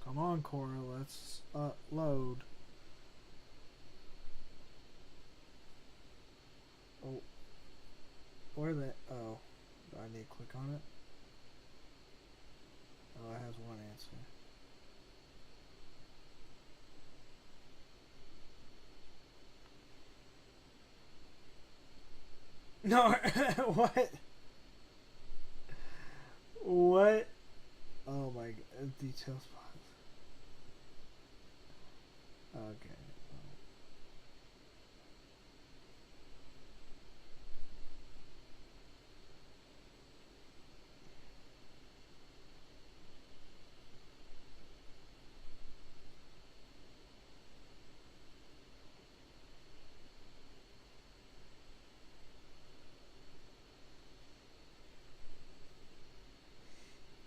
Come on, Cora, let's load. Oh, where the? Oh, do I need to click on it? Oh, it has one answer. No, what? What? Oh my god, details. Okay.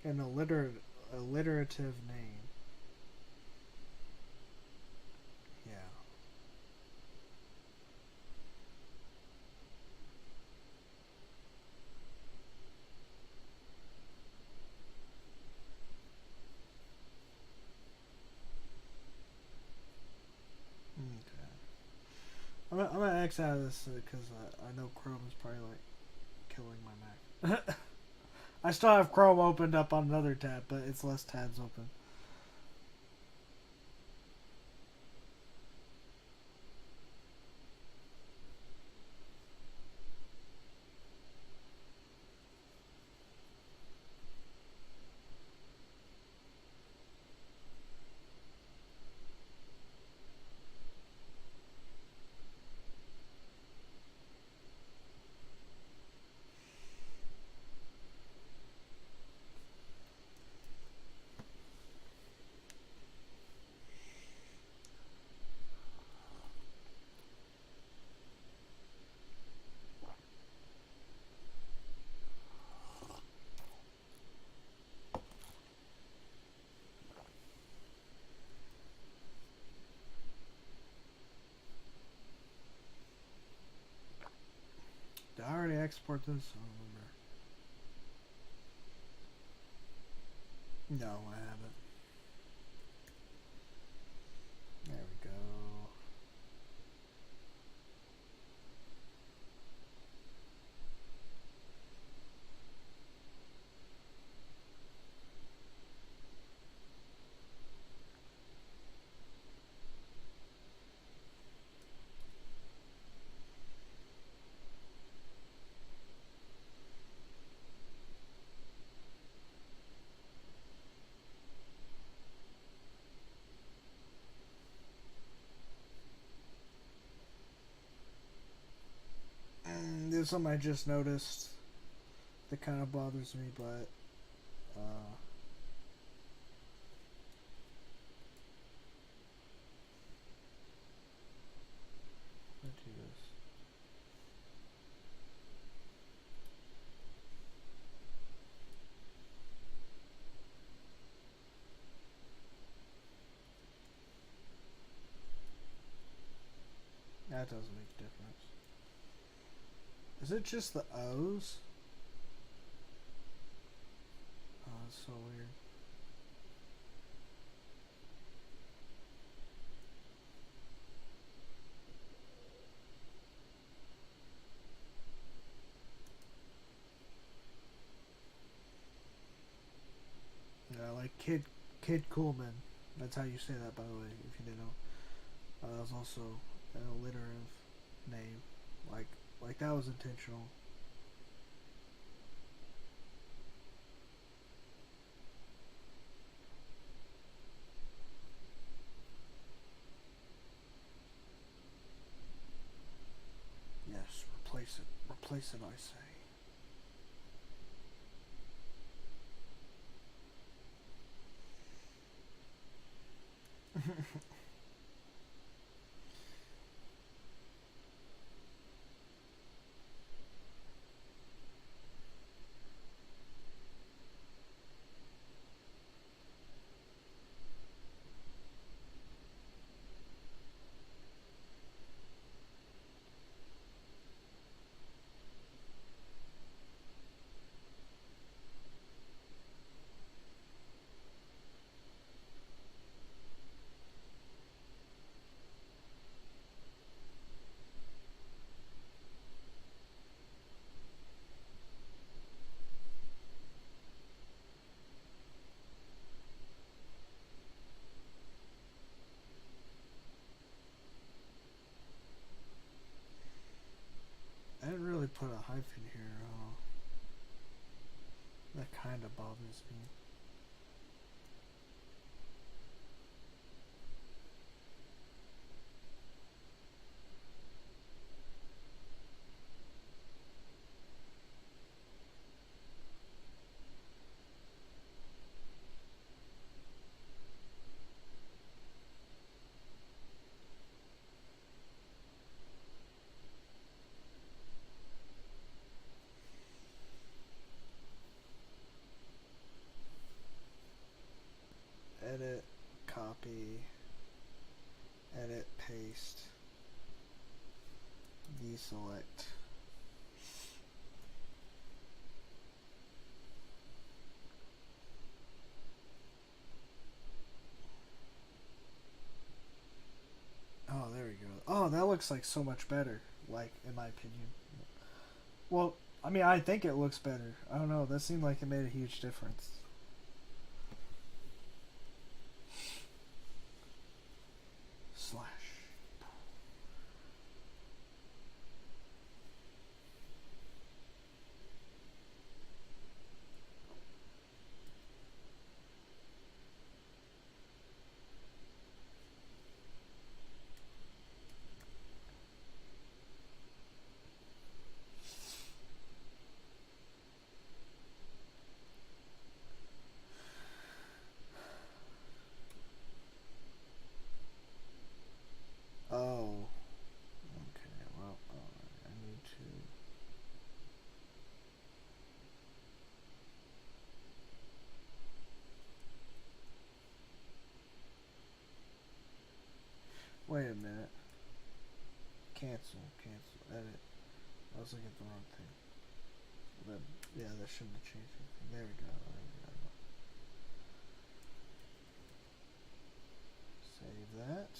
An alliterative name. Yeah. Okay. I'm gonna X out of this because I know Chrome is probably like killing my Mac. I still have Chrome opened up on another tab, but it's less tabs open. Did I already export this? I don't remember. No, I haven't. There we go. There's something I just noticed that kind of bothers me, but let's do this. That doesn't make a difference. Is it just the O's? Oh, that's so weird. Yeah, like Kid Coolman. That's how you say that, by the way, if you didn't know. That was also an alliterative name. Like that was intentional. Yes, replace it. Replace it, I say. I didn't really put a hyphen here. That kind of bothers me. Edit, copy, edit, paste, deselect. Oh, there we go. Oh, that looks like so much better, like, in my opinion. Well, I mean, I think it looks better. I don't know, that seemed like it made a huge difference. Slash. Oh. Okay, well, I need to... Wait a minute. Cancel, edit. I was looking at the wrong thing. Yeah, that shouldn't have changed anything. There we go, Save that.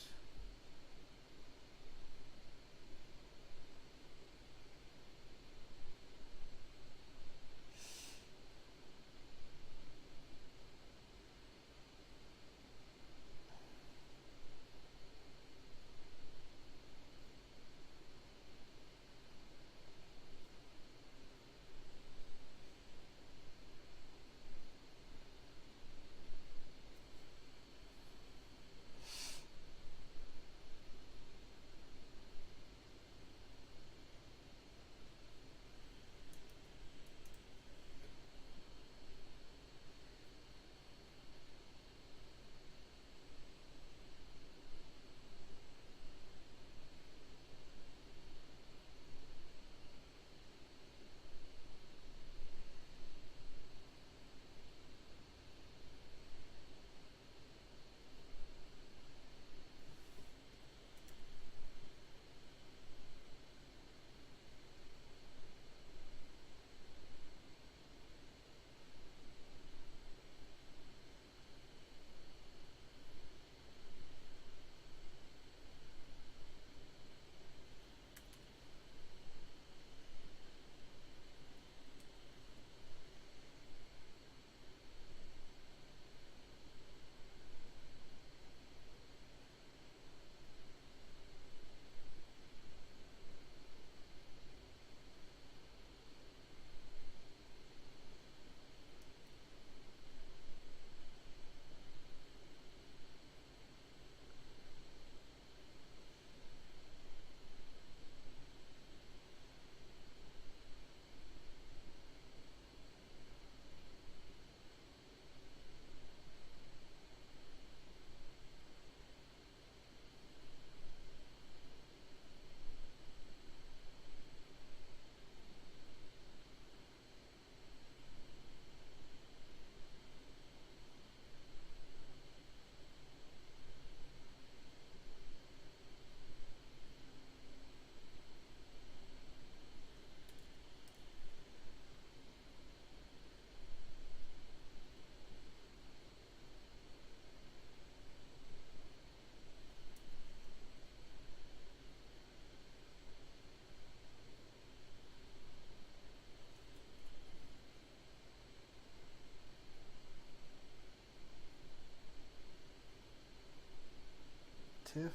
TIFF.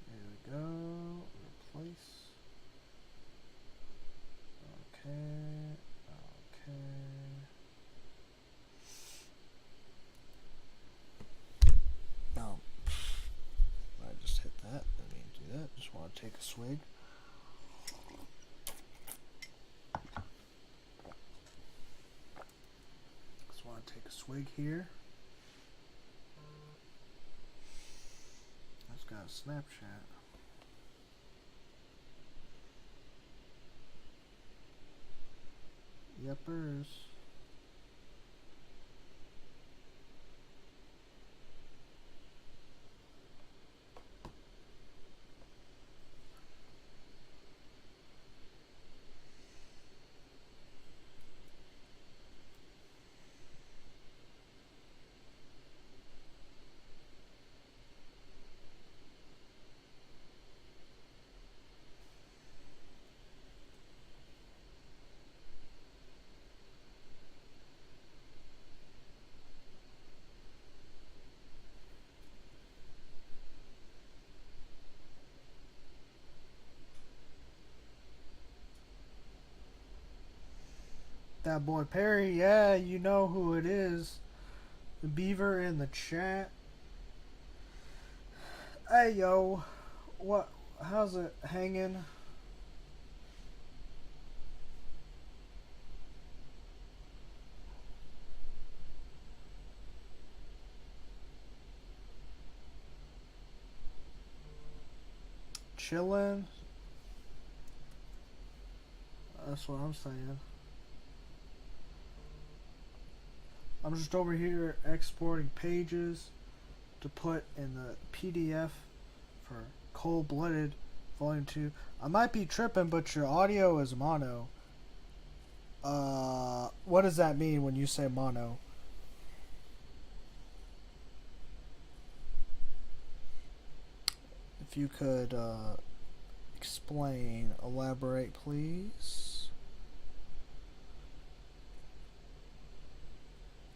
There we go. Replace. Okay. No. I just hit that. Didn't mean to do that. Just want to take a swig. Just want to take a swig here. I just got a Snapchat. Yepers. That boy Perry, yeah, you know who it is. The Beaver in the chat. Hey yo, what? How's it hanging? Chilling. That's what I'm saying. I'm just over here exporting pages to put in the PDF for Cold Blooded Volume 2. I might be tripping, but your audio is mono. What does that mean when you say mono? If you could explain, elaborate, please.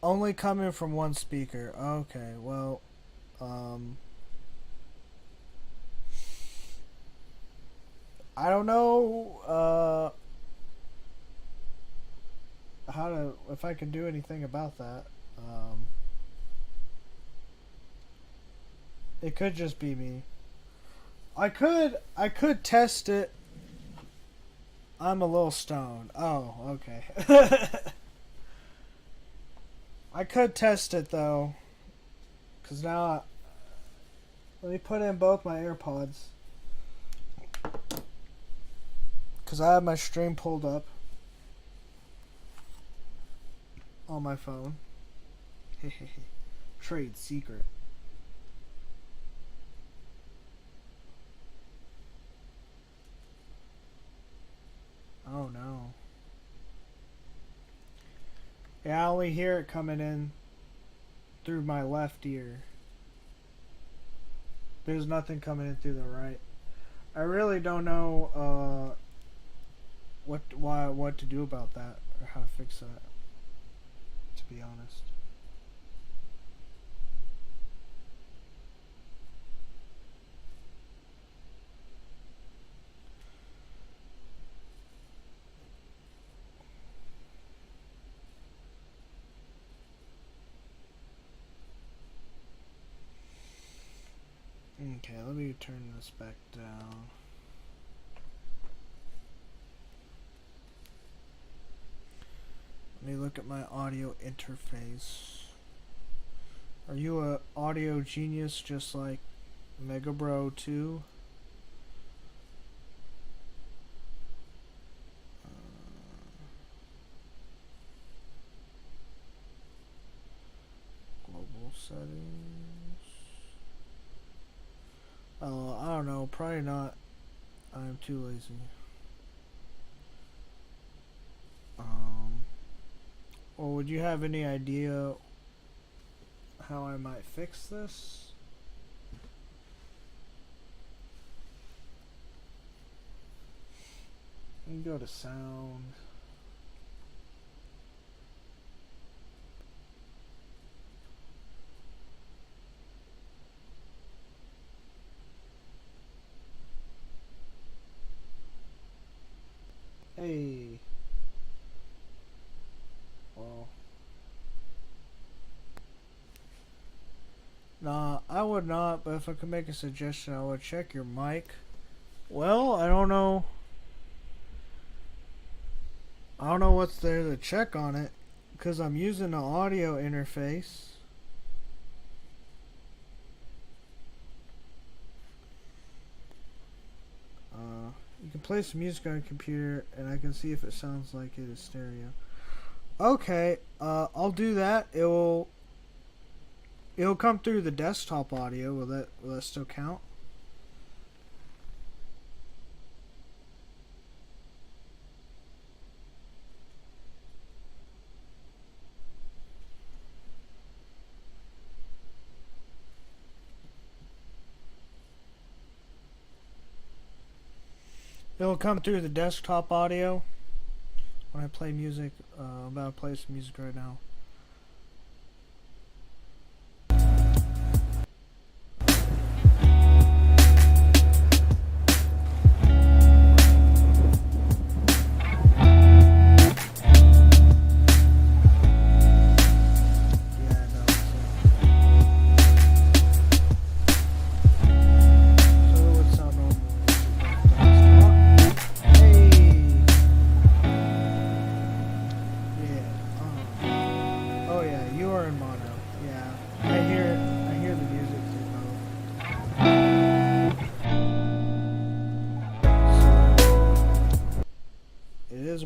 Only coming from one speaker. Okay, well, I don't know if I can do anything about that. It could just be me. I could test it. I'm a little stoned. Oh, okay. I could test it though, cause now let me put in both my AirPods, cause I have my stream pulled up on my phone. Trade secret. Oh no. Yeah, I only hear it coming in through my left ear. There's nothing coming in through the right. I really don't know what to do about that or how to fix that, to be honest. Okay, let me turn this back down. Let me look at my audio interface. Are you a audio genius just like Mega Bro 2? Global settings. I don't know, probably not. I'm too lazy. Or would you have any idea how I might fix this? You can go to sound. would not, but if I could make a suggestion, I would check your mic. Well, I don't know. I don't know what's there to check on it, because I'm using the audio interface. You can play some music on your computer, and I can see if it sounds like it is stereo. Okay, I'll do that. It'll come through the desktop audio. Will that still count? It'll come through the desktop audio when I play music. I'm about to play some music right now.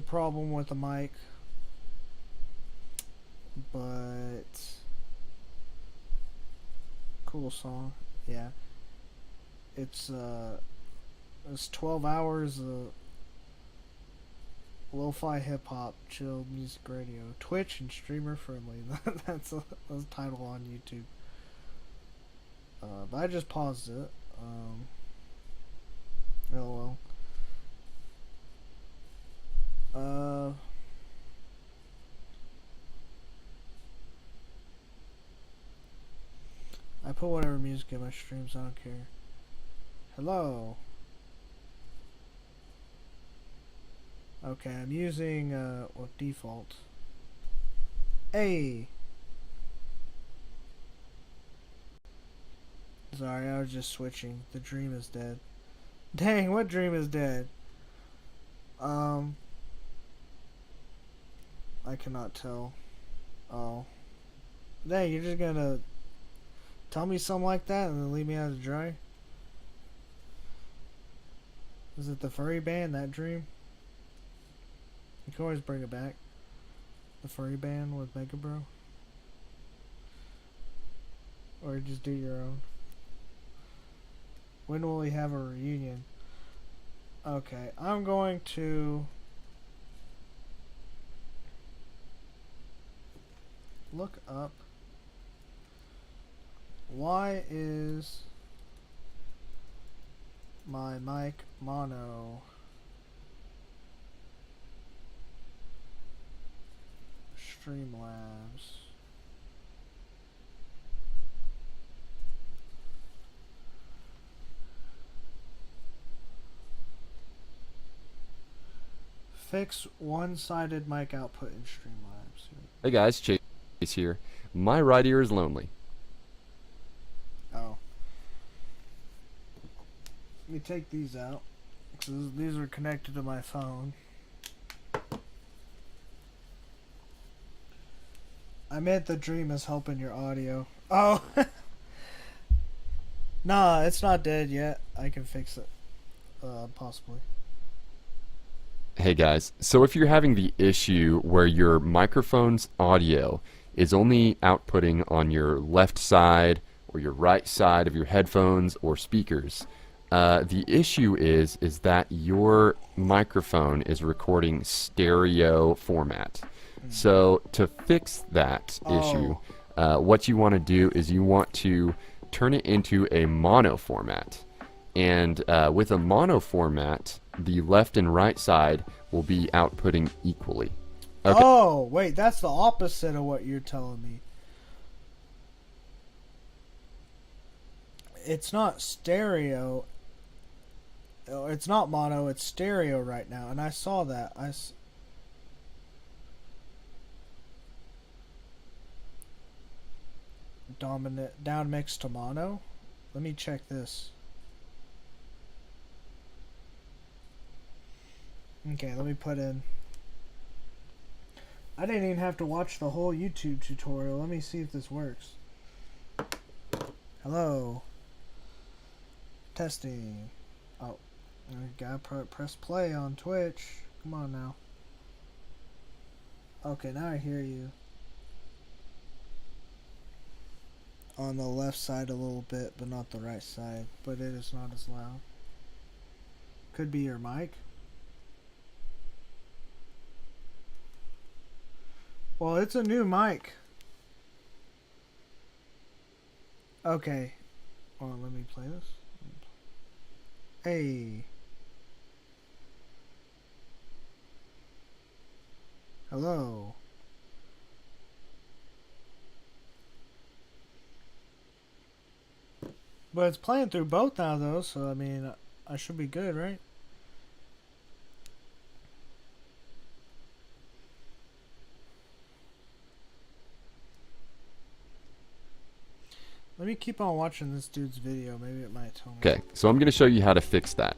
Problem with the mic, but cool song. Yeah, it's 12 hours of lo-fi hip-hop chill music radio, Twitch and streamer friendly. That's a title on YouTube. But I just paused it. LOL. I put whatever music in my streams, I don't care. Hello. Okay, I'm using what default. Hey. Sorry, I was just switching. The dream is dead. Dang, what dream is dead? I cannot tell. Oh. Dang, you're just gonna tell me something like that and then leave me out to dry? Is it the furry band, that dream? You can always bring it back. The furry band with Mega Bro. Or just do your own. When will we have a reunion? Okay, I'm going to look up why is my mic mono. Streamlabs. Fix one-sided mic output in Streamlabs. Hey guys, Chase here. My right ear is lonely. Oh. Let me take these out, because these are connected to my phone. I meant the dream is helping your audio. Oh! Nah, it's not dead yet. I can fix it. Possibly. Hey guys, so if you're having the issue where your microphone's audio is only outputting on your left side or your right side of your headphones or speakers, the issue is that your microphone is recording stereo format. So to fix that issue, what you want to do is you want to turn it into a mono format. And with a mono format, the left and right side will be outputting equally. Okay. Oh, wait, that's the opposite of what you're telling me. It's not stereo. It's not mono, it's stereo right now, and I saw that. Dominant down mix to mono. Let me check this. Okay, let me put in. I didn't even have to watch the whole YouTube tutorial. Let me see if this works. Hello. Testing. Oh, I gotta press play on Twitch. Come on now. Okay, now I hear you. On the left side a little bit, but not the right side. But it is not as loud. Could be your mic. Well, it's a new mic. Okay. Well, let me play this. Hey. Hello. But it's playing through both now, though, so I mean, I should be good, right? Let me keep on watching this dude's video. Maybe it might tell me. Okay, so I'm going to show you how to fix that.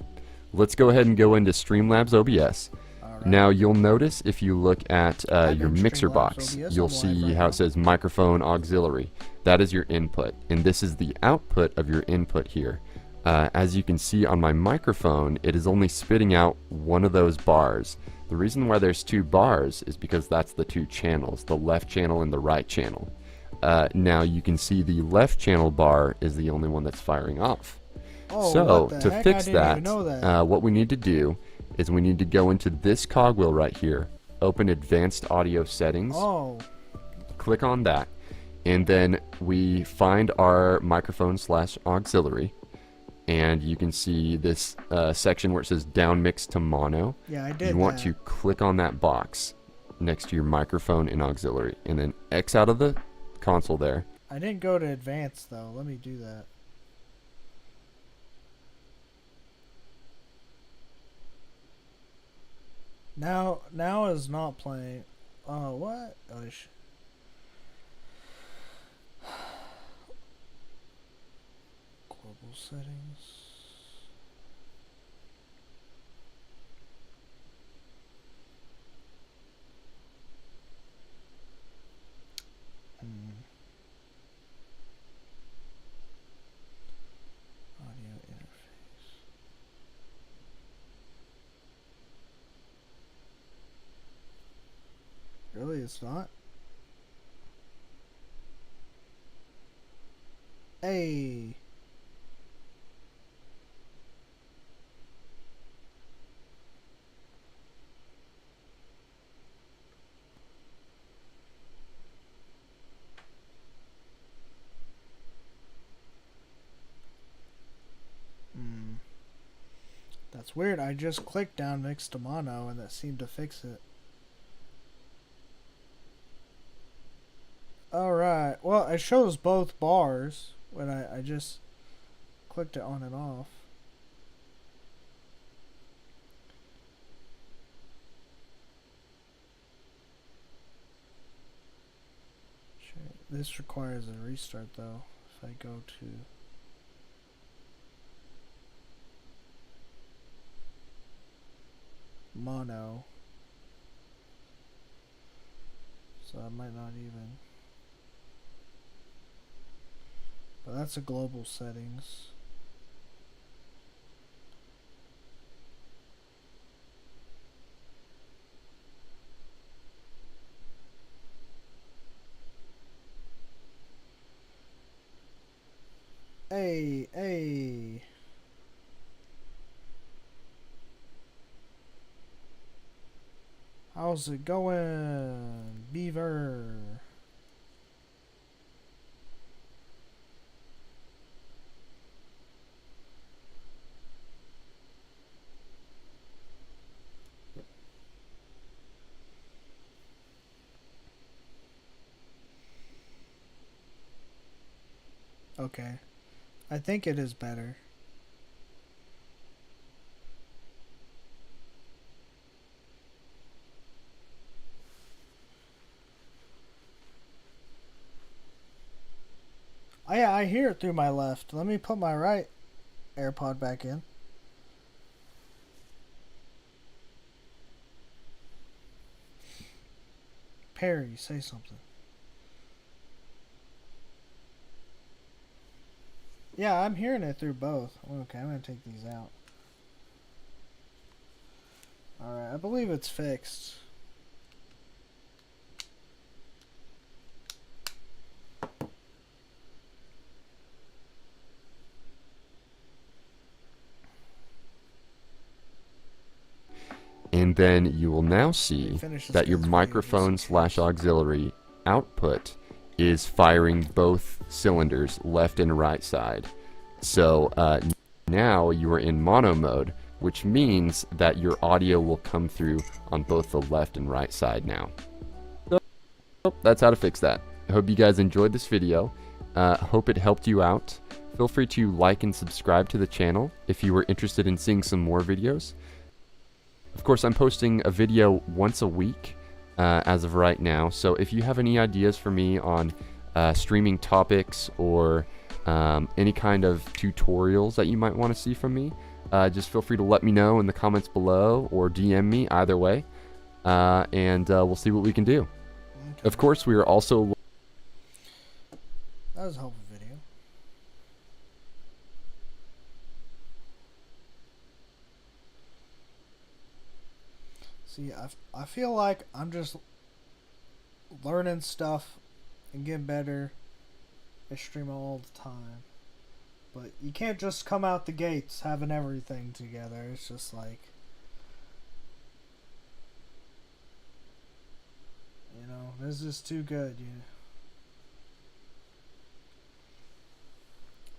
Let's go ahead and go into Streamlabs OBS. Alright. Now you'll notice if you look at your in mixer Streamlabs box, OBS you'll on live see right how now. it says microphone auxiliary. That is your input, and this is the output of your input here. As you can see on my microphone, it is only spitting out one of those bars. The reason why there's two bars is because that's the two channels, the left channel and the right channel. Now you can see the left channel bar is the only one that's firing off. Oh, So what the to heck? fix I didn't that, even know that. what we need to do is we need to go into this cogwheel right here, open advanced audio settings, Oh, click on that, and then we find our microphone / auxiliary, and you can see this section where it says down mix to mono. yeah, I did You want that. to click on that box next to your microphone and auxiliary, and then X out of the console there. I didn't go to advanced, though. Let me do that. Now is not playing. Oh, what? Oh, global settings. Audio interface. Really, it's not? Hey. That's weird. I just clicked down mix to mono and that seemed to fix it. Alright. Well, it shows both bars when I just clicked it on and off. Sure. This requires a restart though. If I go to mono, so I might not even, but that's a global settings. Hey. How's it going, Beaver? Okay. I think it is better. I hear it through my left. Let me put my right AirPod back in. Perry, say something. Yeah, I'm hearing it through both. Okay, I'm going to take these out. Alright, I believe it's fixed. And then you will now see Finish this that your guy's video microphone just in case. / auxiliary output is firing both cylinders, left and right side. So now you are in mono mode, which means that your audio will come through on both the left and right side now. So that's how to fix that. I hope you guys enjoyed this video. Hope it helped you out. Feel free to like and subscribe to the channel if you were interested in seeing some more videos. Of course, I'm posting a video once a week as of right now, so if you have any ideas for me on streaming topics or any kind of tutorials that you might want to see from me, just feel free to let me know in the comments below or DM me, either way, and we'll see what we can do. Okay. Of course, we are also... That was a helpful video. See, I feel like I'm just learning stuff and getting better at streaming all the time. But you can't just come out the gates having everything together. It's just like, you know, this is too good.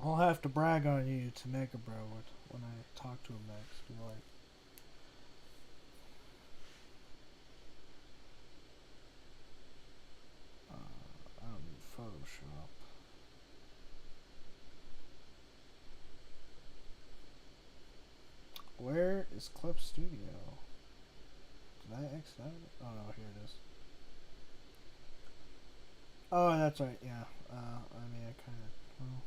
I'll have to brag on you to Mega Bro when I talk to him next. Be like, I don't need Photoshop. Where is Clip Studio? Did I X that? Oh no, here it is. Oh, that's right, yeah. I mean, I kind of, well.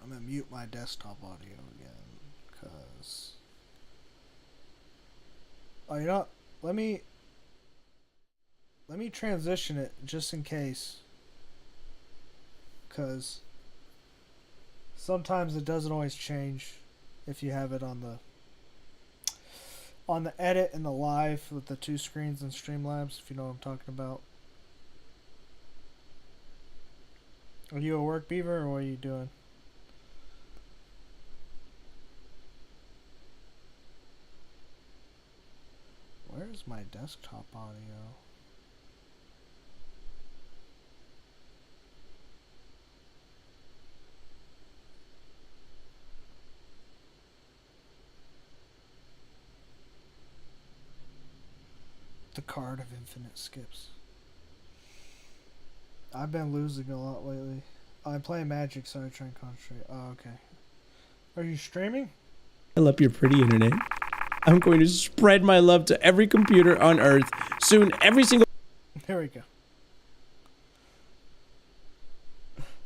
I'm gonna mute my desktop audio again, cause you know what? Let me transition it just in case, cause sometimes it doesn't always change if you have it on the edit and the live with the two screens in Streamlabs, if you know what I'm talking about. Are you at work, Beaver, or what are you doing? Where's my desktop audio? The card of infinite skips. I've been losing a lot lately. I'm playing Magic, so I try and concentrate. Oh, okay. Are you streaming? I love your pretty internet. I'm going to spread my love to every computer on Earth. Soon, every single... There we go.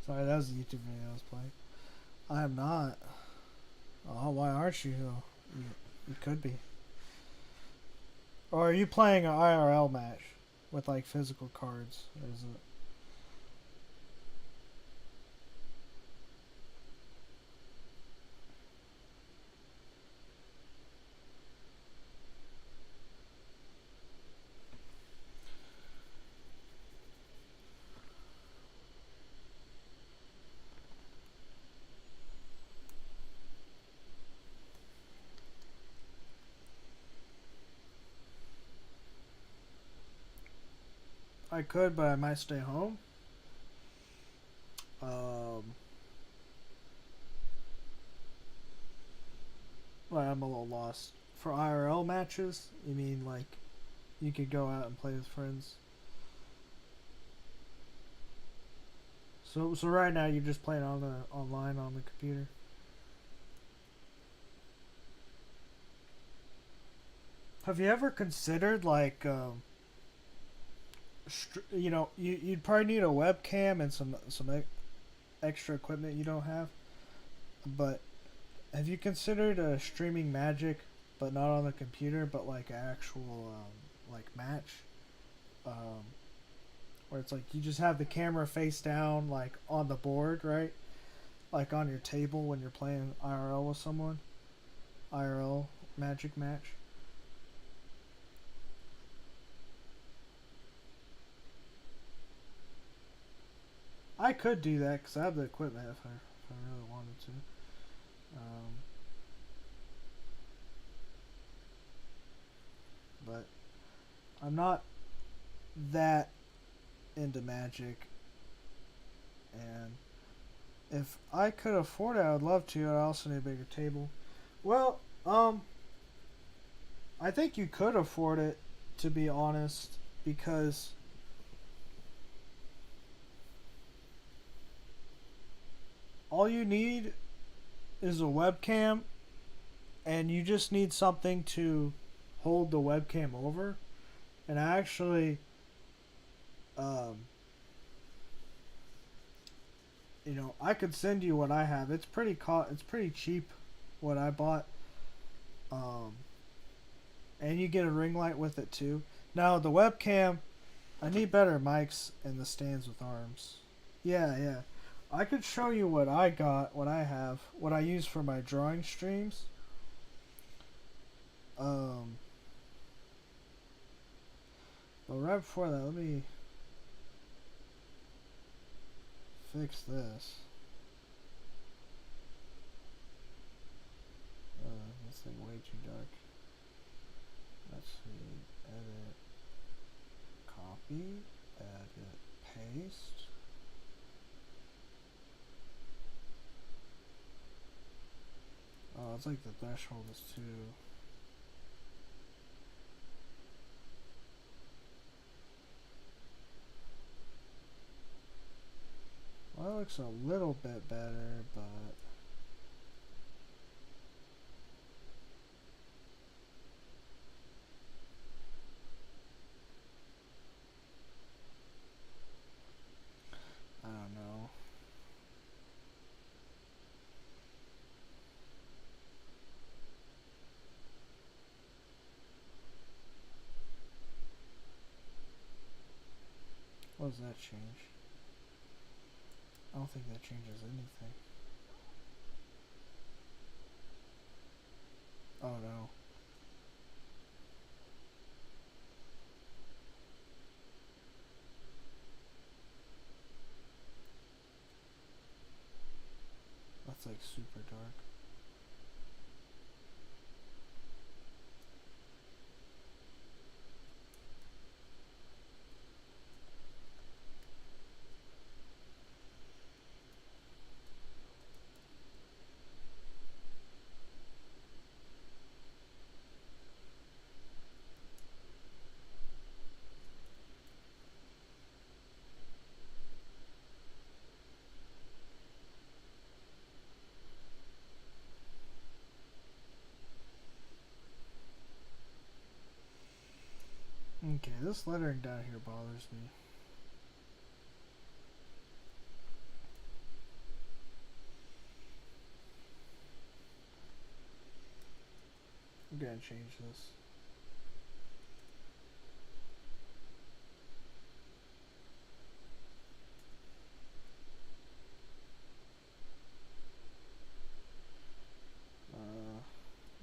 Sorry, that was a YouTube video I was playing. I am not. Oh, why aren't you? You could be. Or are you playing an IRL match with like physical cards? Or is it? I could, but I might stay home. Well, I'm a little lost. For IRL matches, you mean like you could go out and play with friends. So right now you're just playing online on the computer. Have you ever considered like you'd probably need a webcam and some extra equipment you don't have, but have you considered streaming Magic, but not on the computer, but like an actual like match, where it's like you just have the camera face down, like on the board, right? Like on your table when you're playing IRL with someone, IRL Magic match. I could do that because I have the equipment if I really wanted to. But I'm not that into Magic, and if I could afford it, I would love to. I also need a bigger table. Well, I think you could afford it, to be honest, because all you need is a webcam, and you just need something to hold the webcam over. And I actually, I could send you what I have. It's pretty cheap, what I bought. And you get a ring light with it too. Now the webcam, I need better mics and the stands with arms. Yeah. I could show you what I got, what I have, what I use for my drawing streams. But right before that, let me fix this. This thing way too dark. Let's see. Edit. Copy. Edit. Paste. Oh, it's like the threshold is too. Well, that looks a little bit better, but I don't know. What does that change? I don't think that changes anything. Oh no. That's like super dark. Okay, this lettering down here bothers me. I'm gonna change this.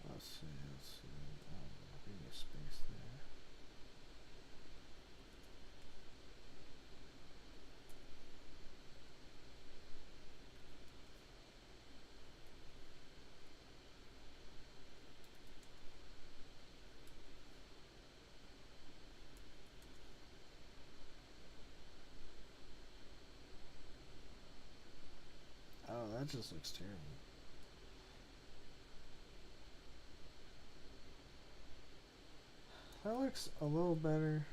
Let's see. Give me a space there. Oh, that just looks terrible. That looks a little better.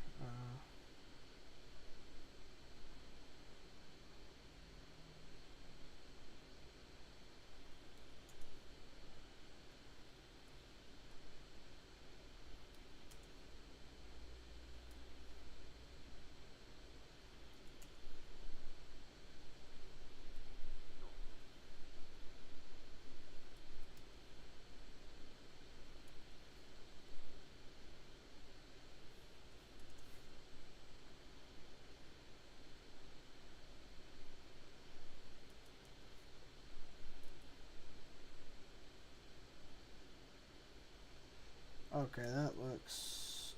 Okay, that looks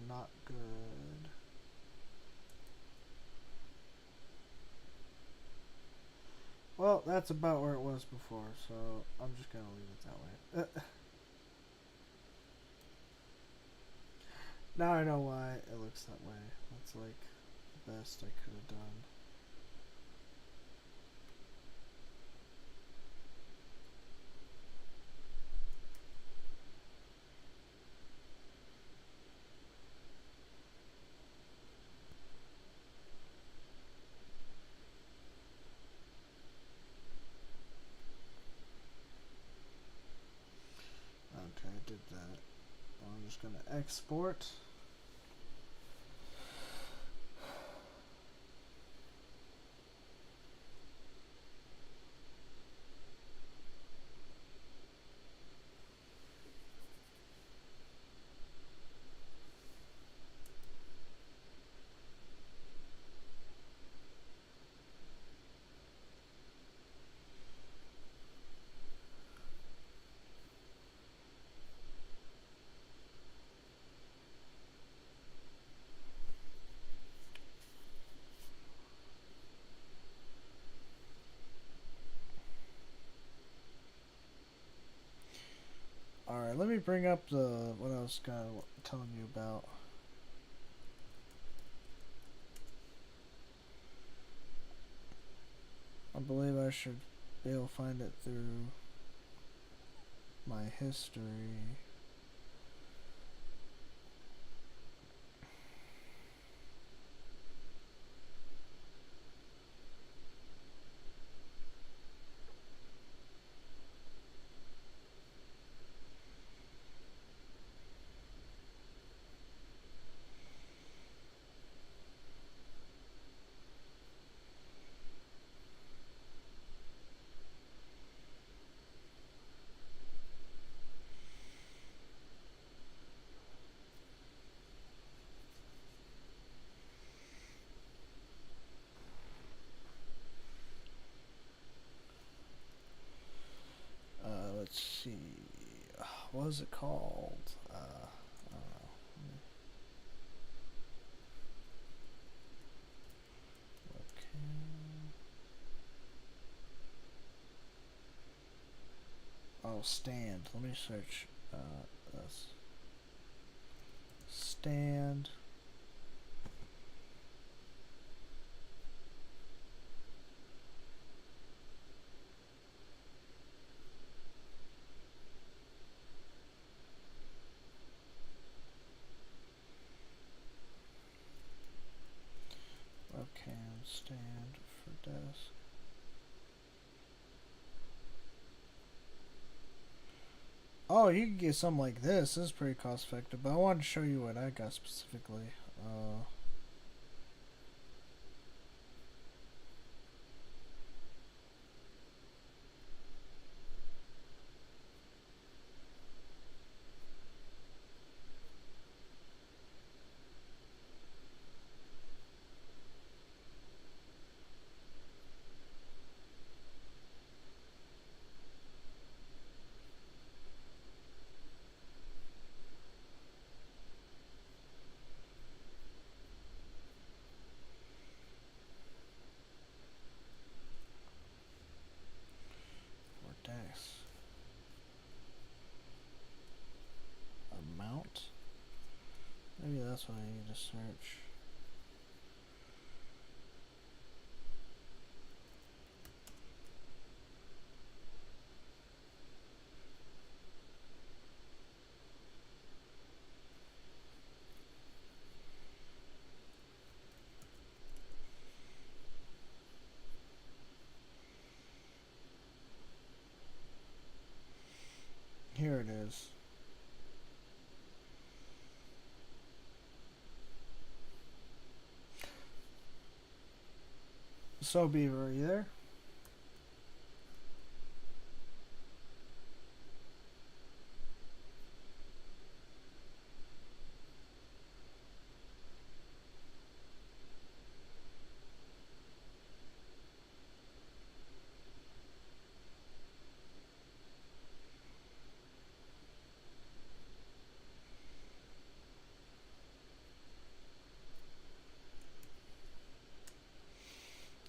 not good. Well, that's about where it was before, so I'm just gonna leave it that way. Now I know why it looks that way. That's like the best I could have done. Okay, I did that. I'm just gonna export. Alright, let me bring up what I was telling you about. I believe I should be able to find it through my history. Let's see. What was it called? I don't know. Okay. Oh, stand. Let me search this. Stand. Webcam, stand for desk. Oh, you can get something like this. This is pretty cost effective, but I wanted to show you what I got specifically. Desk. Amount? Maybe that's what I need to search. it is. So, Beaver, are you there?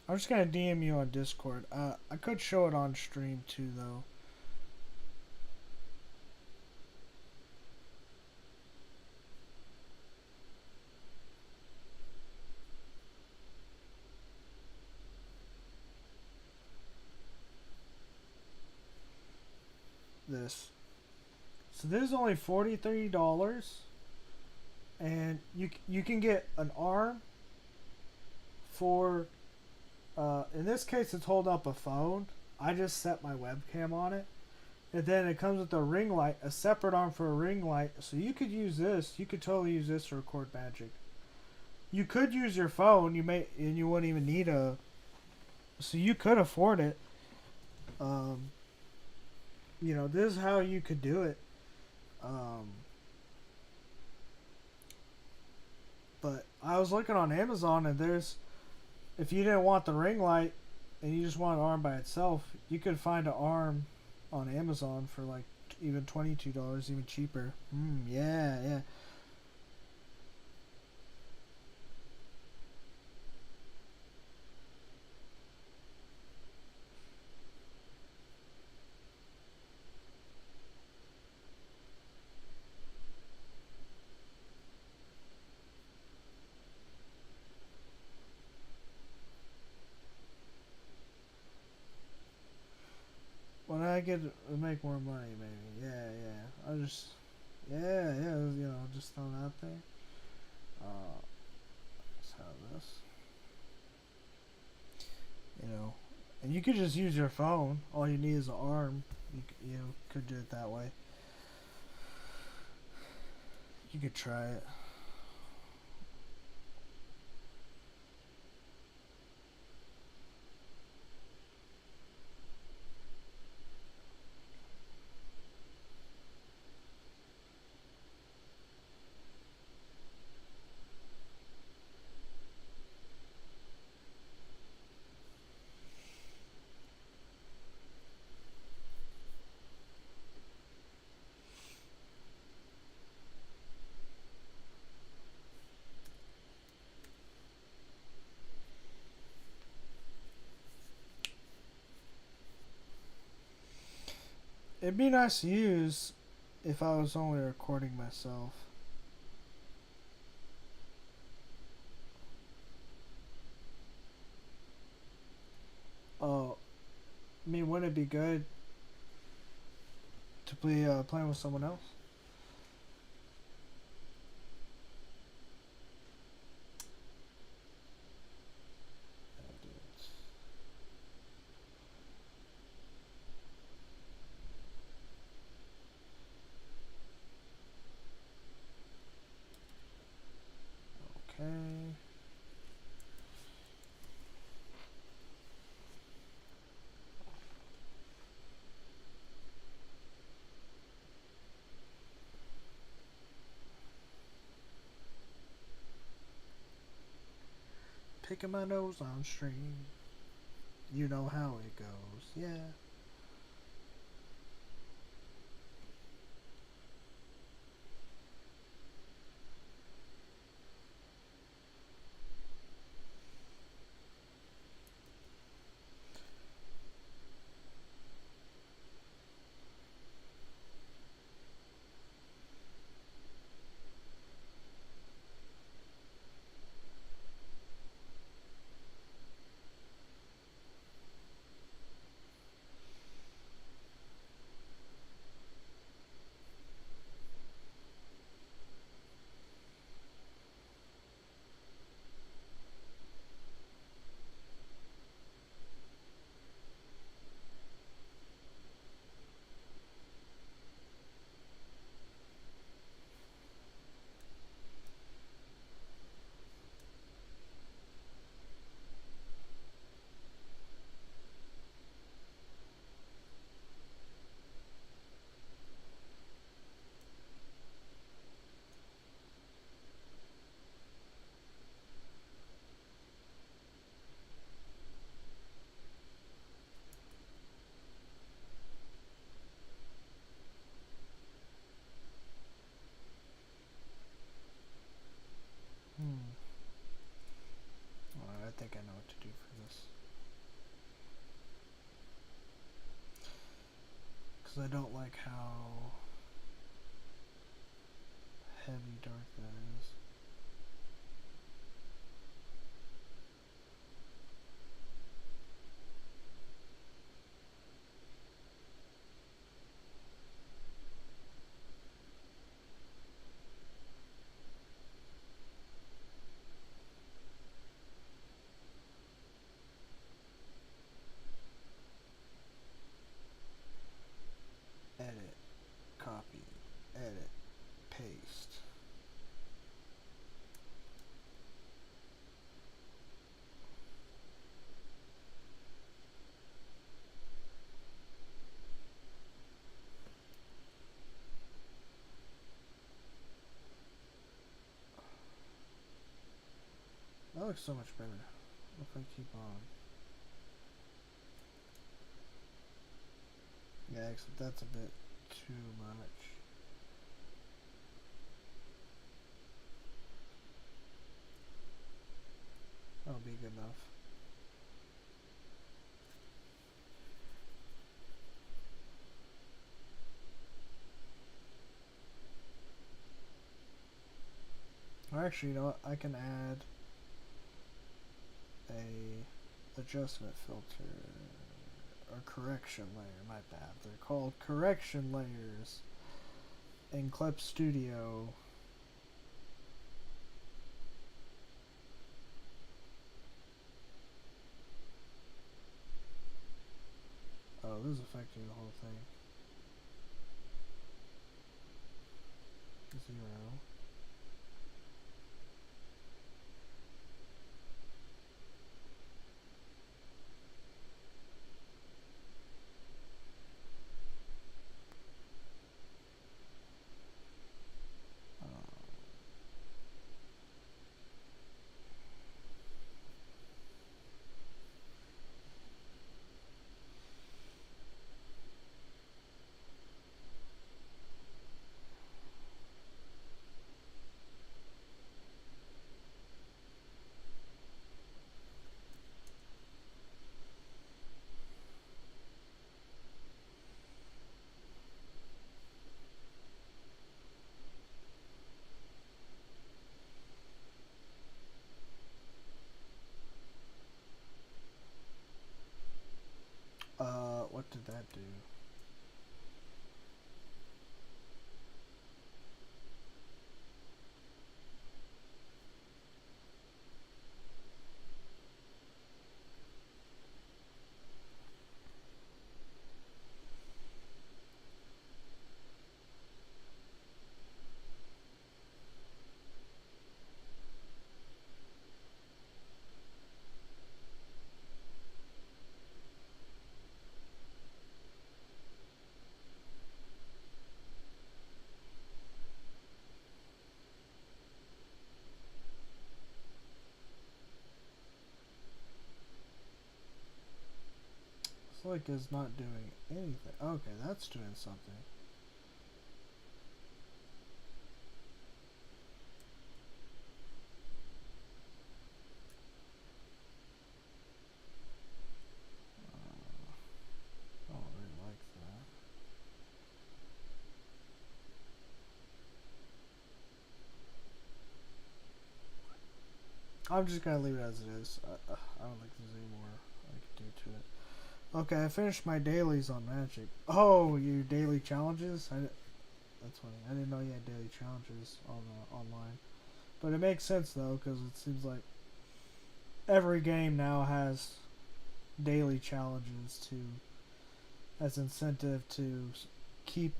I'm just gonna DM you on Discord. I could show it on stream too, though. This. So this is only $43, and you can get an arm for. In this case, it's hold up a phone. I just set my webcam on it. And then it comes with a ring light, a separate arm for a ring light. So you could use this. You could totally use this to record magic. You could use your phone. And you wouldn't even need a. So you could afford it. This is how you could do it. But I was looking on Amazon, and if you didn't want the ring light and you just want an arm by itself, you could find an arm on Amazon for like even $22, even cheaper. Yeah. When I get to make more money, maybe. Yeah. I'll just, just throw it out there. Let's have this. And you could just use your phone. All you need is an arm. You could do it that way. You could try it. It'd be nice to use if I was only recording myself. Oh, wouldn't it be good to be playing with someone else? Okay. Picking my nose on stream. You know how it goes. Yeah. because I don't like how heavy dark that is. Edit, copy, edit, paste. That looks so much better if I keep on. Yeah, except that's a bit too much. That'll be good enough. Or actually, you know what? I can add a adjustment filter or correction layer. My bad. They're called correction layers in Clip Studio. Oh, this is affecting the whole thing. 0. What did that do? It's like it's not doing anything. Okay, that's doing something. I don't really like that. I'm just gonna leave it as it is. I don't think there's any more I can do to it. Okay, I finished my dailies on Magic. Oh, your daily challenges? That's funny. I didn't know you had daily challenges on online. But it makes sense though, because it seems like every game now has daily challenges to as incentive to keep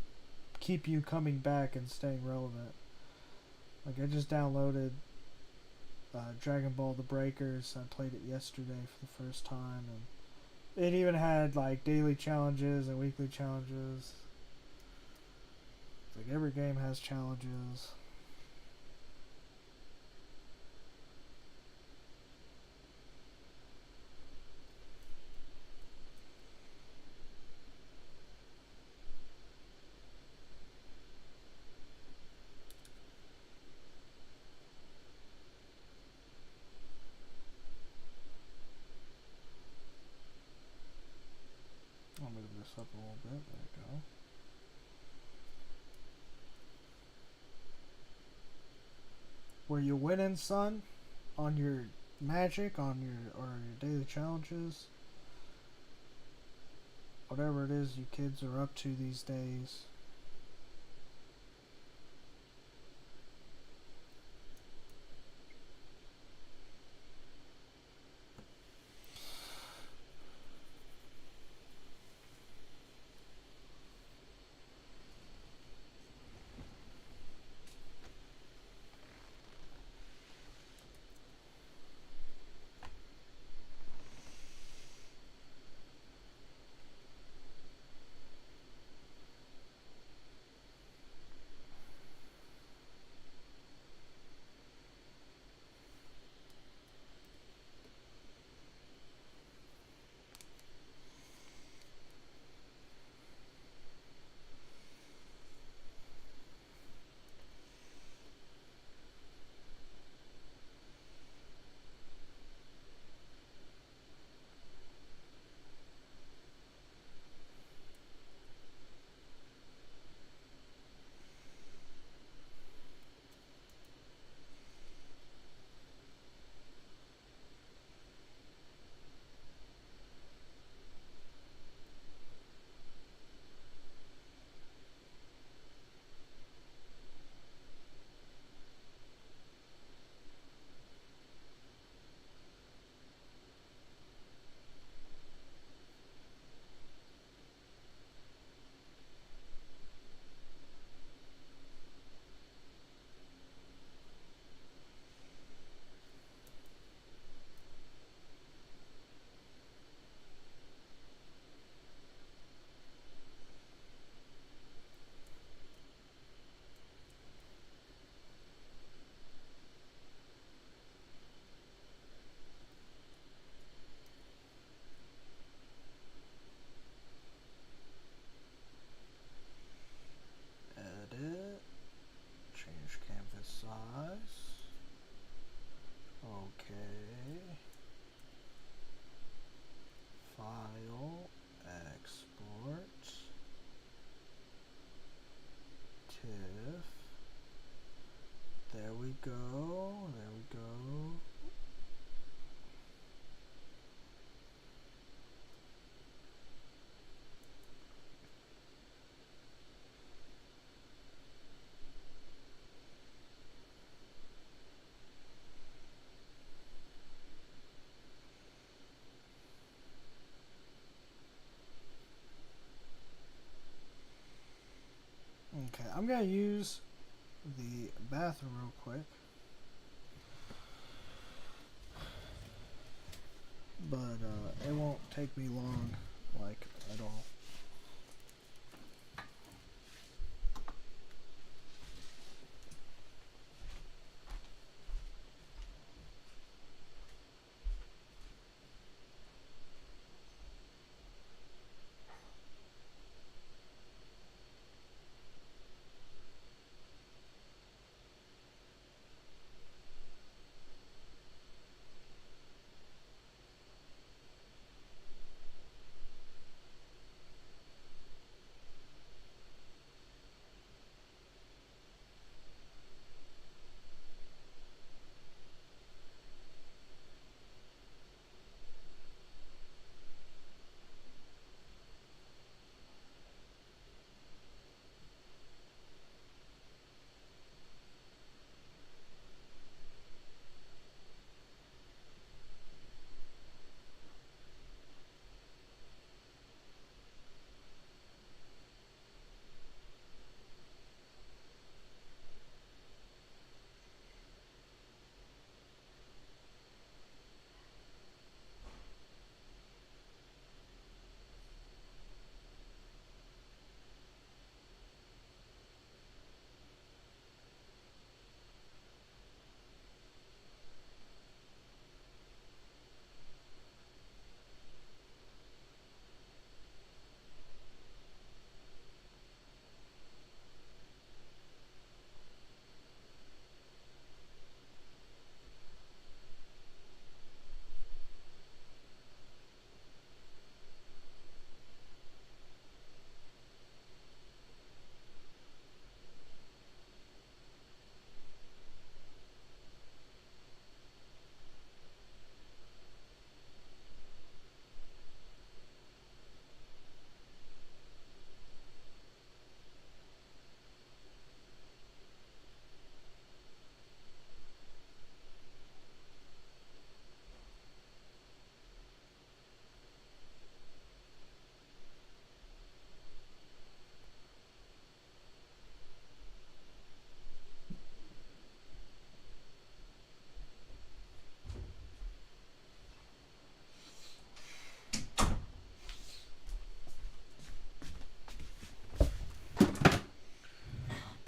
you coming back and staying relevant. Like I just downloaded Dragon Ball: The Breakers. I played it yesterday for the first time, and it even had like daily challenges and weekly challenges. It's like every game has challenges. I'll move this up a little bit. There we go. where you're winning, son, on your magic, on your daily challenges, whatever it is you kids are up to these days. Edit. Change canvas size. Okay. File. Export. TIFF. There we go. There we go. Okay, I'm gonna use the bathroom real quick, but it won't take me long, like, at all.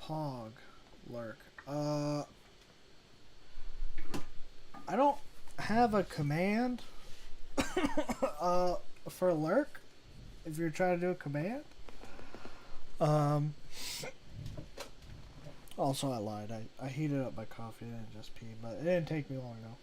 Pog lurk. I don't have a command for lurk. If you're trying to do a command. Also, I lied. I heated up my coffee. I didn't just pee, but it didn't take me long though.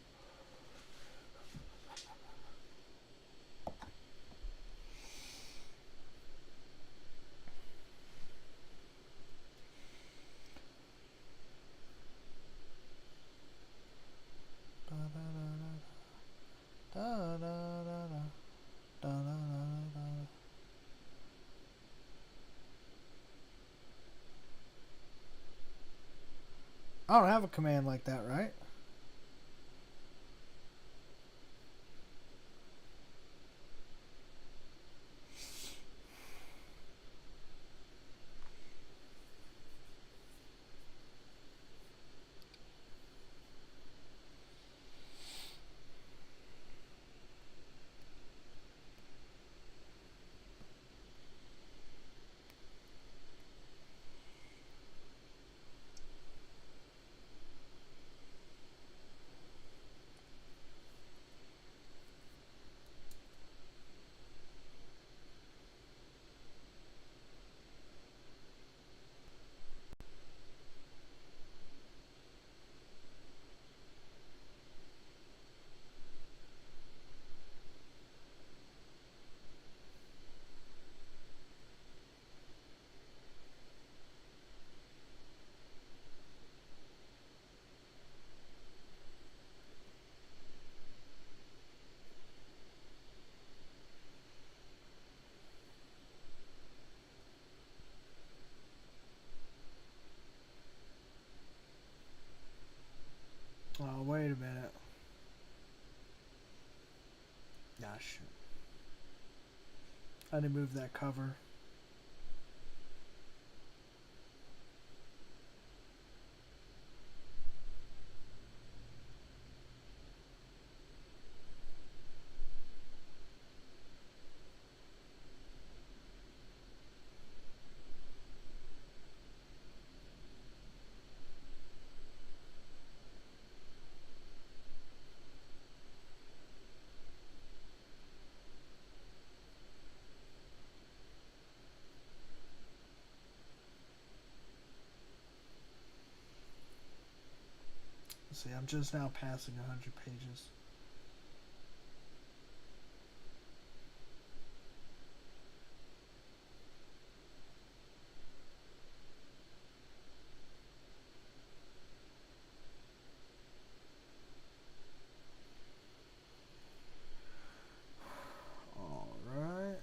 I don't have a command like that, right? Oh, wait a minute. Gosh. I didn't move that cover. See, I'm just now passing 100 pages. All right.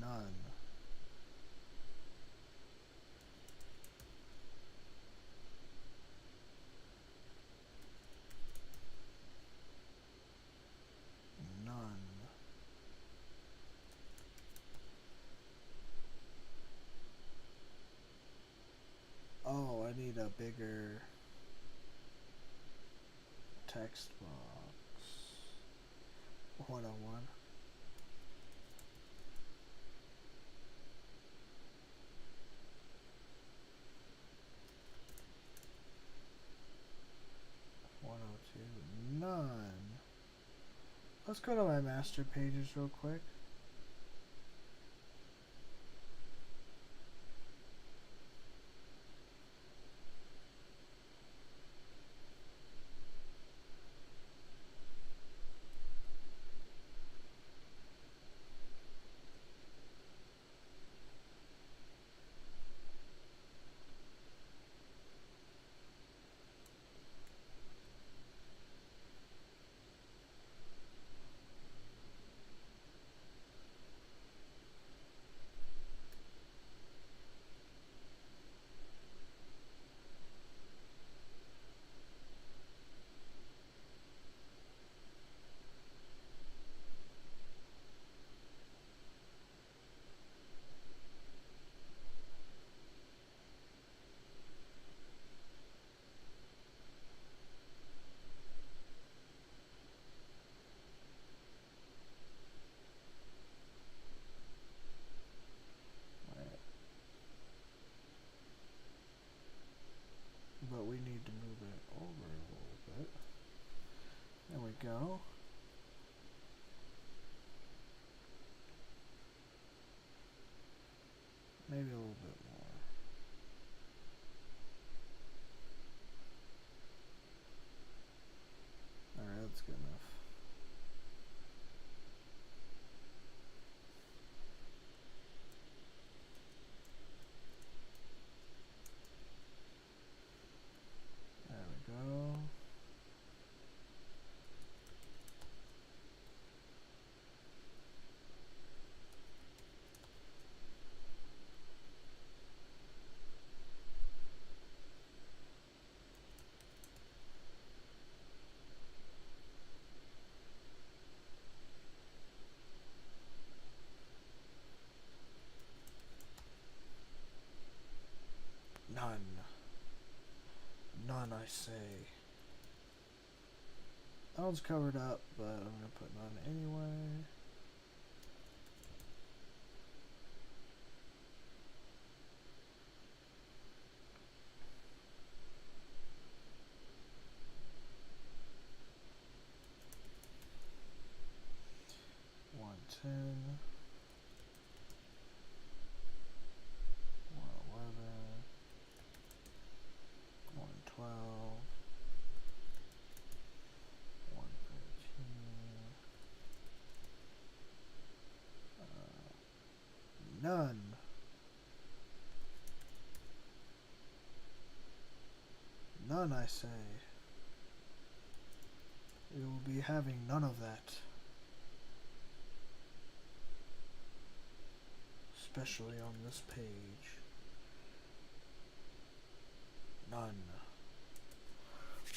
None. None. Oh, I need a bigger text box. 101. None. Let's go to my master pages real quick. go. Maybe a little bit more. Alright, that's good enough. There we go. None. None, I say. That one's covered up, but I'm going to put none anyway. One 10. 112, 113, none. None, I say. We will be having none of that. Especially on this page. None.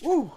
Woo!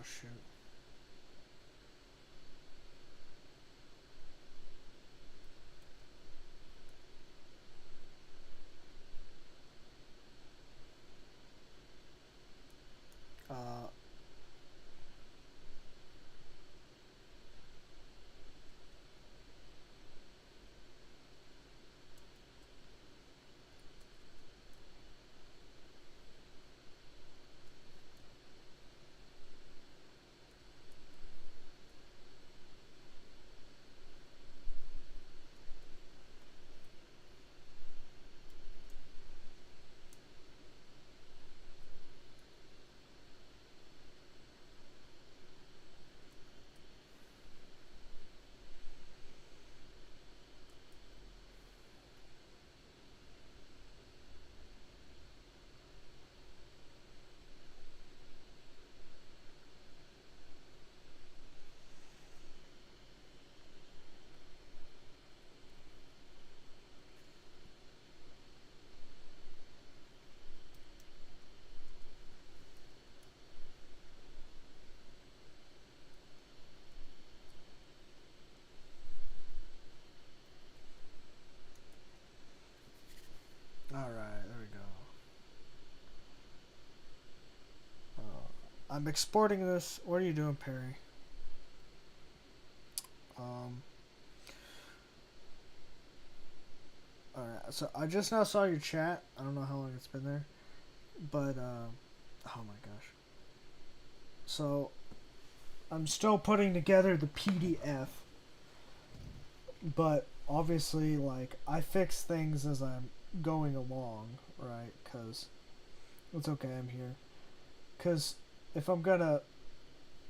shoot. Uh, Alright, there we go. I'm exporting this. What are you doing, Perry? Alright, so I just now saw your chat. I don't know how long it's been there. But, oh my gosh. So, I'm still putting together the PDF. But, obviously, like, I fix things as I'm going along, right? Because it's okay, I'm here. Because if I'm gonna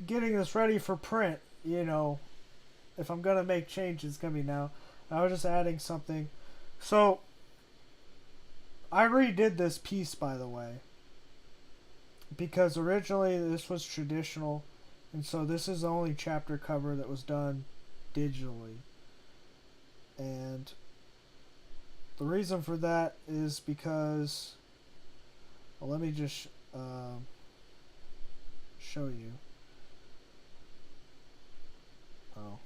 getting this ready for print, you know, if I'm gonna make changes, it's gonna be now. I was just adding something. So I redid this piece, by the way, because originally this was traditional, and so this is the only chapter cover that was done digitally. And the reason for that is because, well, let me just show you. Oh.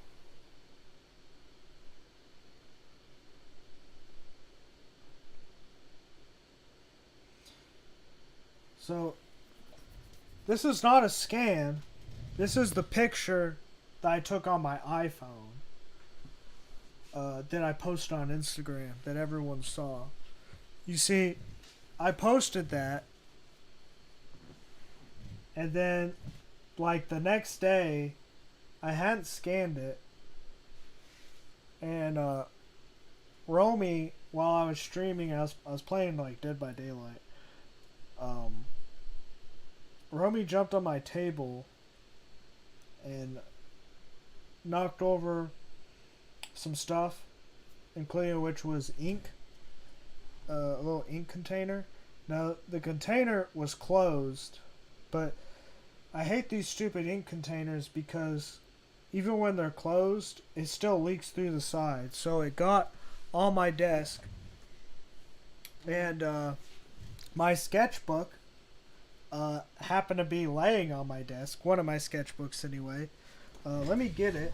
So, this is not a scan. This is the picture that I took on my iPhone. That I posted on Instagram that everyone saw. You see, I posted that, and then, like, the next day, I hadn't scanned it, and Romy, while I was streaming, I was playing like Dead by Daylight. Romy jumped on my table and knocked over some stuff, including which was ink, a little ink container. Now the container was closed, but I hate these stupid ink containers because even when they're closed, it still leaks through the side. So it got on my desk, and my sketchbook happened to be laying on my desk. One of my sketchbooks, anyway. Let me get it.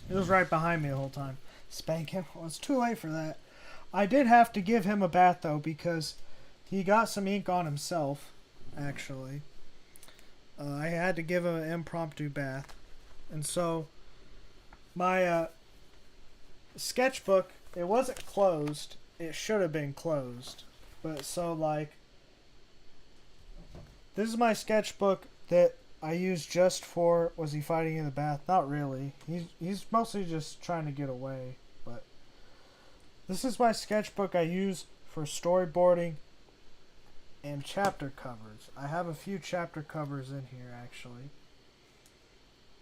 It was right behind me the whole time. Spank him? Well, it's too late for that. I did have to give him a bath, though, because he got some ink on himself, actually. I had to give him an impromptu bath. And so, my sketchbook, it wasn't closed. It should have been closed. But so, like, this is my sketchbook that I used just for, was he fighting in the bath? Not really. He's mostly just trying to get away. But this is my sketchbook I use for storyboarding and chapter covers. I have a few chapter covers in here, actually,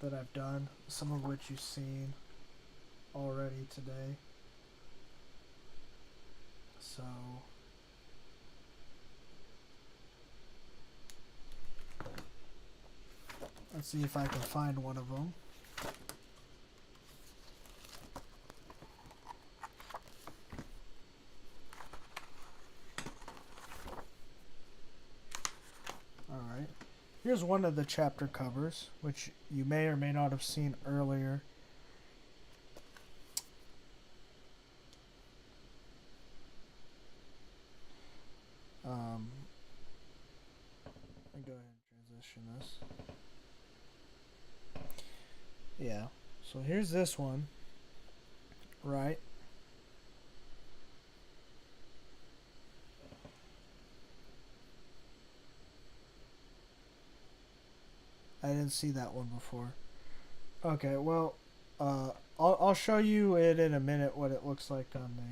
that I've done, some of which you've seen already today. So Let's see if I can find one of them. Alright. Here's one of the chapter covers, which you may or may not have seen earlier. Let me go ahead and transition this. Yeah. So here's this one. Right. I didn't see that one before. Okay, well, I'll show you it in a minute what it looks like on the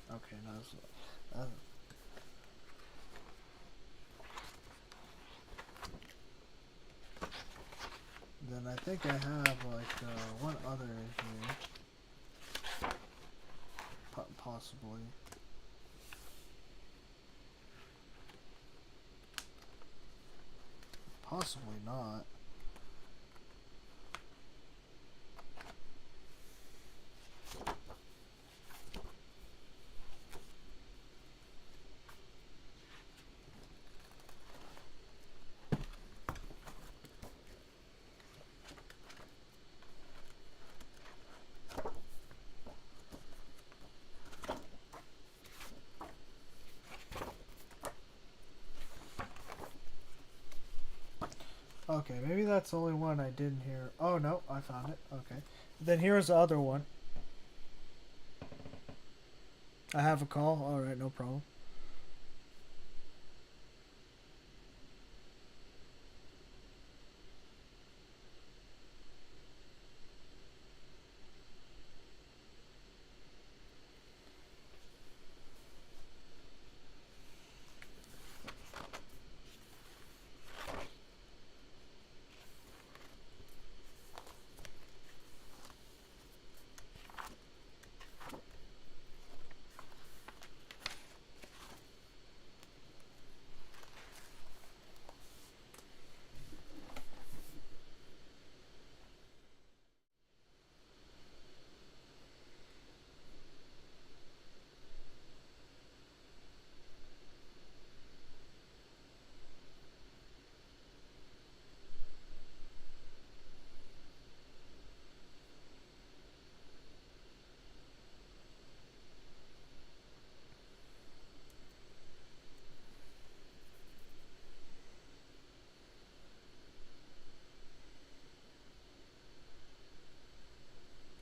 okay, no, then I think I have like one other in here, possibly. Possibly not. Okay, maybe that's the only one I didn't hear. Oh, no, I found it. Okay. Then here's the other one. I have a call. Alright, no problem.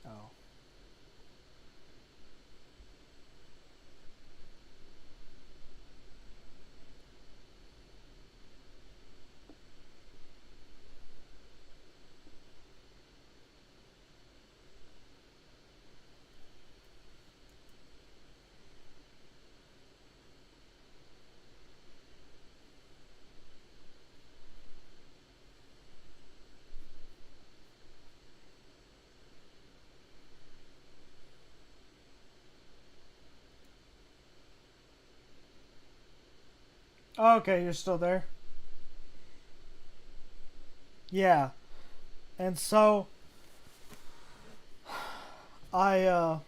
Oh. Okay, you're still there? Yeah. And so I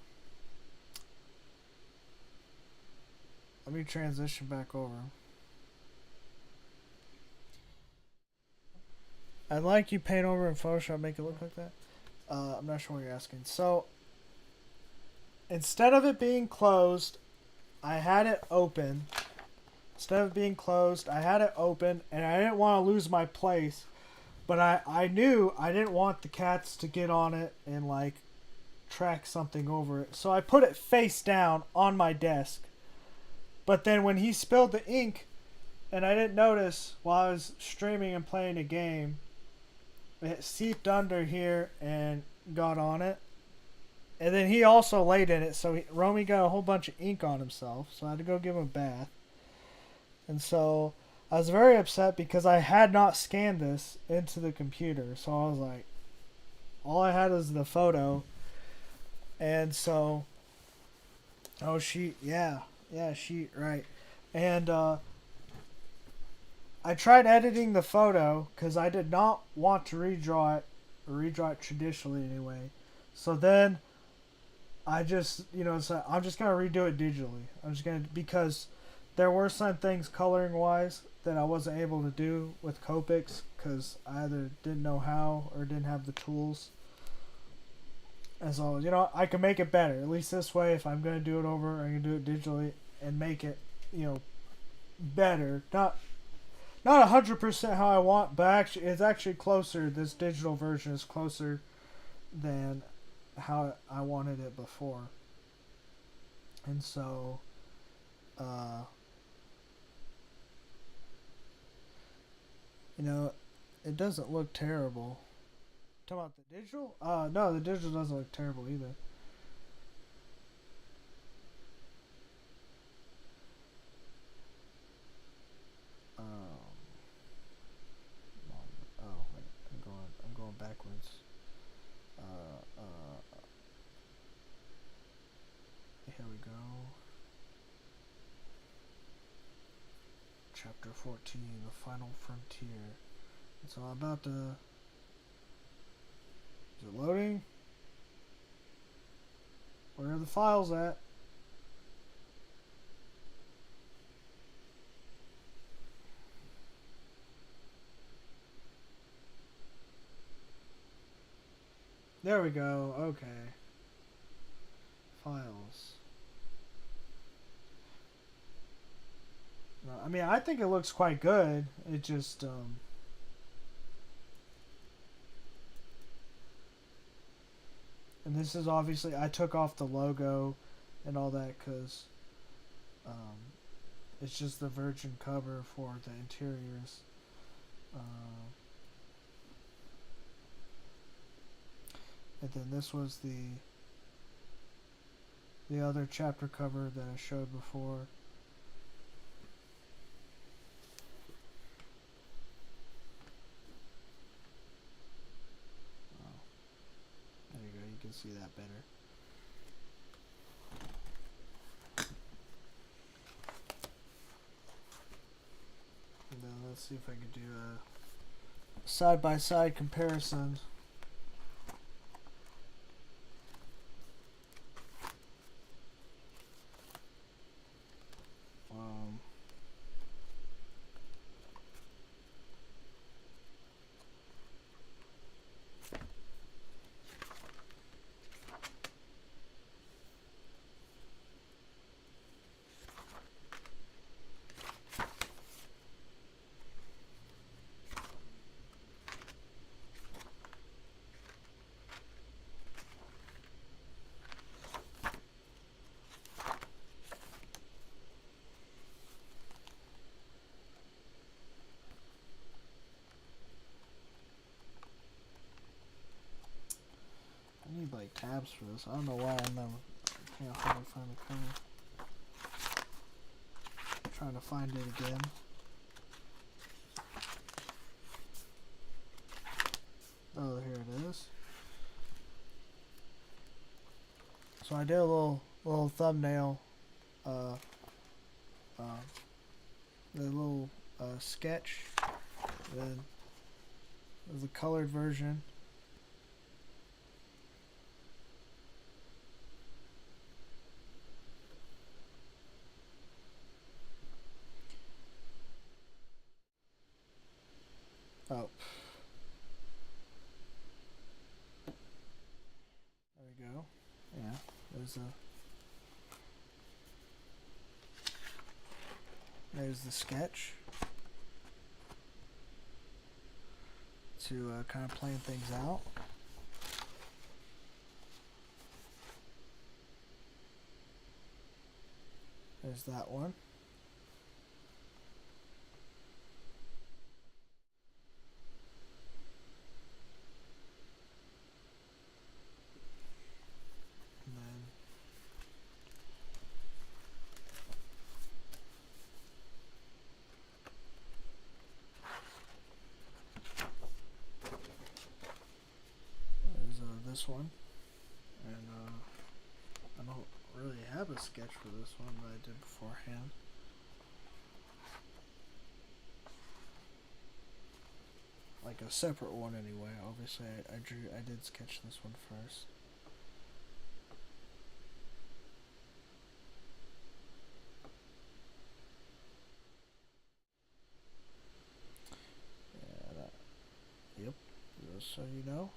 let me transition back over. I'd like you paint over in Photoshop, make it look like that. I'm not sure what you're asking. So instead of it being closed, I had it open. Instead of being closed, I had it open, and I didn't want to lose my place. But I knew I didn't want the cats to get on it and, like, track something over it. So I put it face down on my desk. But then when he spilled the ink, and I didn't notice while I was streaming and playing a game, it seeped under here and got on it. And then he also laid in it, so Romy got a whole bunch of ink on himself. So I had to go give him a bath. And so I was very upset because I had not scanned this into the computer. So I was like, all I had was the photo. And so, oh, sheet, yeah, sheet, right. And I tried editing the photo because I did not want to redraw it traditionally anyway. So then I just, so I'm just going to redo it digitally. Because there were some things coloring wise that I wasn't able to do with Copics because I either didn't know how or didn't have the tools. And so, I can make it better. At least this way, if I'm going to do it over, I can do it digitally and make it, better. Not 100% how I want, but it's actually closer. This digital version is closer than how I wanted it before. And so, it doesn't look terrible. Talking about the digital? No, the digital doesn't look terrible either. Oh, wait, I'm going backwards. Here we go. Chapter 14, The Final Frontier. So I'm about to... Is it loading? Where are the files at? There we go. Okay. Files. I mean, I think it looks quite good. It just, and this is obviously, I took off the logo and all that because, it's just the virgin cover for the interiors. And then this was the other chapter cover that I showed before. There you go, you can see that better. And then let's see if I can do a side-by-side comparison. I need like tabs for this. I don't know why I can't hardly find the cover. I'm trying to find it again. Oh, here it is. So I did a little thumbnail, the little sketch. Then there's the colored version. Oh. There we go. Yeah, there's the sketch to kind of plan things out. There's that one. this one. And I don't really have a sketch for this one that I did beforehand. Like a separate one anyway. Obviously I did sketch this one first. Yeah, yep, just so you know.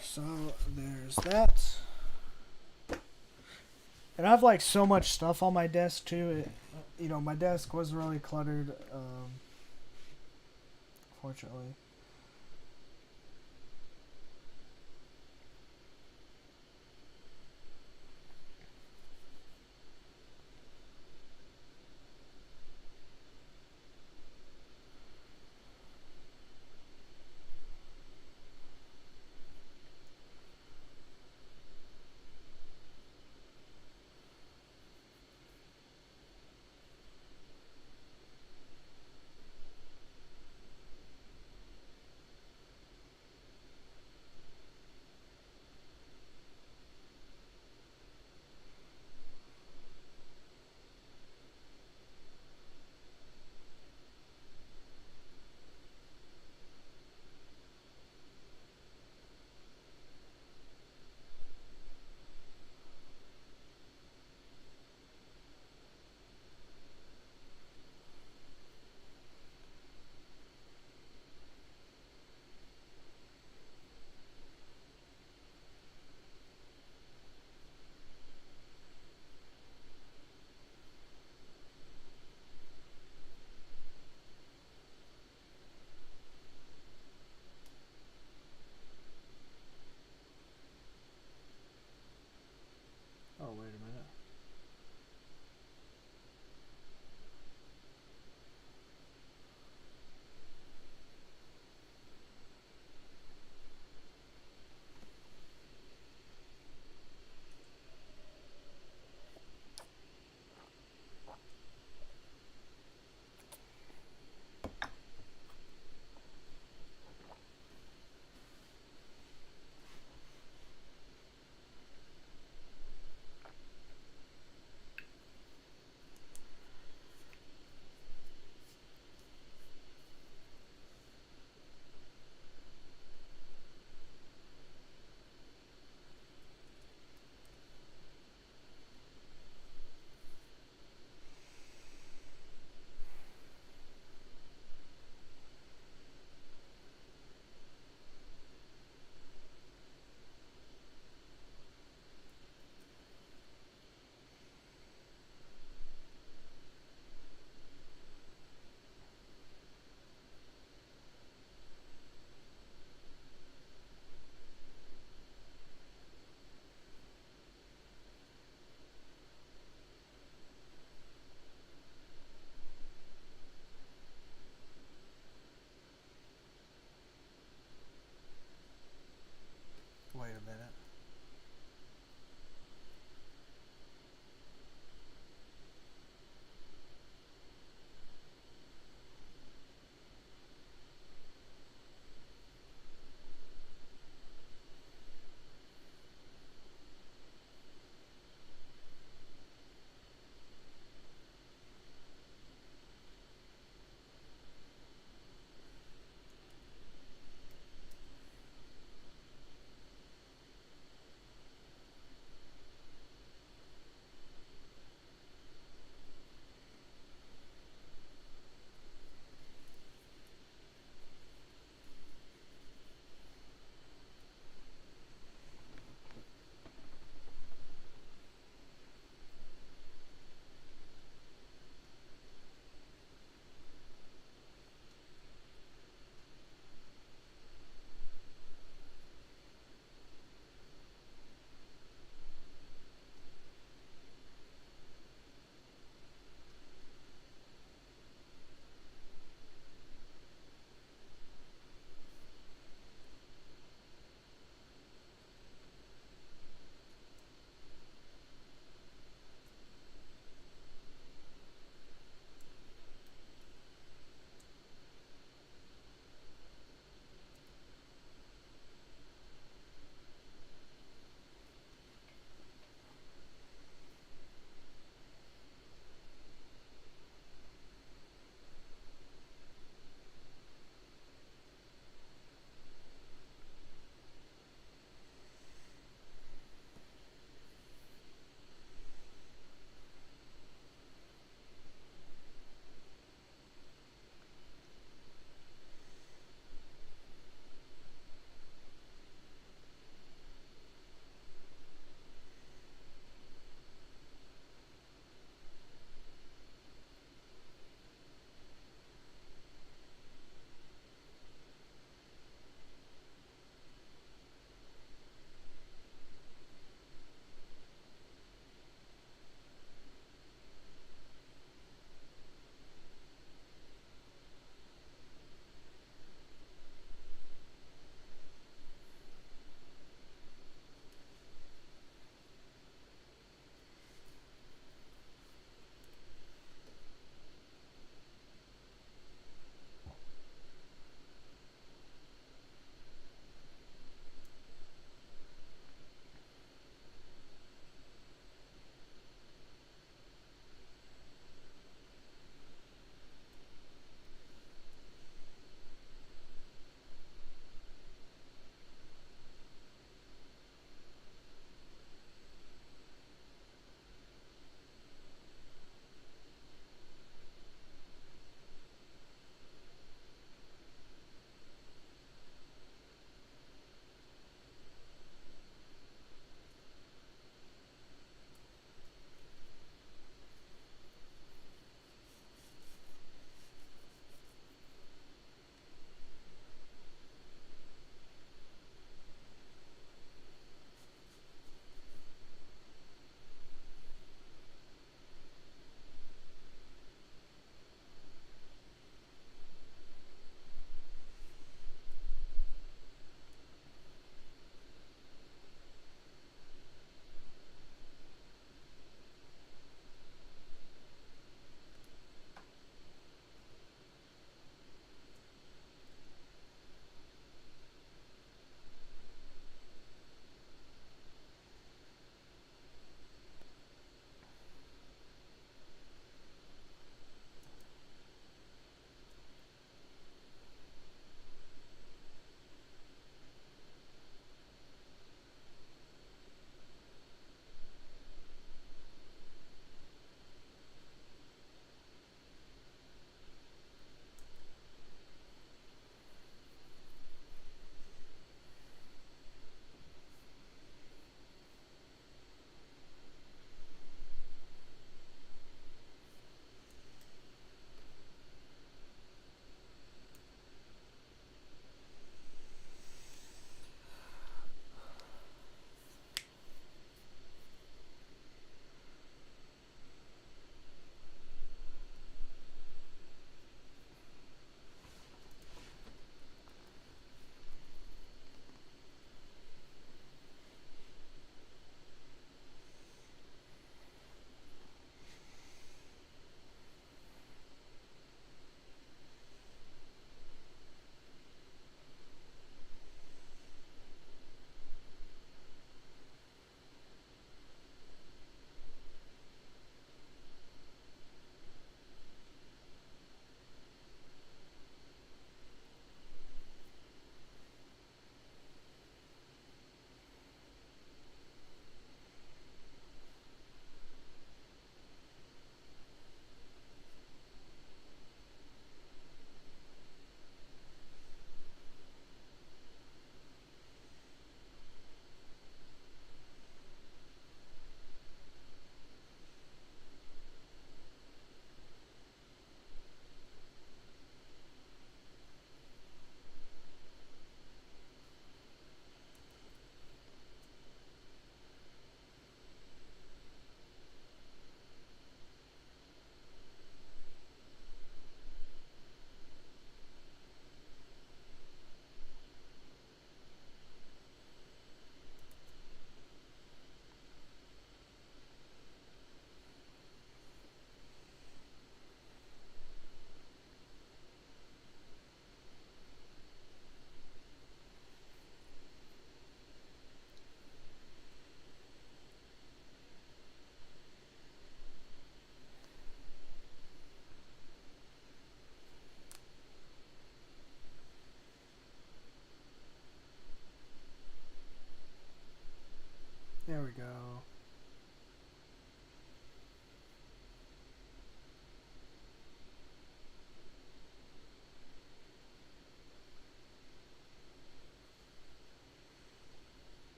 So there's that. And I have like so much stuff on my desk too. My desk was really cluttered, fortunately.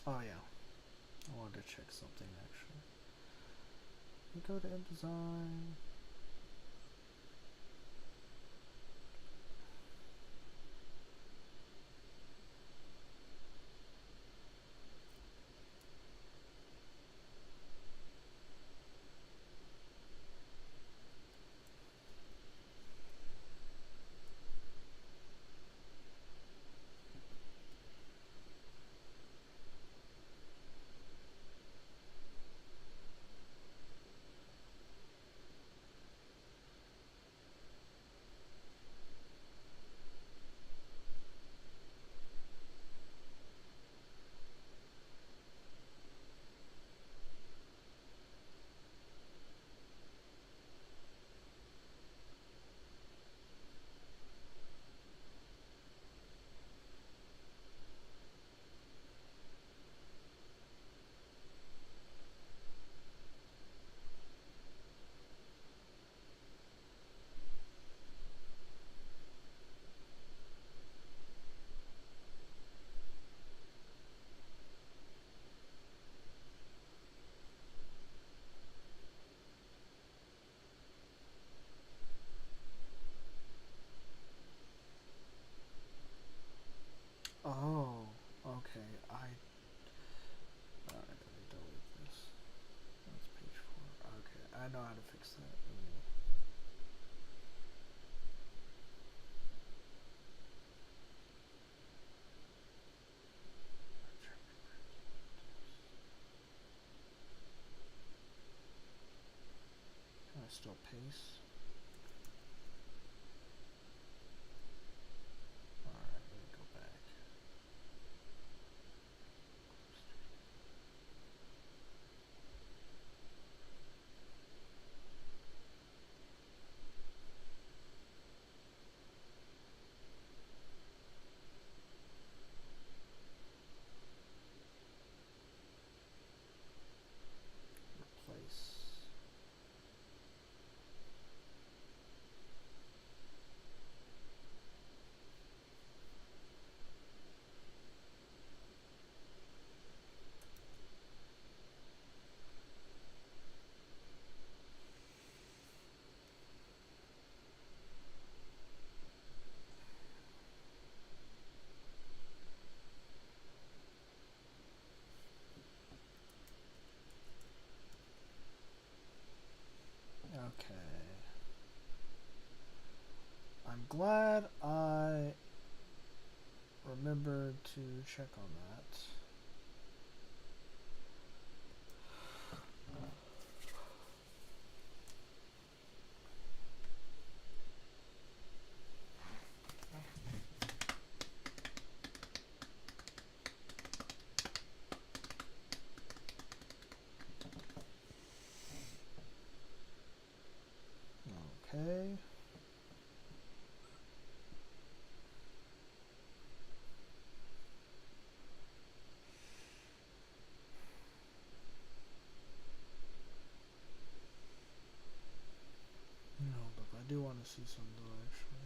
Oh yeah, I wanted to check something actually. We go to InDesign. Oh, okay. Alright, let me delete this. That's page 4. Okay, I know how to fix that. Can I still paste? Alright, let me go back. Replace. Okay. I'm glad I remembered to check on that. Okay. No, look, I do want to see some though, actually.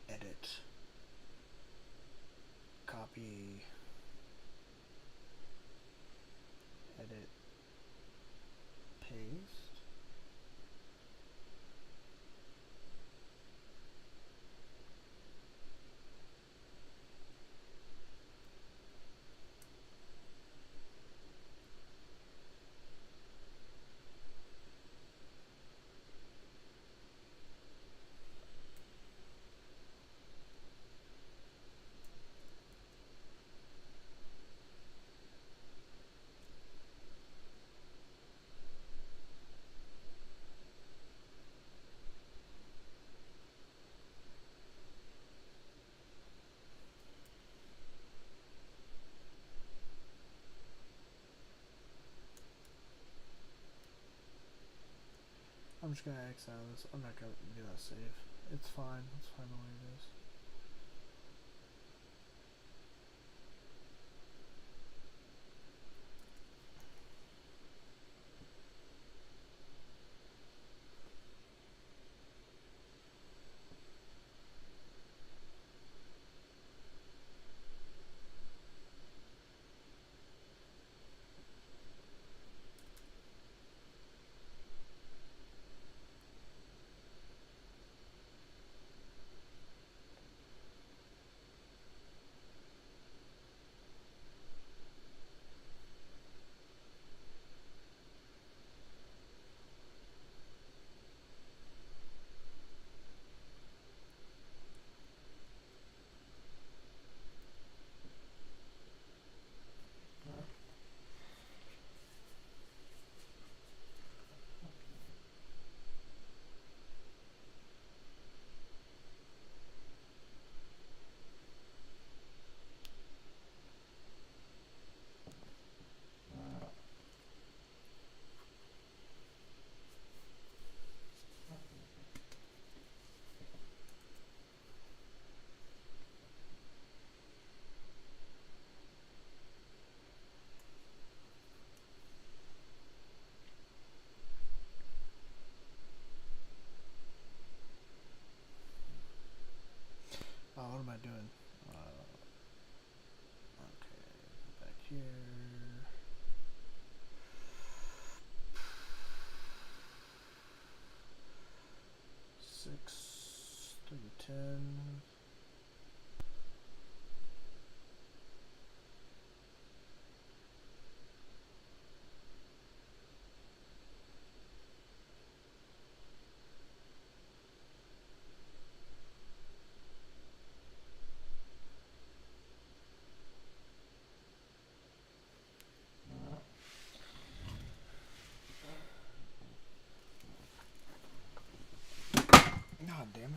Edit. Copy. Edit. Paste. I'm just gonna X out of this. I'm not gonna do that save. It's fine. It's fine the way it is. Oh, what am I doing? Okay, back here. 6 through 10. God damn it.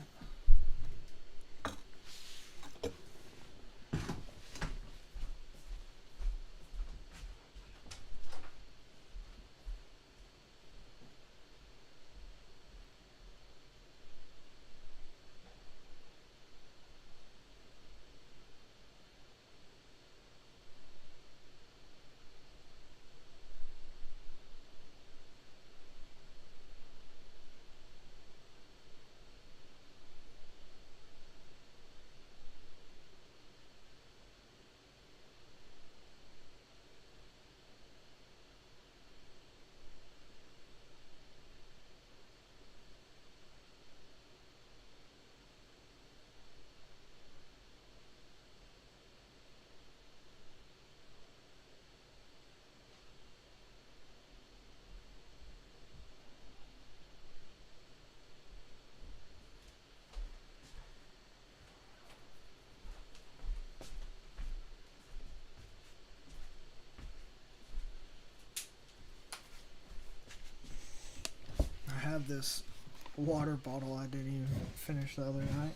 I have this water bottle I didn't even finish the other night.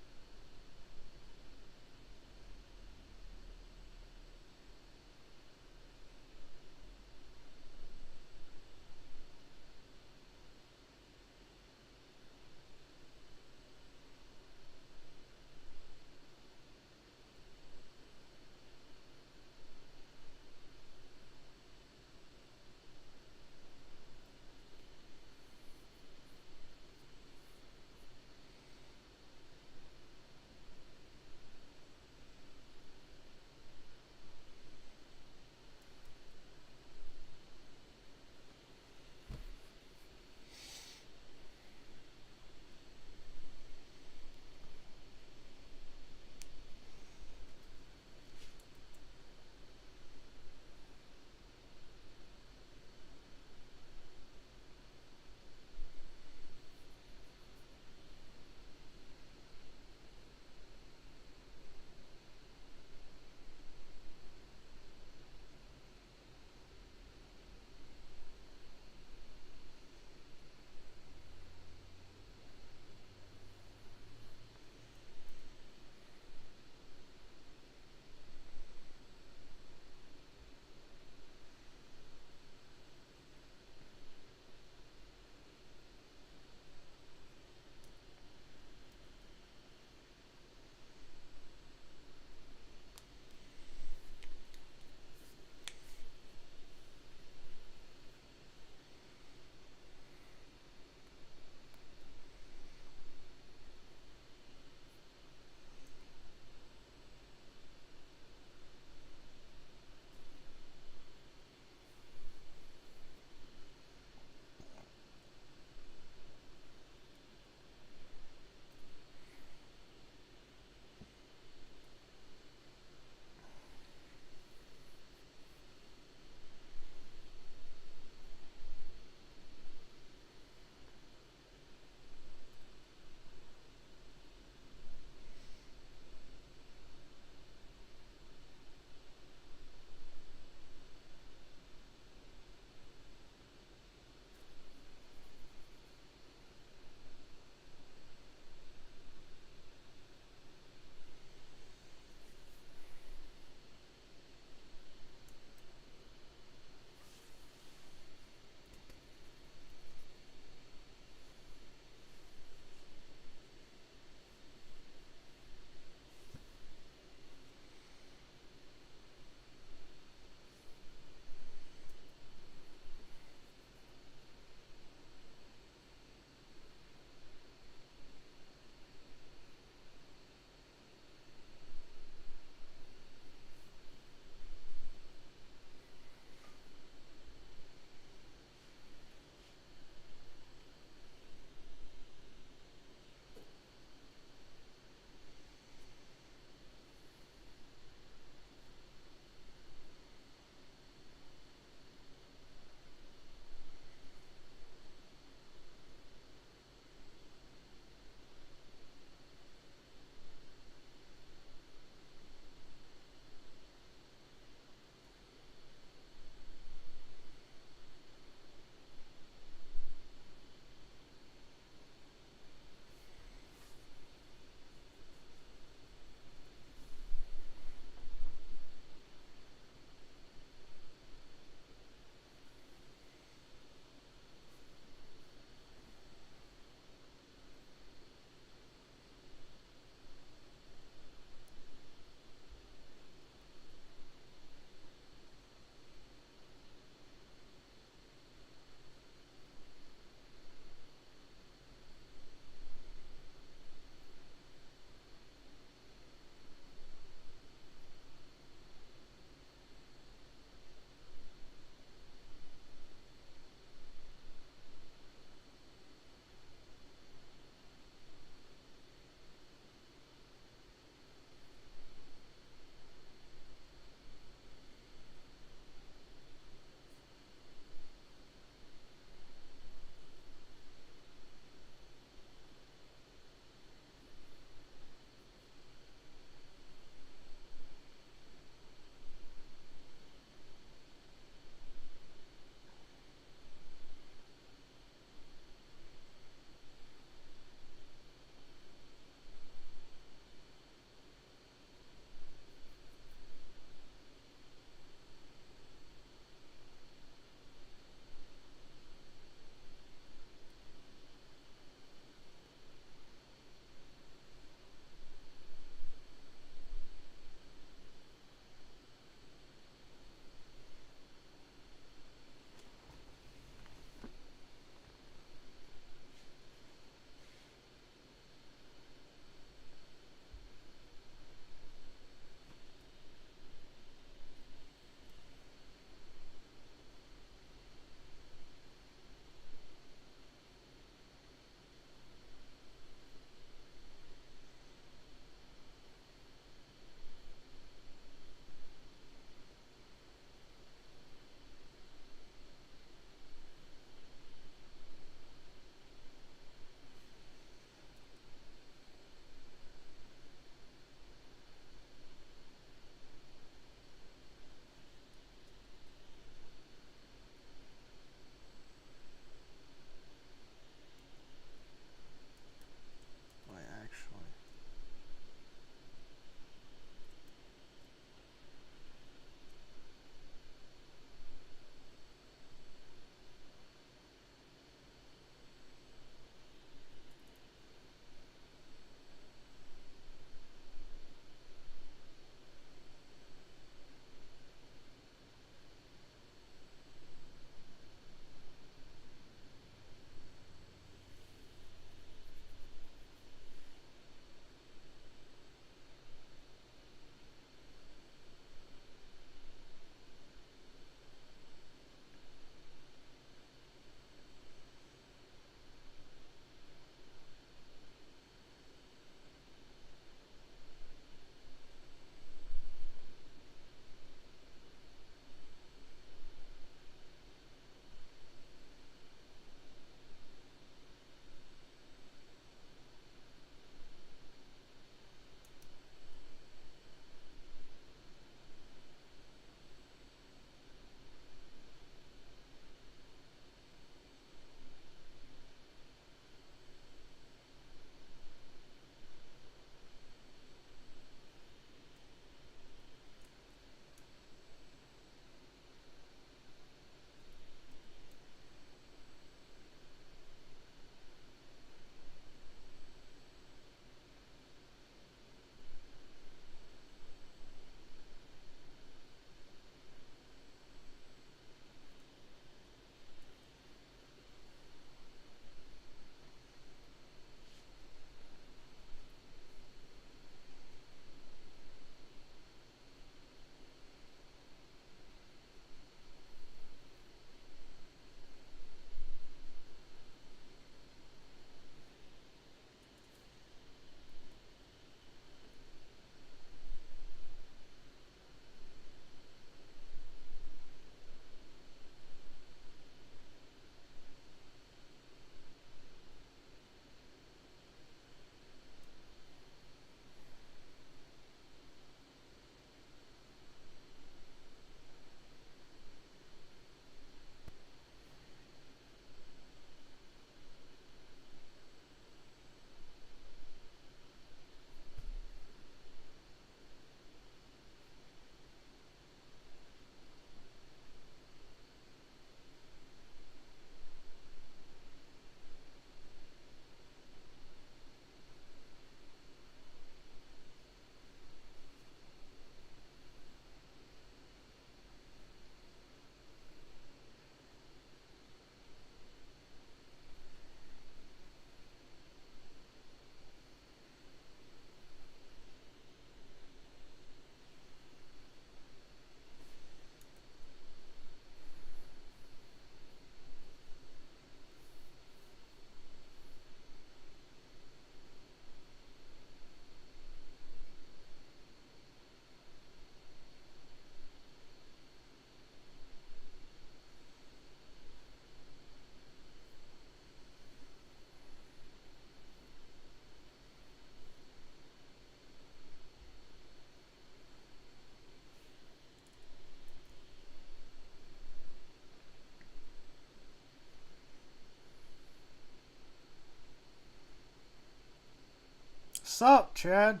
Sup, Chad?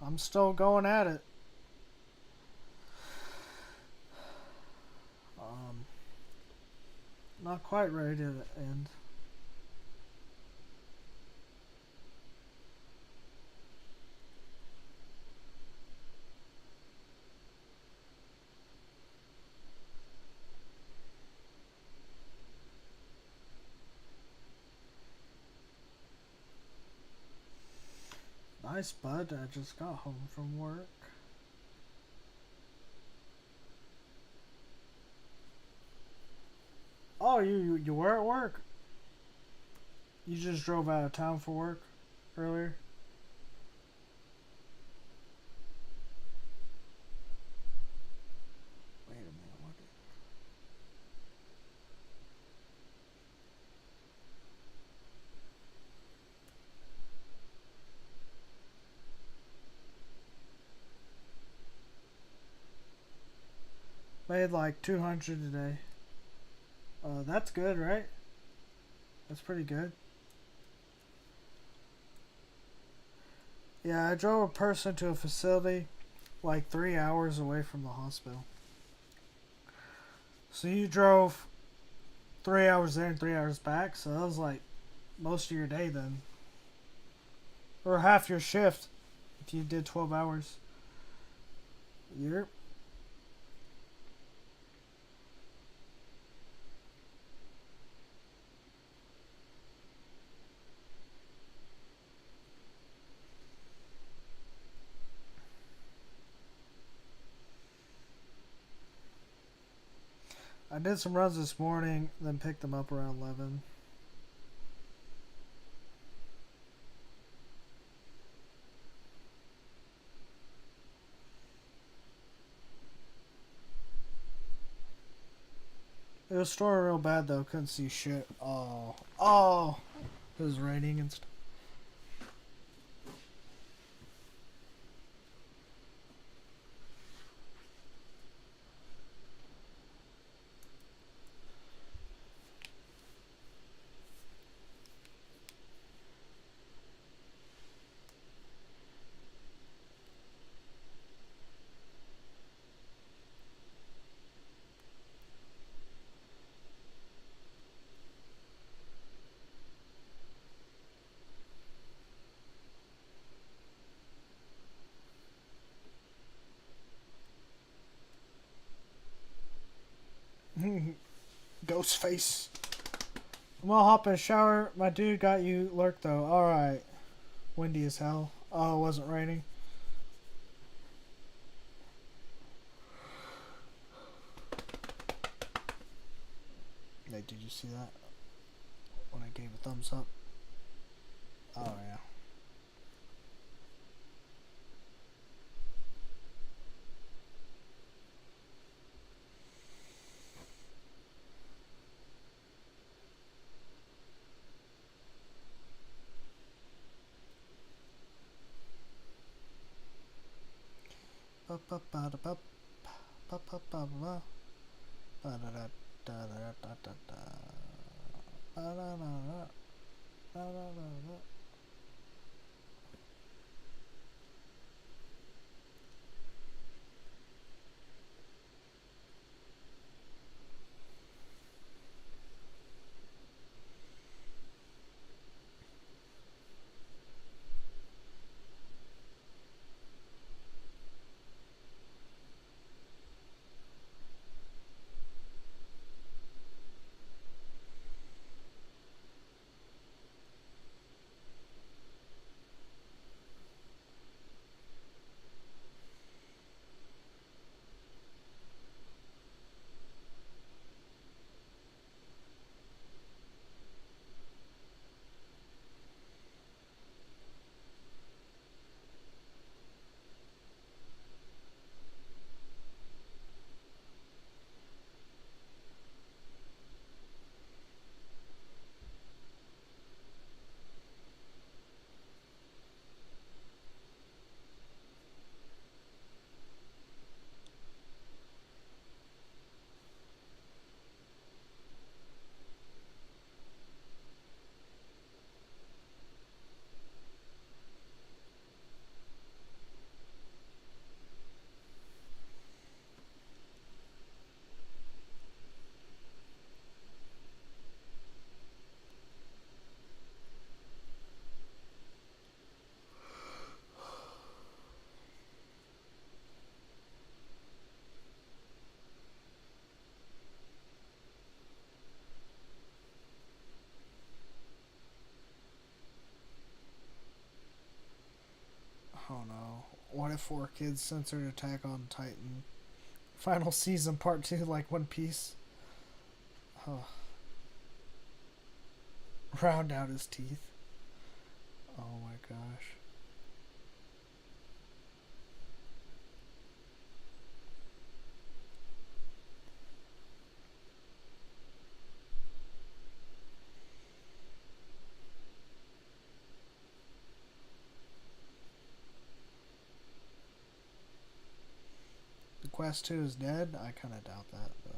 I'm still going at it. Not quite ready to end. Nice, bud. I just got home from work. Oh, you were at work? You just drove out of town for work earlier? Wait a minute, what? Made like 200 today. That's good, right? That's pretty good. Yeah, I drove a person to a facility like 3 hours away from the hospital. So you drove 3 hours there and 3 hours back, so that was like most of your day then. Or half your shift if you did 12 hours. Yep. I did some runs this morning, then picked them up around 11. It was storming real bad though, couldn't see shit. Oh, it was raining and stuff. Ghost face. I'm gonna hop in the shower. My dude got you lurk though. Alright. Windy as hell. Oh, it wasn't raining. Hey, did you see that? When I gave a thumbs up. Oh yeah. What if 4 kids censored Attack on Titan? Final season part 2 like One Piece. Oh. Round out his teeth. Oh my gosh. The Quest 2 is dead? I kind of doubt that, but...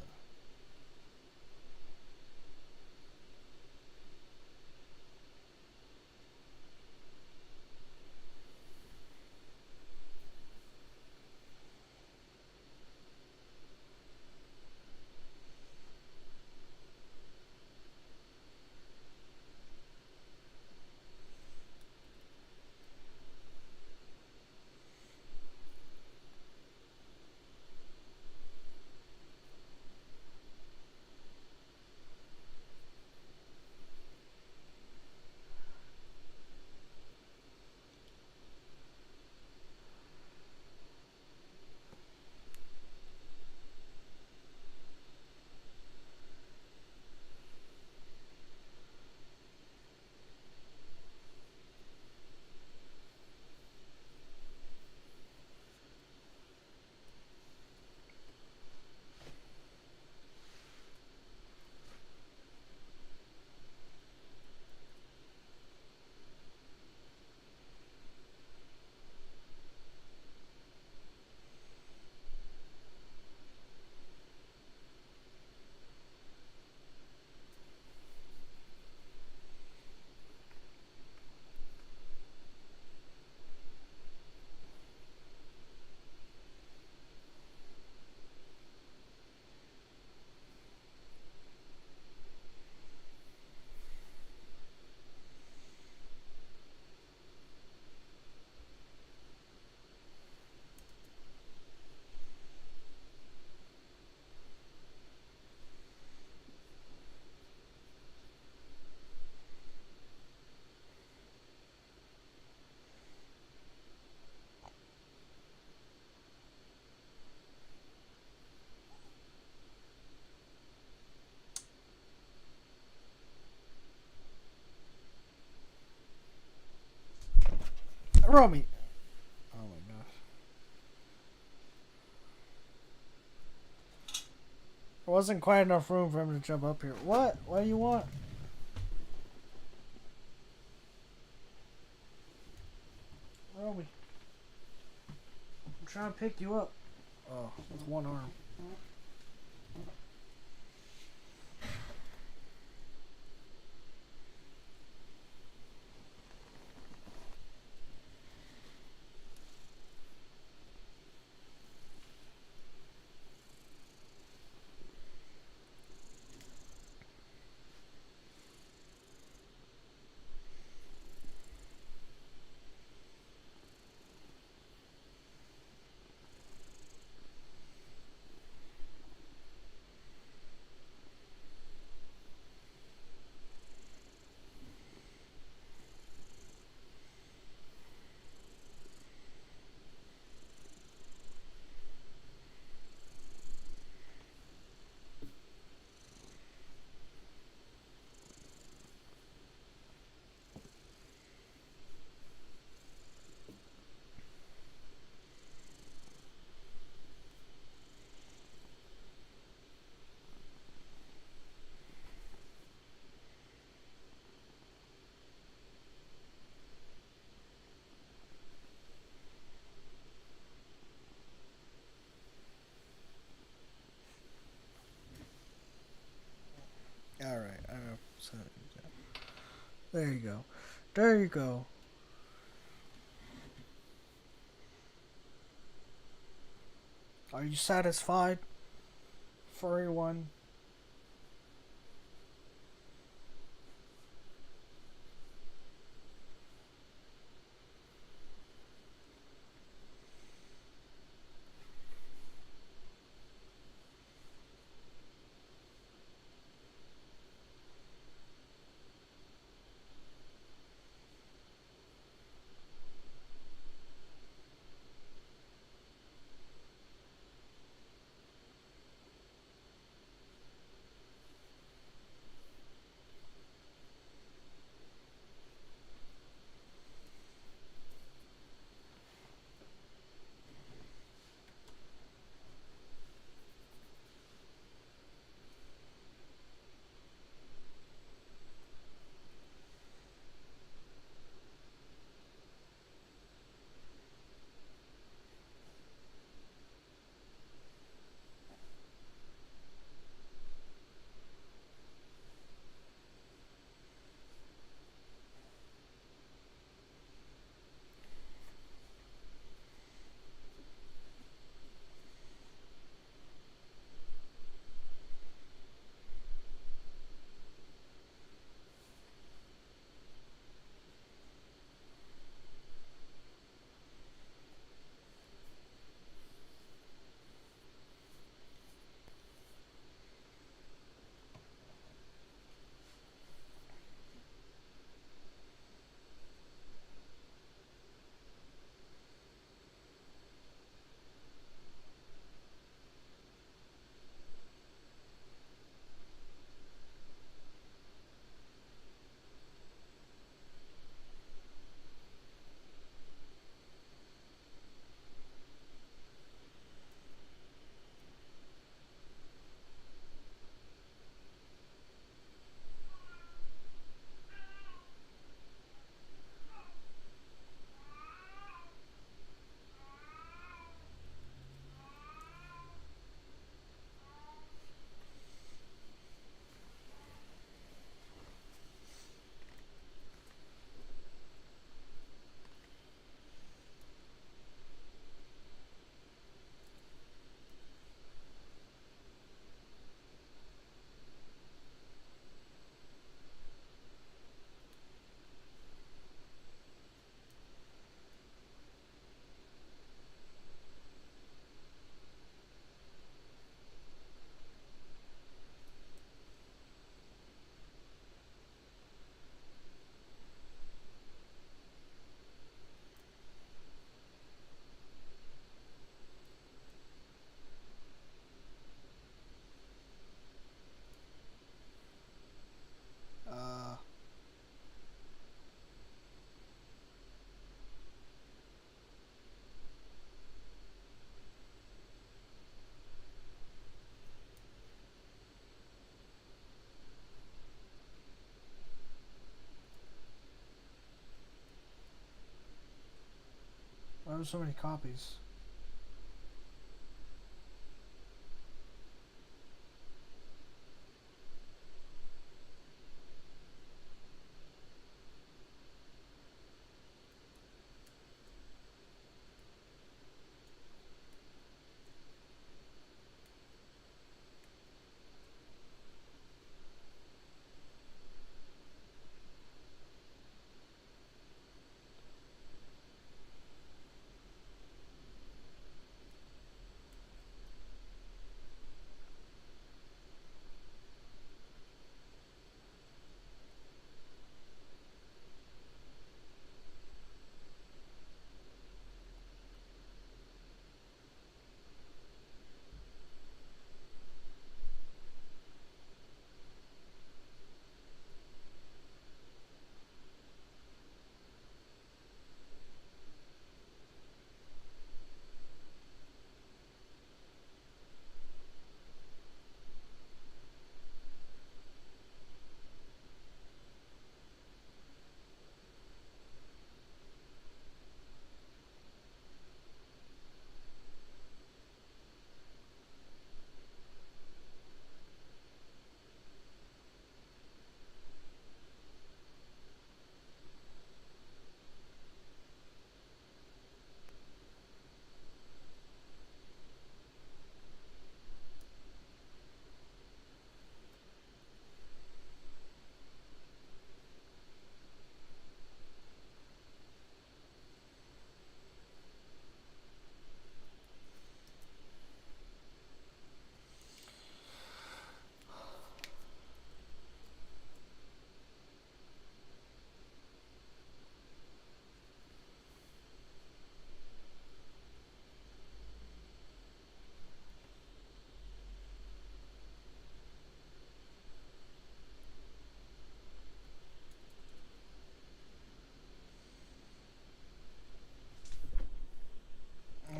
Romy! Oh my gosh. There wasn't quite enough room for him to jump up here. What? What do you want? Romy. I'm trying to pick you up. Oh, with one arm. Alright, I know. There you go. There you go. Are you satisfied? Furry one. there's so many copies?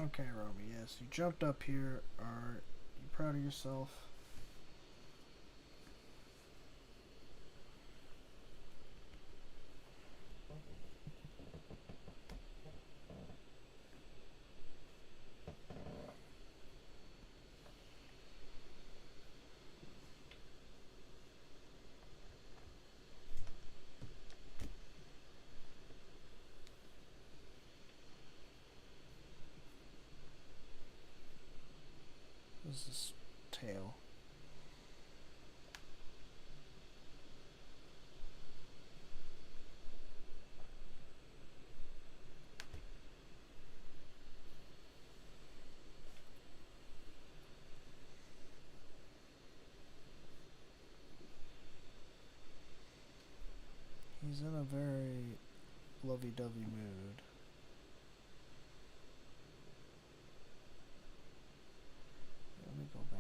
Okay, Romy, yes, you jumped up here. Are you proud of yourself? What is this tail? He's in a very lovey-dovey mood. Let me go back.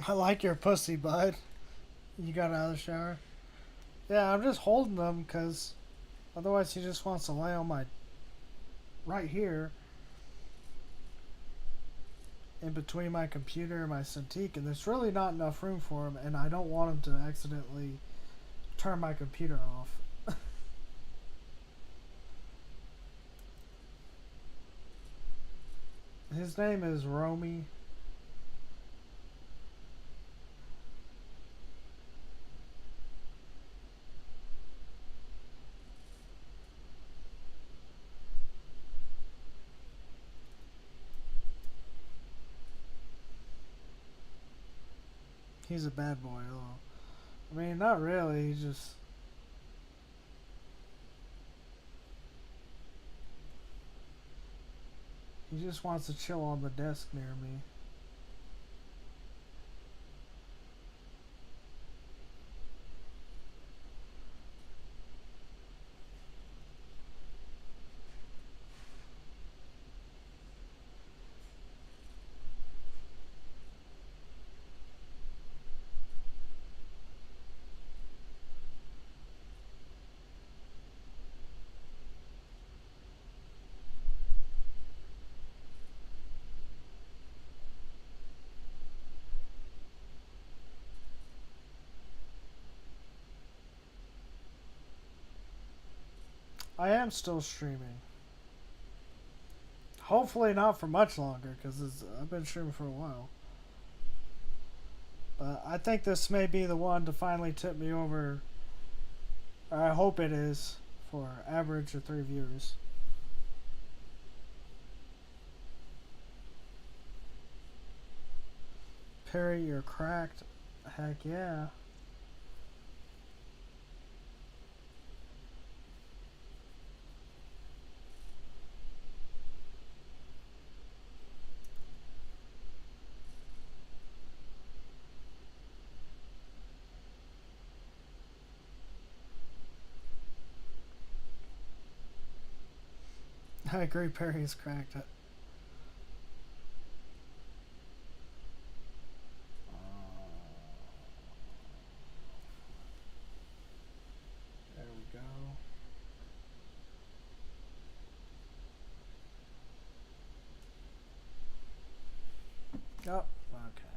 I like your pussy, bud. You got out of the shower? Yeah, I'm just holding them because otherwise he just wants to lay on my... right here. In between my computer and my Cintiq, and there's really not enough room for him, and I don't want him to accidentally turn my computer off. His name is Romy. He's a bad boy, though. I mean, not really. He just wants to chill on the desk near me. I am still streaming. Hopefully not for much longer, because I've been streaming for a while. But I think this may be the one to finally tip me over. I hope it is, for average of 3 viewers. Perry, you're cracked. Heck yeah. I agree, Perry's cracked. There we go. Oh, okay.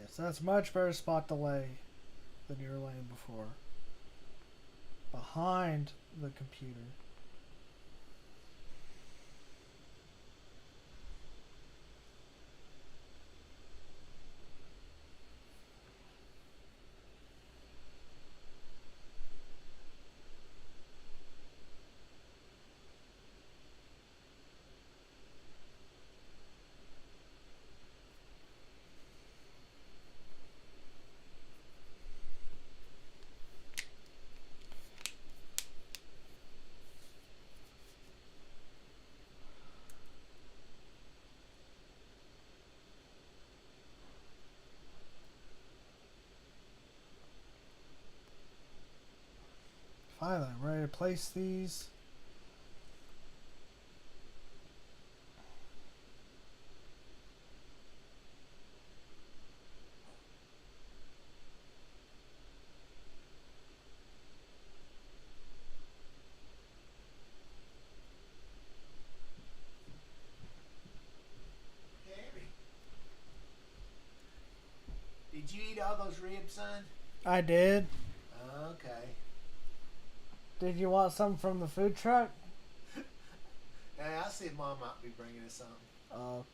Yes, that's much better spot to lay than you were laying before. Behind the computer. Finally, I'm ready to place these. Did you eat all those ribs, son? I did. Okay. Did you want some from the food truck? Hey, I see Mom might be bringing us something. Oh.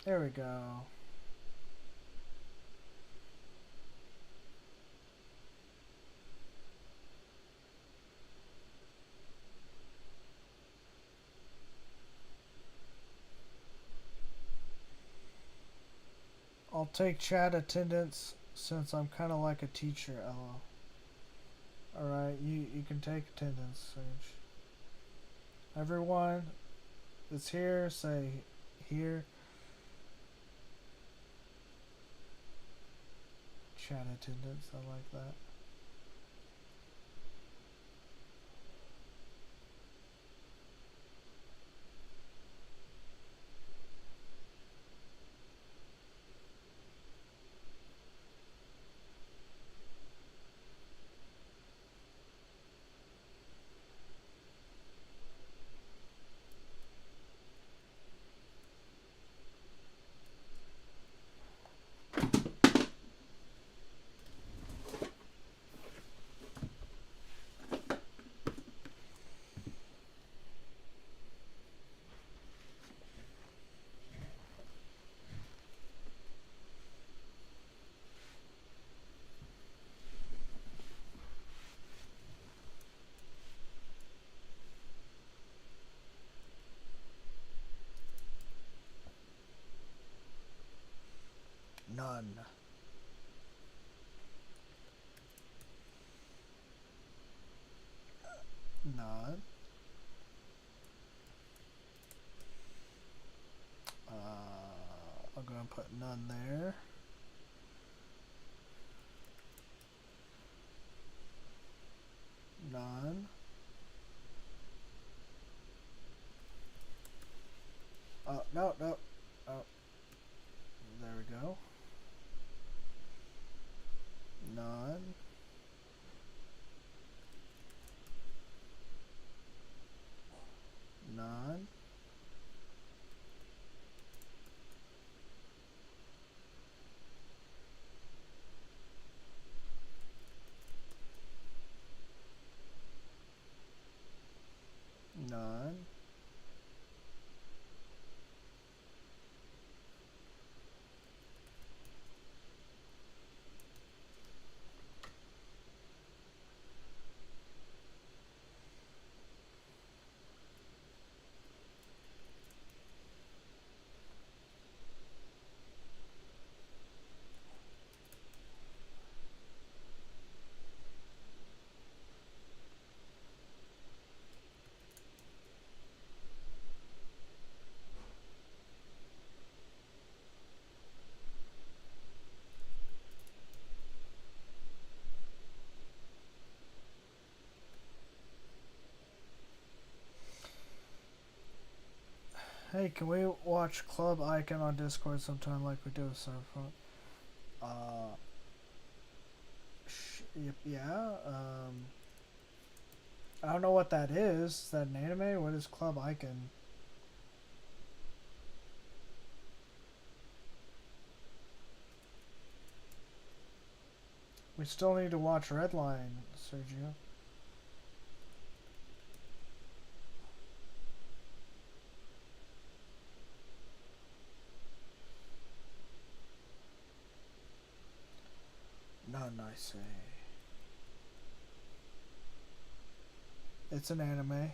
There we go. I'll take chat attendance since I'm kind of like a teacher, Ella. Alright, you can take attendance, Sage. Everyone that's here, say here. Chat attendance, I like that. None. None. I'm going to put none there. None. No. Oh. There we go. None. None. None. Hey, can we watch Club Icon on Discord sometime like we do with Cyberpunk? Yeah. I don't know what that is. Is that an anime? What is Club Icon? We still need to watch Redline, Sergio. None, I say. It's an anime.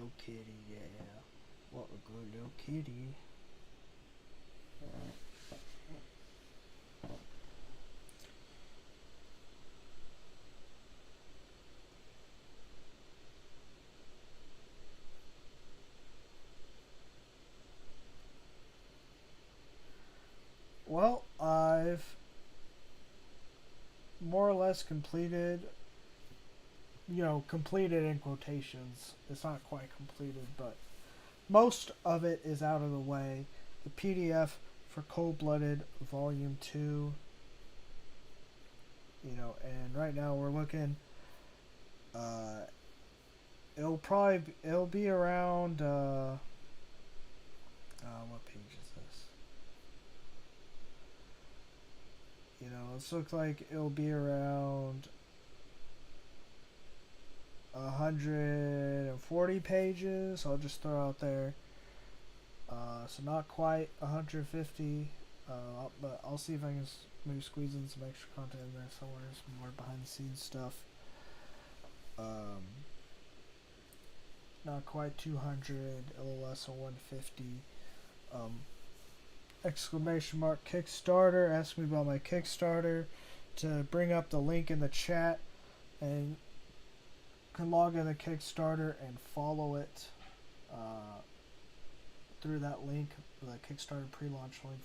little kitty, yeah. What a good little kitty. Well, I've more or less completed, completed in quotations. It's not quite completed, but most of it is out of the way. The PDF for Cold-Blooded Volume 2, and right now we're looking, it'll be around, what page is this? This looks like it'll be around 140 pages. I'll just throw out there. So not quite 150, but I'll see if I can maybe squeeze in some extra content in there somewhere, some more behind the scenes stuff. Not quite 200, a little less than 150. Exclamation mark Kickstarter. Ask me about my Kickstarter to bring up the link in the chat, and you can log in the Kickstarter and follow it through that link, the Kickstarter pre-launch link,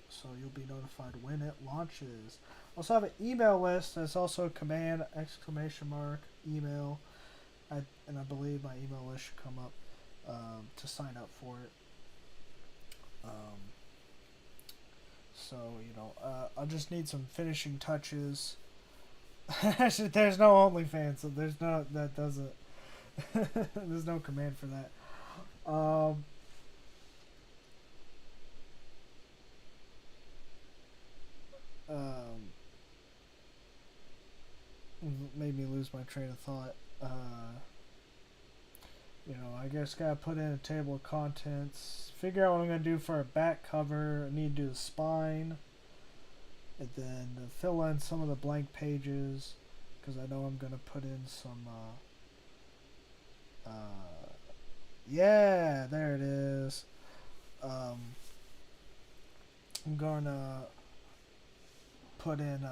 so you'll be notified when it launches. Also have an email list that's also command exclamation mark email, and I believe my email list should come up to sign up for it. So I just need some finishing touches. Actually, there's no OnlyFans, so there's no that doesn't. There's no command for that. Made me lose my train of thought. I guess gotta put in a table of contents, figure out what I'm gonna do for a back cover. I need to do the spine, and then fill in some of the blank pages, because I know I'm gonna put in some yeah, there it is. I'm gonna put in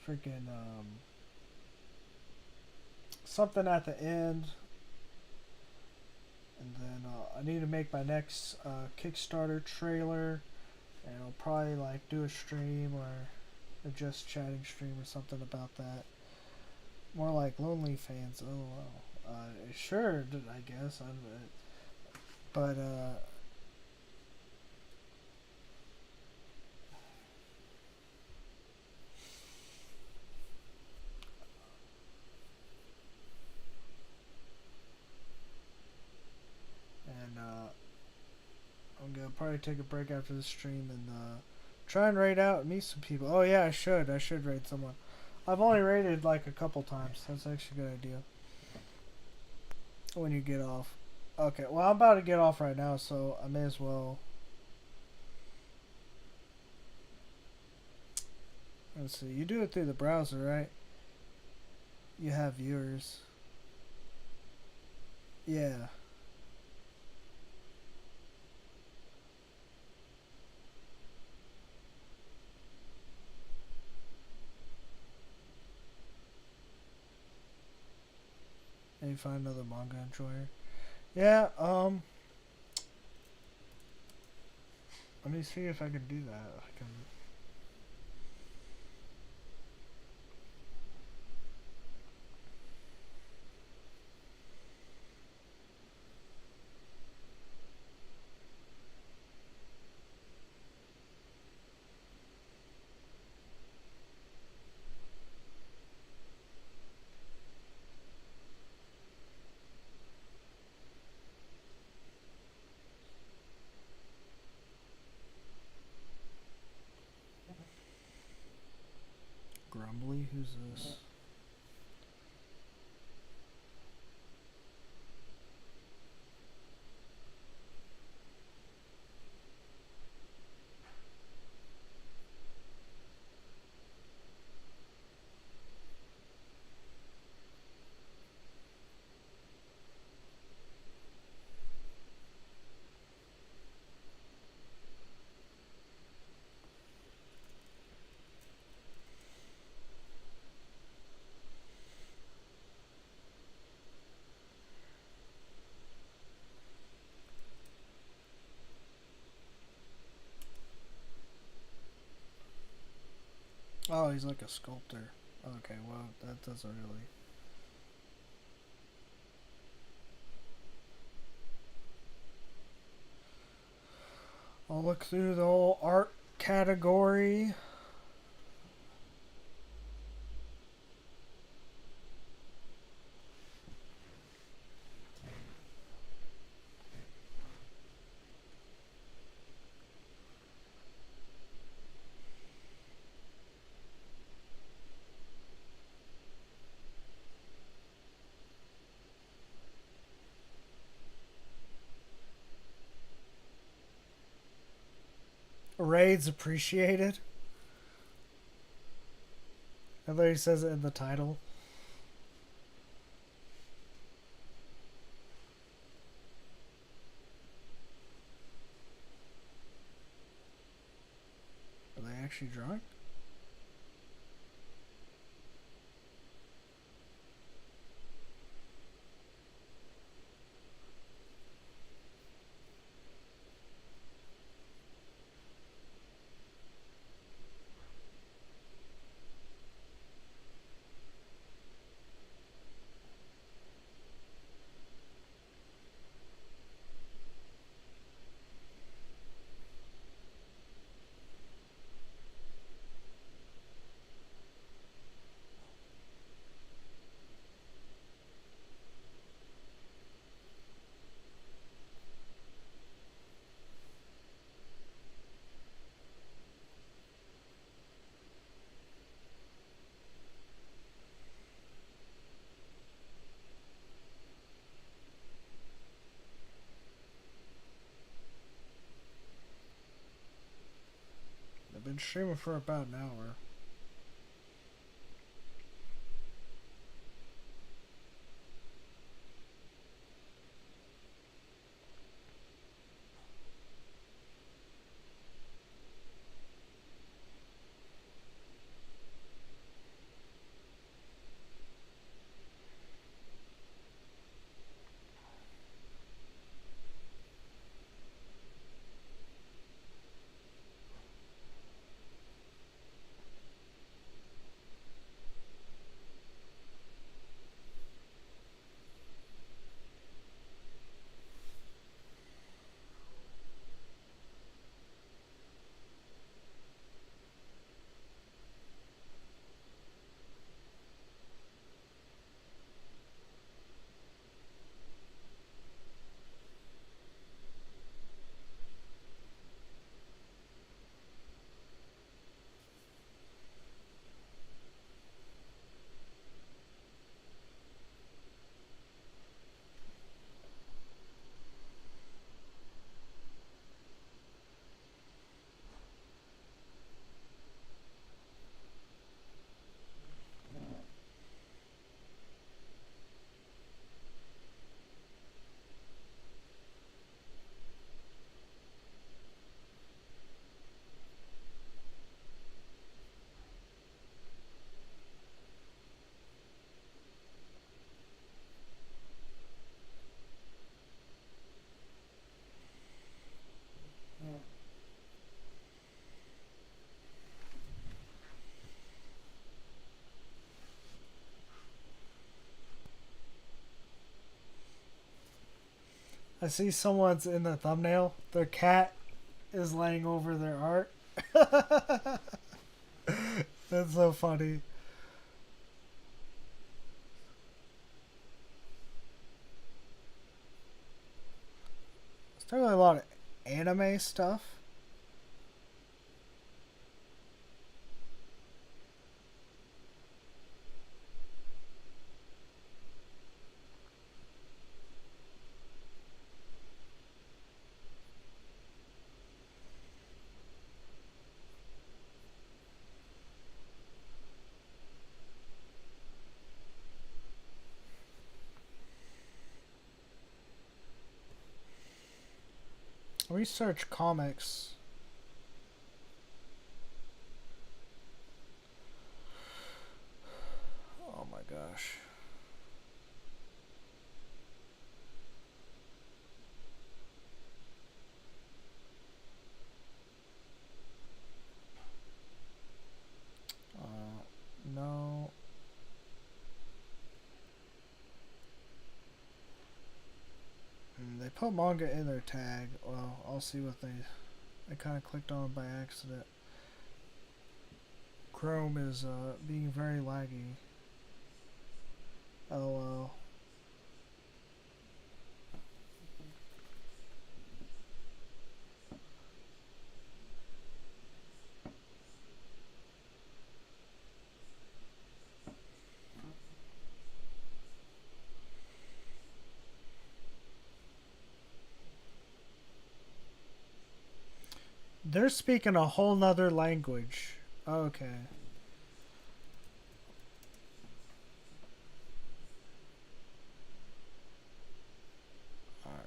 freaking something at the end, and then I need to make my next Kickstarter trailer, and I'll probably do a stream or a just chatting stream or something about that. More like Lonely Fans. Oh wow. Sure, I guess. But I'm gonna probably take a break after the stream and try and raid out and meet some people. Oh yeah, I should raid someone. I've only raided a couple times. That's actually a good idea. When you get off. Okay, well I'm about to get off right now, so I may as well. Let's see, you do it through the browser, right? You have viewers. Yeah. And you find another manga enjoyer. Yeah, let me see if I can do that. I can. Grumbly? Who's this? Oh, he's like a sculptor. Okay, well, that doesn't really... I'll look through the whole art category. Raids appreciated. I thought he says it in the title. Are they actually drawing? I've been streaming for about an hour. I see someone's in the thumbnail. Their cat is laying over their art. That's so funny. There's definitely a lot of anime stuff. Research comics. Oh my gosh. put manga in their tag. Well, I'll see what I kind of clicked on by accident. Chrome is being very laggy. Oh well. They're speaking a whole nother language. Okay. Alright.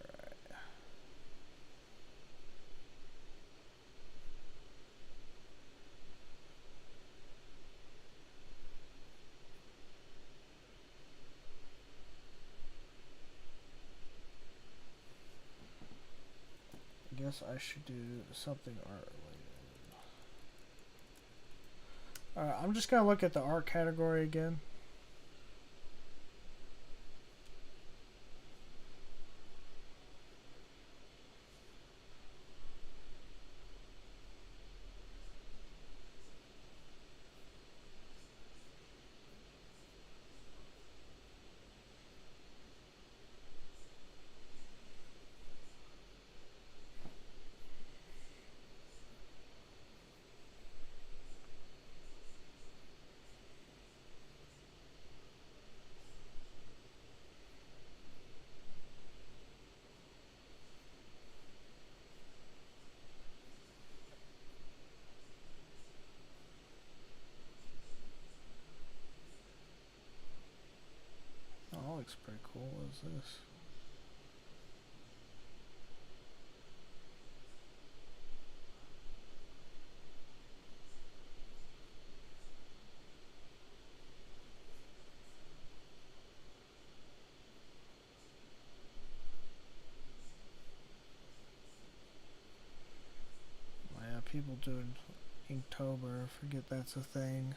I guess I should do something art related. Alright, I'm just gonna look at the art category again. Oh, that looks pretty cool. What is this? Oh, yeah, people doing Inktober. I forget that's a thing.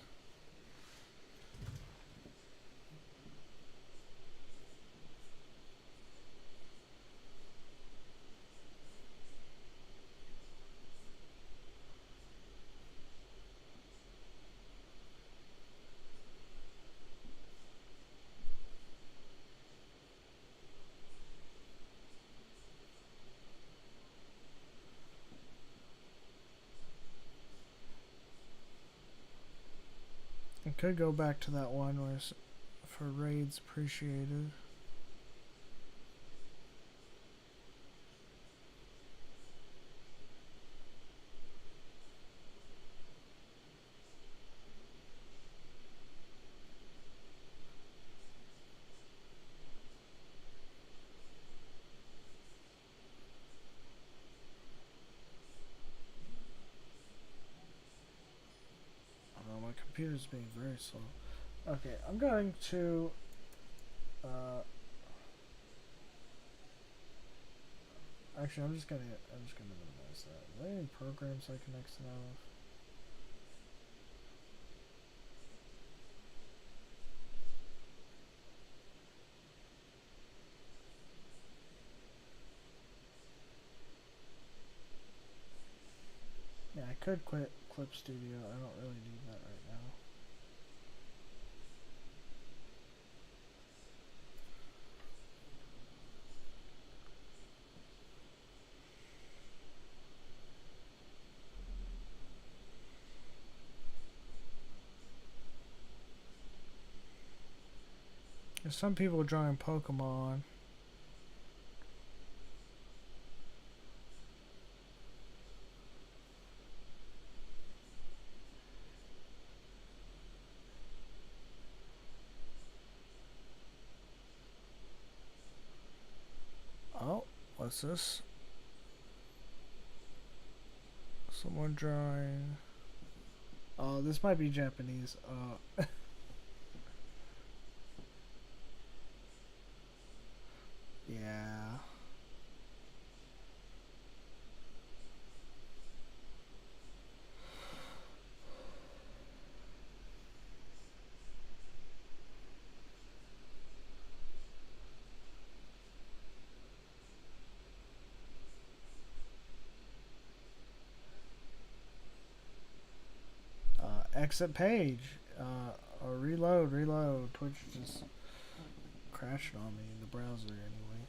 I could go back to that one where it's for raids appreciated. Oh, my computer's being very slow. Okay, I'm going to actually I'm just gonna minimize that. Are there any programs I can exit out of? Yeah, I could quit Clip Studio. I don't really need that right now. There's some people drawing Pokemon. Oh, what's this? Someone drawing. Oh, this might be Japanese. Yeah. exit page. Or reload. Twitch just crashed on me in the browser anyway.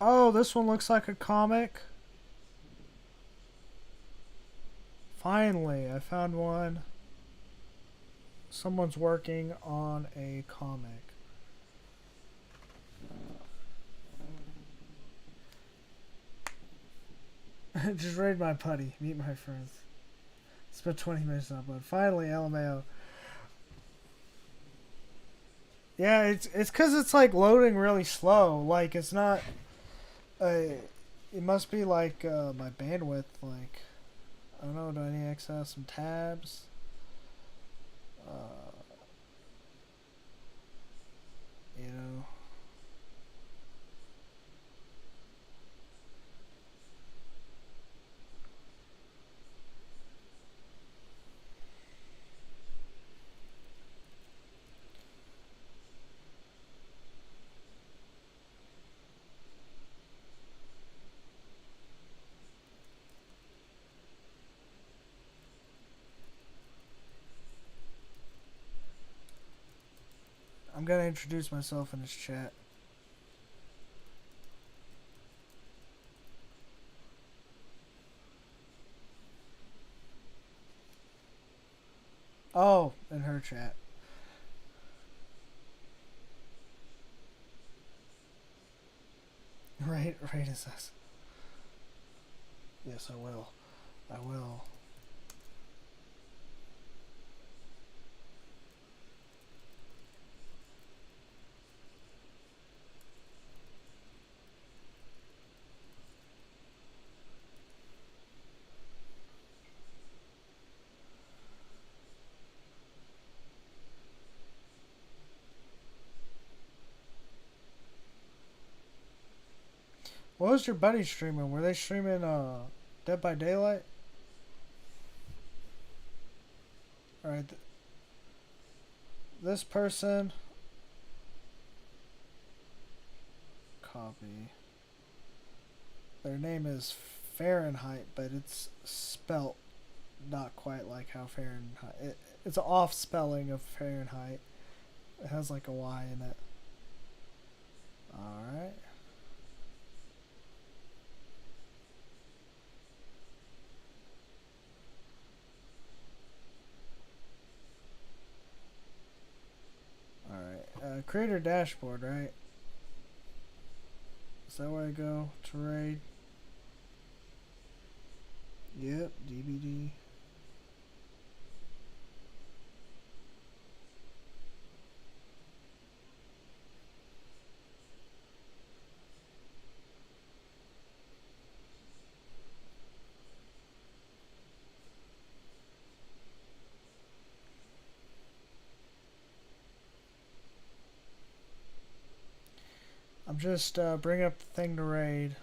Oh, this one looks like a comic. Finally, I found one. Someone's working on a comic. Just raid my putty. Meet my friends. Spent 20 minutes to upload. Finally, LMAO. Yeah, it's because it's like loading really slow. Like it's not. It must be like my bandwidth. Like I don't know. Do I need to access some tabs? You know. I'm gonna introduce myself in this chat. Oh, in her chat. Right is this. Yes, I will. I will. What was your buddy streaming? Were they streaming Dead by Daylight? Alright. This person. Copy. Their name is Fahrenheit, but it's spelt not quite like how Fahrenheit. It's an off spelling of Fahrenheit. It has like a Y in it. Alright. Alright. Creator dashboard, right? Is that where I go to raid? Yep, DVD. I'm just bringing up the thing to raid.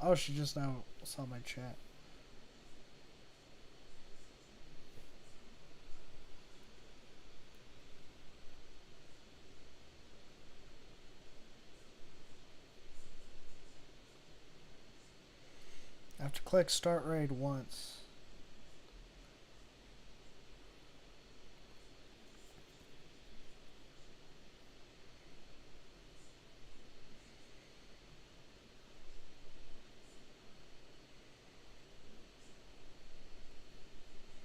Oh, she just now saw my chat. I have to click start raid once.